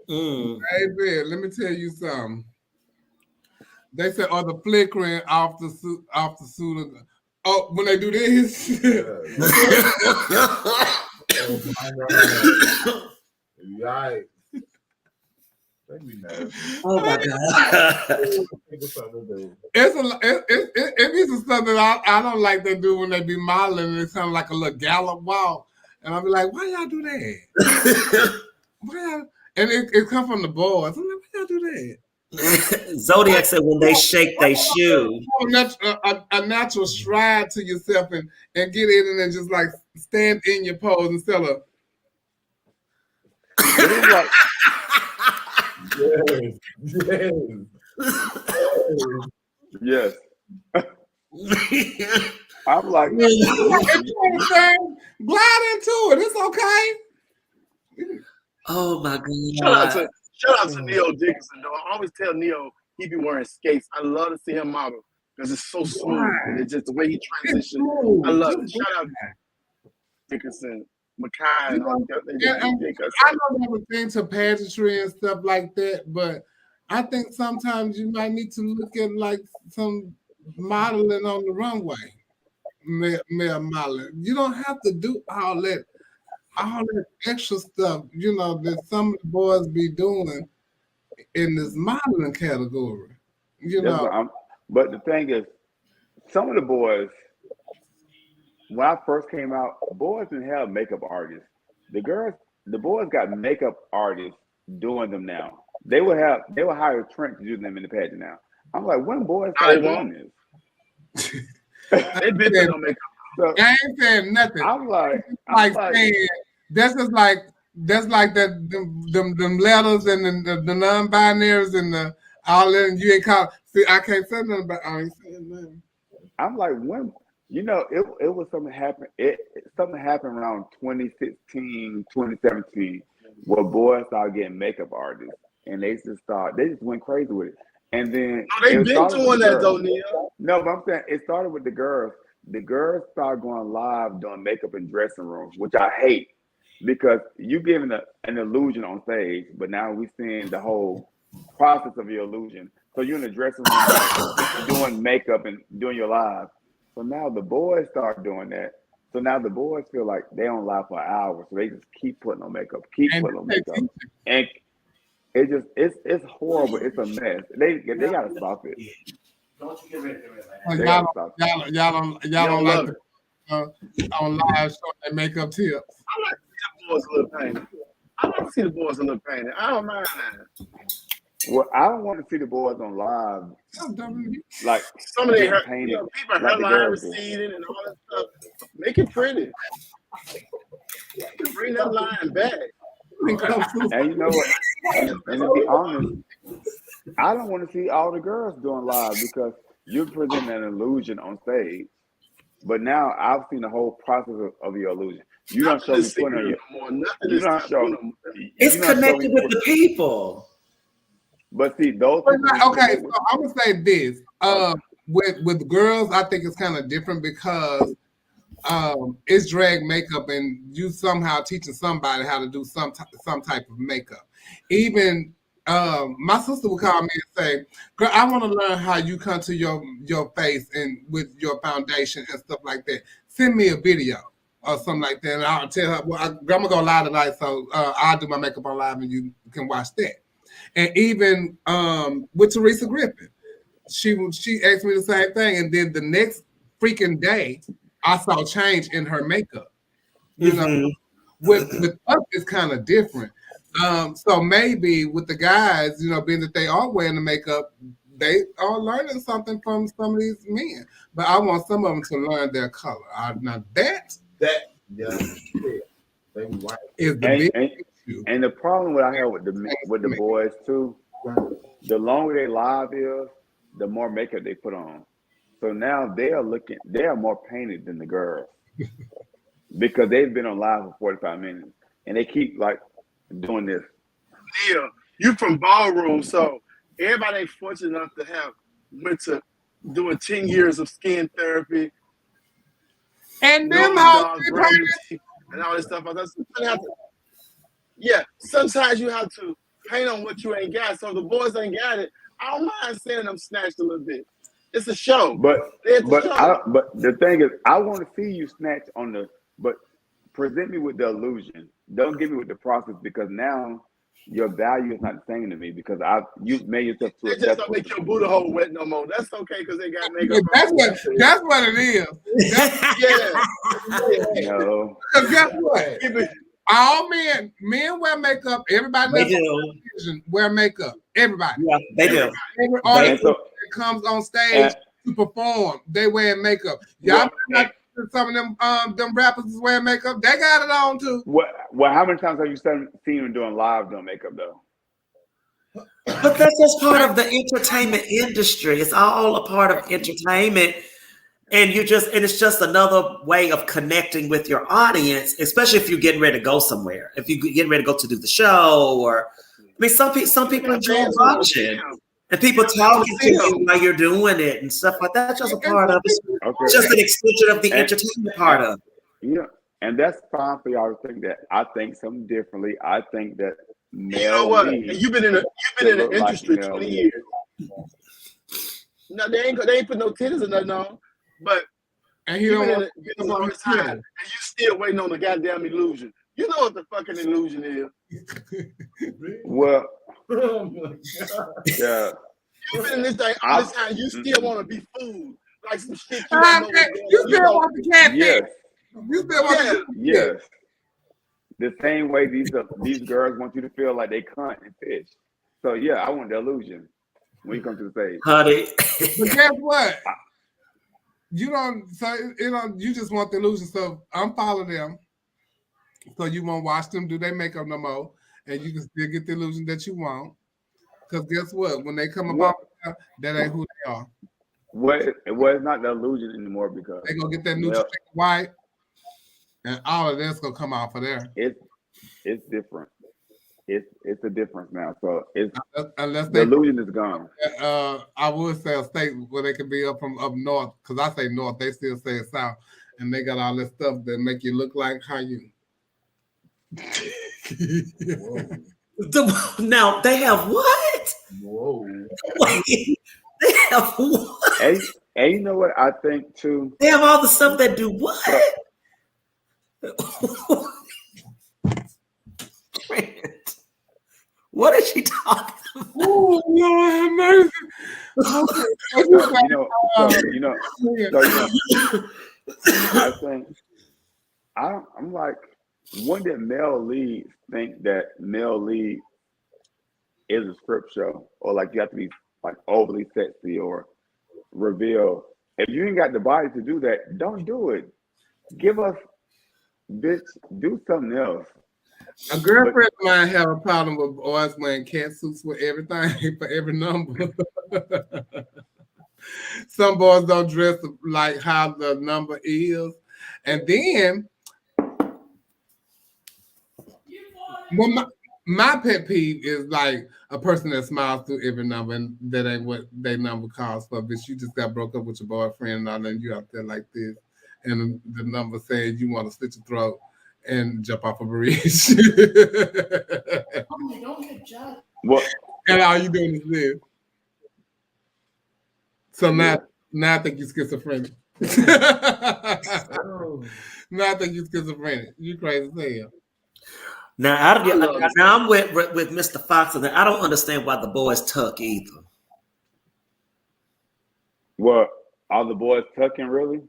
Baby, let me tell you something. They said, "Oh, the flickering off the suit Oh, when they do this." Right. Oh my God. It's some stuff that I don't like they do when they be modeling. It sounds like a little gallop walk, and I'll be like, "Why y'all do that?" And it comes from the boys. I'm like, "Why y'all do that?" Zodiac said when they shake they shoe. A natural stride to yourself and get in and just like stand in your pose instead of. Yes. I'm like, if you understand, glide into it. It's okay. Oh my God. Shout out to Neo Dickinson though. I always tell Neo he be wearing skates. I love to see him model because it's so smooth and it's just the way he transitions. I love it. Shout out to Dickinson, Makai, and all that. I know they have a thing to pageantry and stuff like that, but I think sometimes you might need to look at like some modeling on the runway. Male modeling. You don't have to do all that extra stuff, that some of the boys be doing in this modeling category. But the thing is, some of the boys, when I first came out, boys didn't have makeup artists. The boys got makeup artists doing them now. They will hire Trent to do them in the pageant now. I'm like, when boys start doing this? They've been doing makeup. So, I ain't saying nothing. I'm like saying that's like them letters and the non-binaries and the all that. And you ain't called. See, I can't say nothing about. I ain't saying nothing. I'm like, when it was something happened. Something happened around 2016, 2017, where boys started getting makeup artists, and they just went crazy with it. And then they've been doing that though, Neil. No, but I'm saying it started with the girls. The girls started going live doing makeup in dressing rooms, which I hate because you're giving an illusion on stage, but now we're seeing the whole process of your illusion. So you're in the dressing room doing makeup and doing your live. So now the boys start doing that. So now the boys feel like they on live for an hour, so they just keep putting on makeup, and it's horrible. It's a mess. They gotta stop it. Y'all don't like it. On live showing their makeup tips. I like to see the boys a little painted. I don't mind that. Well, I don't want to see the boys on live. Like some of their people hairline receding and all that stuff. Make it pretty. Bring that line back. And you know what? And to be honest, I don't want to see all the girls doing live because you're presenting an illusion on stage. But now I've seen the whole process of your illusion. You don't show me putting on your. You don't show. It's connected with the people. But see, those people. Okay, so I'm gonna say this. With girls, I think it's kind of different because it's drag makeup, and you somehow teaching somebody how to do some type of makeup. Even my sister would call me and say, "Girl, I want to learn how you contour your face and with your foundation and stuff like that. Send me a video or something like that." And I'll tell her, "Well, I'm gonna go live tonight, so I'll do my makeup on live, and you can watch that." And even with Teresa Griffin, she asked me the same thing, and then the next freaking day, I saw change in her makeup. You know, with us, it's kind of different. So maybe with the guys, you know, being that they are wearing the makeup, they are learning something from some of these men. But I want some of them to learn their color. Now that is the big issue. And the problem what I have with the boys too, the longer they live is, the more makeup they put on. So now they are more painted than the girls because they've been on live for 45 minutes and they keep like doing this. Yeah, you from ballroom, so everybody ain't fortunate enough to have went to doing 10 years of skin therapy and them how and all this stuff. Sometimes you have to paint on what you ain't got. So if the boys ain't got it, I don't mind seeing them snatched a little bit. It's a show. But the thing is, I want to see you snatch on but present me with the illusion. Don't give me with the process because now your value is not the same to me because you've made yourself too accessible. Just don't make your booty hole wet no more. That's okay because they got makeup. That's what it is. No. Because guess what? All men wear makeup. Everybody wear makeup. Everybody. Yeah, they do. Every artist that comes on stage to perform, they wear makeup. Y'all not some of them rappers is wearing makeup. They got it on too. Well, how many times have you seen them doing live doing makeup though? But that's just part of the entertainment industry. It's all a part of entertainment. And it's just another way of connecting with your audience, especially if you're getting ready to go somewhere. If you're getting ready to go to do the show, or some people enjoy watching and people talking to you while you're doing it and stuff like that. That's just a part of it. Okay. Just an extension of the entertainment part of it. Yeah, and that's fine for y'all to think that. I think something differently. I think that male. You know what? You've been in the industry 20 years. No, they ain't put no titties or nothing on. But and you and you still waiting on the goddamn illusion. You know what the fucking illusion is. Well, oh my God. Yeah. You've been in this thing all this time. You still want to be fooled. Like some shit you still want the catfish. Yes. You still want Yes. The same way these girls want you to feel like they cunt and fish. So yeah, I want the illusion when you come to the stage. Honey. But guess what? You just want the illusion. So I'm following them. So you won't watch them do their makeup no more. And you can still get the illusion that you want. Because guess what? When they come about, that ain't who they are. Well, it's not the illusion anymore because they're going to get that neutral white. And all of that's going to come out for there. It's different. It's a difference now. So unless the illusion is gone. I would say a state where they can be up north, because I say north, they still say south, and they got all this stuff that make you look like how you. Now they have what? Whoa! Wait, they have what? And you know what I think too? They have all the stuff that do what? What is she talking about? Oh, Lord have mercy. I think I'm like, when did male leads think that male lead is a script show, or like you have to be like overly sexy or reveal? If you ain't got the body to do that, don't do it. Give us, bitch, do something else. A girlfriend of mine have a problem with boys wearing cat suits with everything for every number. Some boys don't dress like how the number is. And then My pet peeve is like a person that smiles through every number, and that ain't what their number calls for. Bitch, you just got broke up with your boyfriend and all, and you out there like this, and the number says you want to slit your throat and jump off a bridge. What? And all you doing is this. So now I think you're schizophrenic. Now I think you're schizophrenic. You crazy as hell. Now, now I'm with Mr. Fox, and I don't understand why the boys tuck either. What? Are the boys tucking really?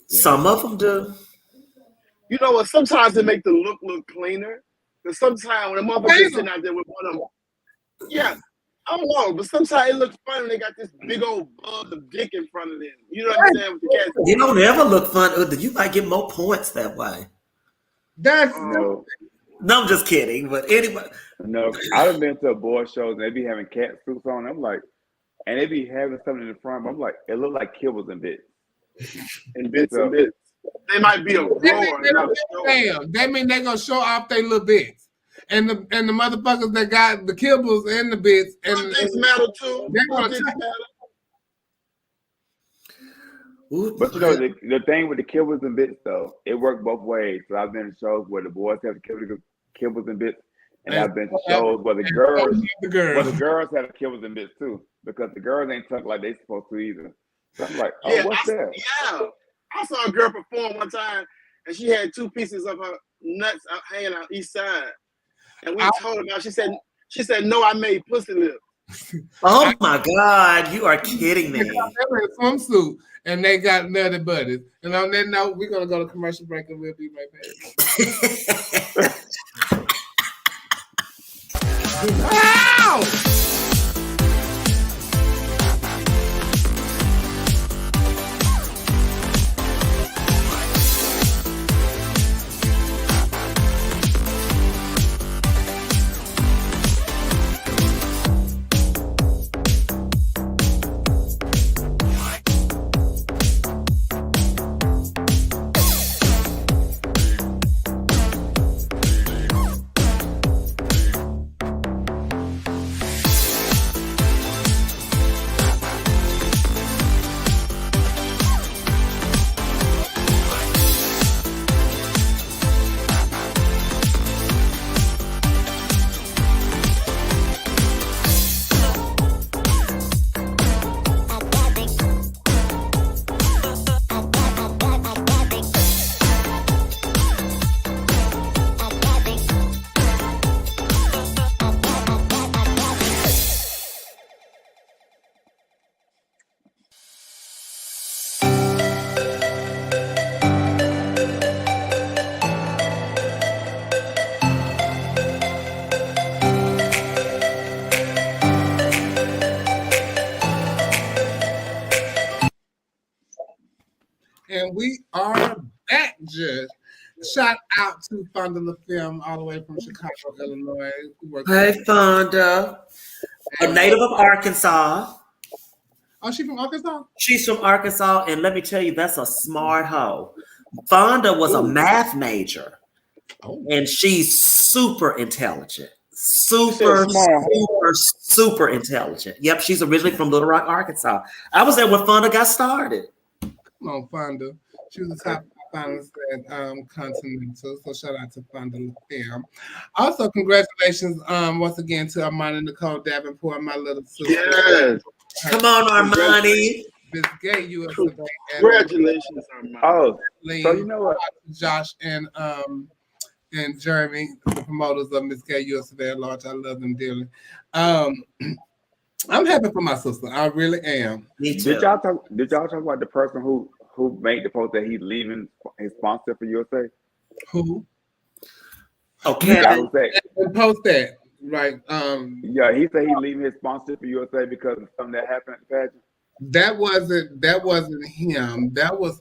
Some of them do. You know what? Sometimes they make the look cleaner. But sometimes when a motherfucker sitting out there with one of them, yeah, I don't know. But sometimes it looks funny when they got this big old bug of dick in front of them. You know what I'm saying? With the cats. You don't ever look fun. You might get more points that way. That's no. No, I'm just kidding. But anyway, no, I've been to boy shows and they be having cat suits on. I'm like, and they be having something in the front. I'm like, it look like kibbles and bits. And bits. They might be a grower. That mean they gonna show off their little bits, and the motherfuckers that got the kibbles and the bits and things matter too. They're gonna But you know the thing with the kibbles and bits though, it worked both ways. So I've been to shows where the boys have the kibbles and bits, and I've been to shows where the girls have the kibbles and bits too, because the girls ain't tucked like they supposed to either. So I'm like, what's that? Yeah. I saw a girl perform one time, and she had 2 pieces of her nuts hanging out each side. And we told her about. She said, "No, I made pussy lips." Oh my God, you are kidding me! They were in a swimsuit, and they got nutty buddies. And on that note, we're gonna go to commercial break, and we'll be right back. Ow! And we are back, Judge. Shout out to Fonda LaFilm all the way from Chicago, Illinois. Hey, Fonda. A native of Arkansas. Oh, she from Arkansas? She's from Arkansas, and let me tell you, that's a smart hoe. Fonda was a math major, and she's super intelligent. Super intelligent. Yep, she's originally from Little Rock, Arkansas. I was there when Fonda got started. Come on, Fonda. She was the top finalist at Continental. So shout out to Fonda LaFilm. Also, congratulations once again to Armani Nicole Davenport, my little sister. Yes. Come on, Armani. Miss Gay USA. Congratulations, Armani. Oh, so you know what? Josh and Jeremy, the promoters of Miss Gay USA at large. I love them dearly. I'm happy for my sister. I really am. Me too. Did y'all talk about the person who made the post that he's leaving his sponsor for USA? Who? Okay. Post that. Right. Yeah, he said he's leaving his sponsor for USA because of something that happened at the pageant. That wasn't him. That was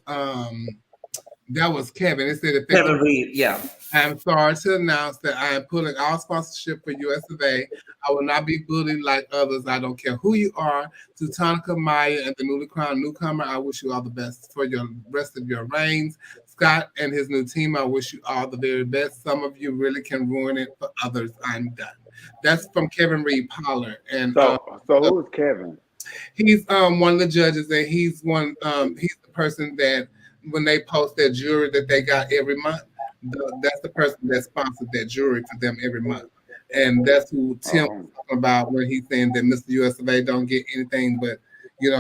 Kevin. It said Kevin Reed, yeah. I'm sorry to announce that I am pulling all sponsorship for USA. I will not be bullied like others. I don't care who you are. To Tonica Maya and the newly crowned newcomer, I wish you all the best for your rest of your reigns. Scott and his new team, I wish you all the very best. Some of you really can ruin it. For others, I'm done. That's from Kevin Reed Pollard. And so who is Kevin? He's one of the judges, and he's he's the person that when they post their jury that they got every month, that's the person that sponsored that jury for them every month. And that's who Tim was talking about when he's saying that Mr. US of A don't get anything, but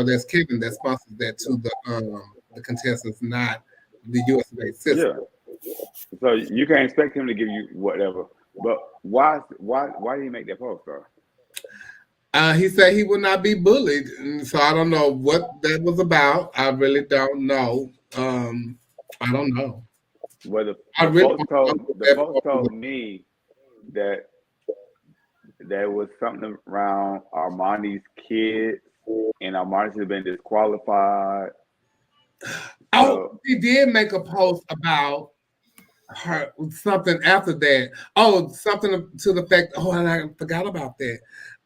that's Kevin that sponsors that to the contestants, not the US of A system. Yeah. So you can't expect him to give you whatever. But why did he make that post, though? He said he would not be bullied, and so I don't know what that was about. I really don't know. I don't know. Well, the post told me that there was something around Armani's kids, and Armani has been disqualified. Oh, he did make a post about her, something after that. Oh, something to the fact. Oh, and I forgot about that.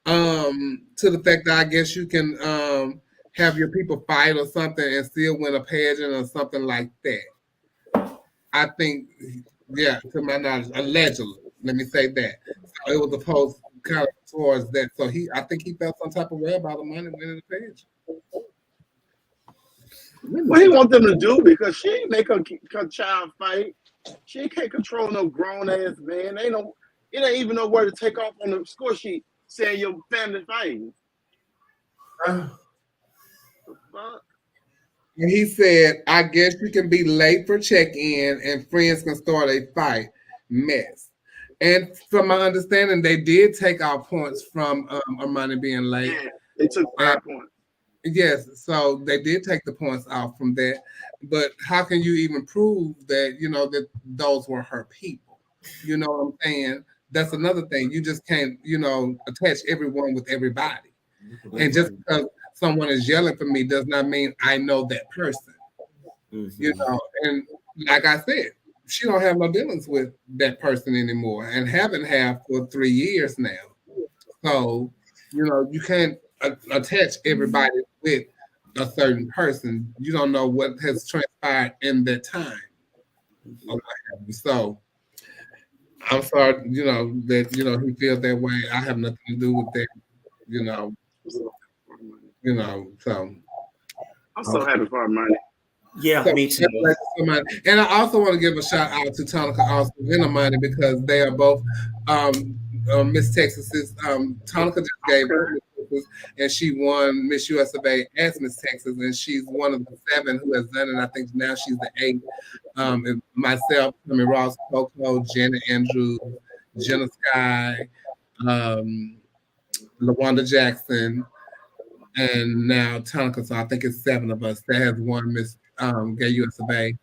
To the fact that I guess you can have your people fight or something and still win a pageant or something like that. I think, yeah, to my knowledge, allegedly. Let me say that. So it was a post kind of towards that. So I think he felt some type of way about the money winning the pageant. What he want them to do, because she ain't make her child fight. She can't control no grown ass man. It ain't even know where to take off on the score sheet saying your family fighting. And he said, I guess you can be late for check-in and friends can start a fight. Mess. And from my understanding, they did take out points from Armani being late. Yeah, they took 5 points. Yes, so they did take the points out from that. But how can you even prove that, that those were her people? You know what I'm saying? That's another thing. You just can't, attach everyone with everybody. And just because someone is yelling for me does not mean I know that person. And like I said, she don't have no dealings with that person anymore and haven't had for 3 years now. So, you can't attach everybody with a certain person. You don't know what has transpired in that time. So I'm sorry, that he feels that way. I have nothing to do with that, so I'm so happy for Armani. Yeah, me too. And I also want to give a shout out to Tonica also and Armani because they are both Miss Texas's. Tonica just gave her and she won Miss US of A as Miss Texas, and she's one of the 7 who has done it. I think now she's the 8th. Myself, Tommy Ross, Coco, Janet Andrews, Jenna Sky, LaWanda Jackson, and now Tonica. So I think it's 7 of us that has won Miss Gay US of A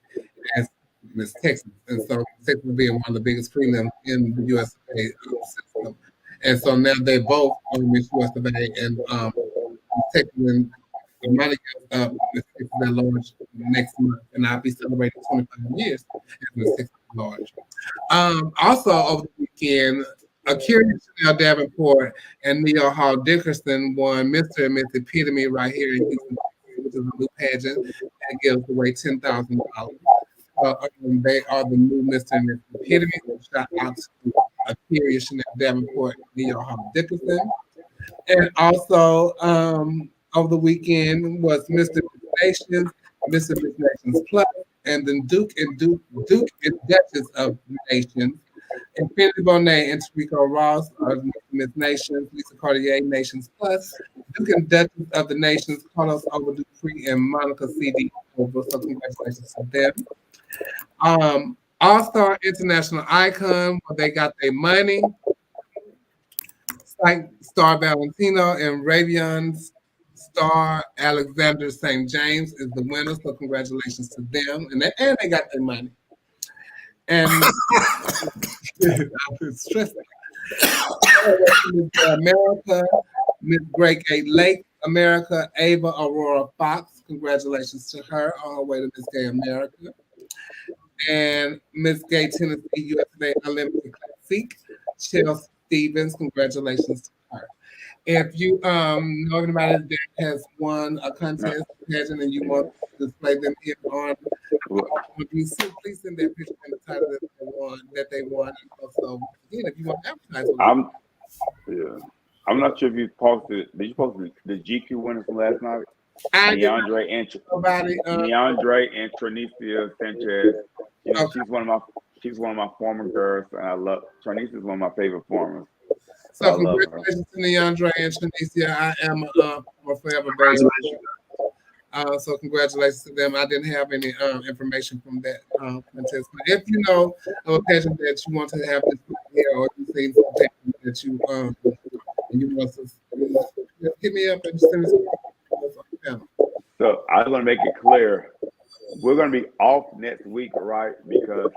as Miss Texas, and so Texas being one of the biggest prelims in the US of A system. And so now they both on Miss US of A, and Texas and Armani gives Miss Texas at large next month, and I'll be celebrating 25 years as Miss Texas at large. Also over the weekend, Stacy Davenport and Neil Hall Dickerson won Mr. and Miss Epitome right here in Houston, which is a new pageant that gives away $10,000. They are the new Mr. and Miss Epitome. So shout out to Chanel Davenport, Neil Hall Dickerson. And also over the weekend was Mr. Nations, Mr. Nations Plus, and then Duke and Duchess of Nations. Infinity Bonet and Tarico Ross are Miss Nations, Lisa Cartier, Nations Plus, Duke and Duchess of the Nations, Carlos Over Dupree, and Monica CD Over. So congratulations to them. All-Star International Icon, where they got their money. Star Valentino and Ravion's Star Alexander St. James is the winner. So congratulations to them. And they got their money. And I was stressed. America, Miss Great Gate Lake, America, Ava Aurora Fox. Congratulations to her on her way to Miss Gay America. And Miss Gay Tennessee USA Unlimited Classic, Stevens. Congratulations to her. If you know anybody that has won a contest pageant and you want to display them here on please send their picture and the title that they won. Also, again, if you want to advertise with them. I'm not sure if you posted. Did you post the GQ winners from last night? DeAndre and Trinicia Sanchez. You know, she's one of my former girls, and I love Trinicia is one of my favorite formers. So congratulations to DeAndre and Trinicia. I am a forever baby. So congratulations to them. I didn't have any information from that contest. But if you know of a pageant that you want to have this here, or you see some pageant that you want to hit me up and send us on the panel. So I want to make it clear, we're going to be off next week, right? Because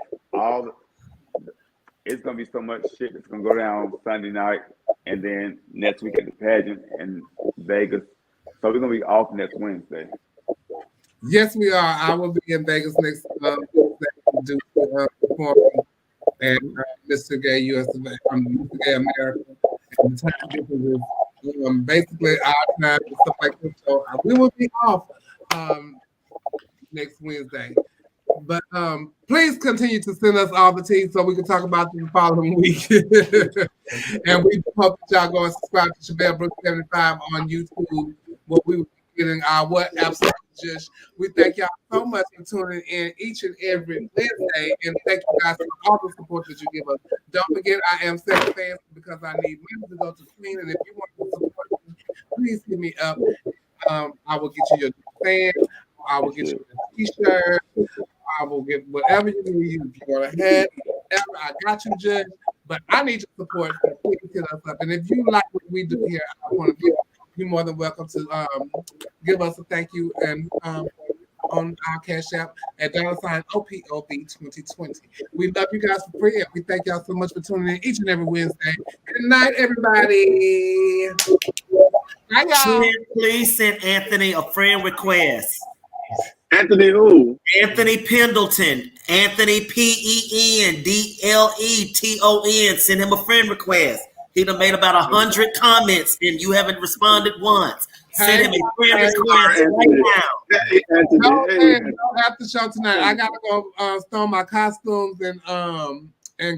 it's going to be so much shit that's going to go down Sunday night, and then next week at the pageant in Vegas. So we're going to be off next Wednesday. Yes, we are. I will be in Vegas next Wednesday to do performing and Mr. Gay USA, Mr. Gay America. And the time difference is basically our time and stuff like this. So we will be off next Wednesday. But please continue to send us all the tea so we can talk about them the following week. And we hope that y'all go and subscribe to Chevelle Brooks 75 on YouTube, where we will be getting our What Absolutely Just. We thank y'all so much for tuning in each and every Wednesday, and thank you guys for all the support that you give us. Don't forget, I am Seven Fans because I need money to go to clean, and if you want to support me, please hit me up. I will get you your fan. I will get you a t-shirt. I will get whatever you need. If you want to head, whatever, I got you, Judge. But I need your support. So please hit us up. And if you like what we do here, I want to you're more than welcome to give us a thank you and on our Cash App at $OPOB2020. We love you guys for free, and we thank y'all so much for tuning in each and every Wednesday. Good night, everybody. Bye, y'all. Please send Anthony a friend request. Anthony who? Anthony Pendleton. Anthony Pendleton. Send him a friend request. He done made about 100 comments and you haven't responded once. Send him a friend request right now. No after show tonight. I gotta go store my costumes and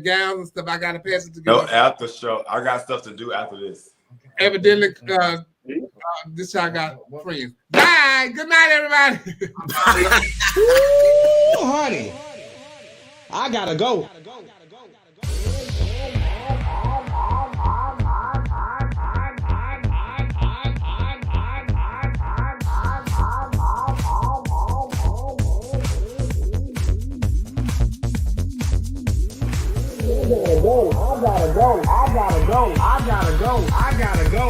gowns and stuff. I gotta pass it together. No after show. I got stuff to do after this. Evidently, this y'all got friends. Bye. Good night, everybody. Ooh, honey, I gotta go. I gotta go.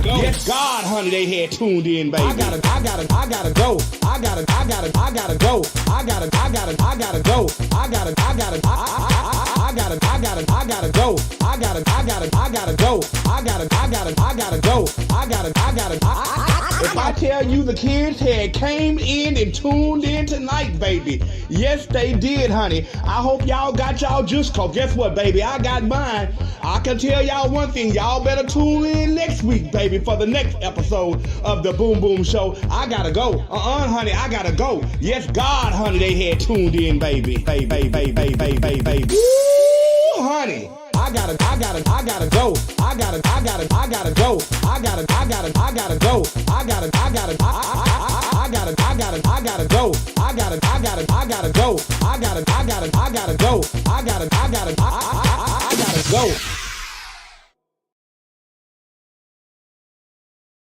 Yes, God, honey, they had tuned in, baby. I gotta go. I gotta go. I gotta go. I gotta go. I gotta go. If I tell you the kids had came in and tuned in tonight, baby. Yes, they did, honey. I hope y'all got y'all juice, cause guess what, baby? I got mine. I can tell y'all one thing. Y'all better tune in next week, baby, for the next episode of the Boom Boom Show. I gotta go. Honey, I gotta go. Yes, God, honey, they had tuned in, baby. Baby. Ooh, honey. I gotta go. I gotta go. I gotta go. I gotta go. I gotta go. I gotta go.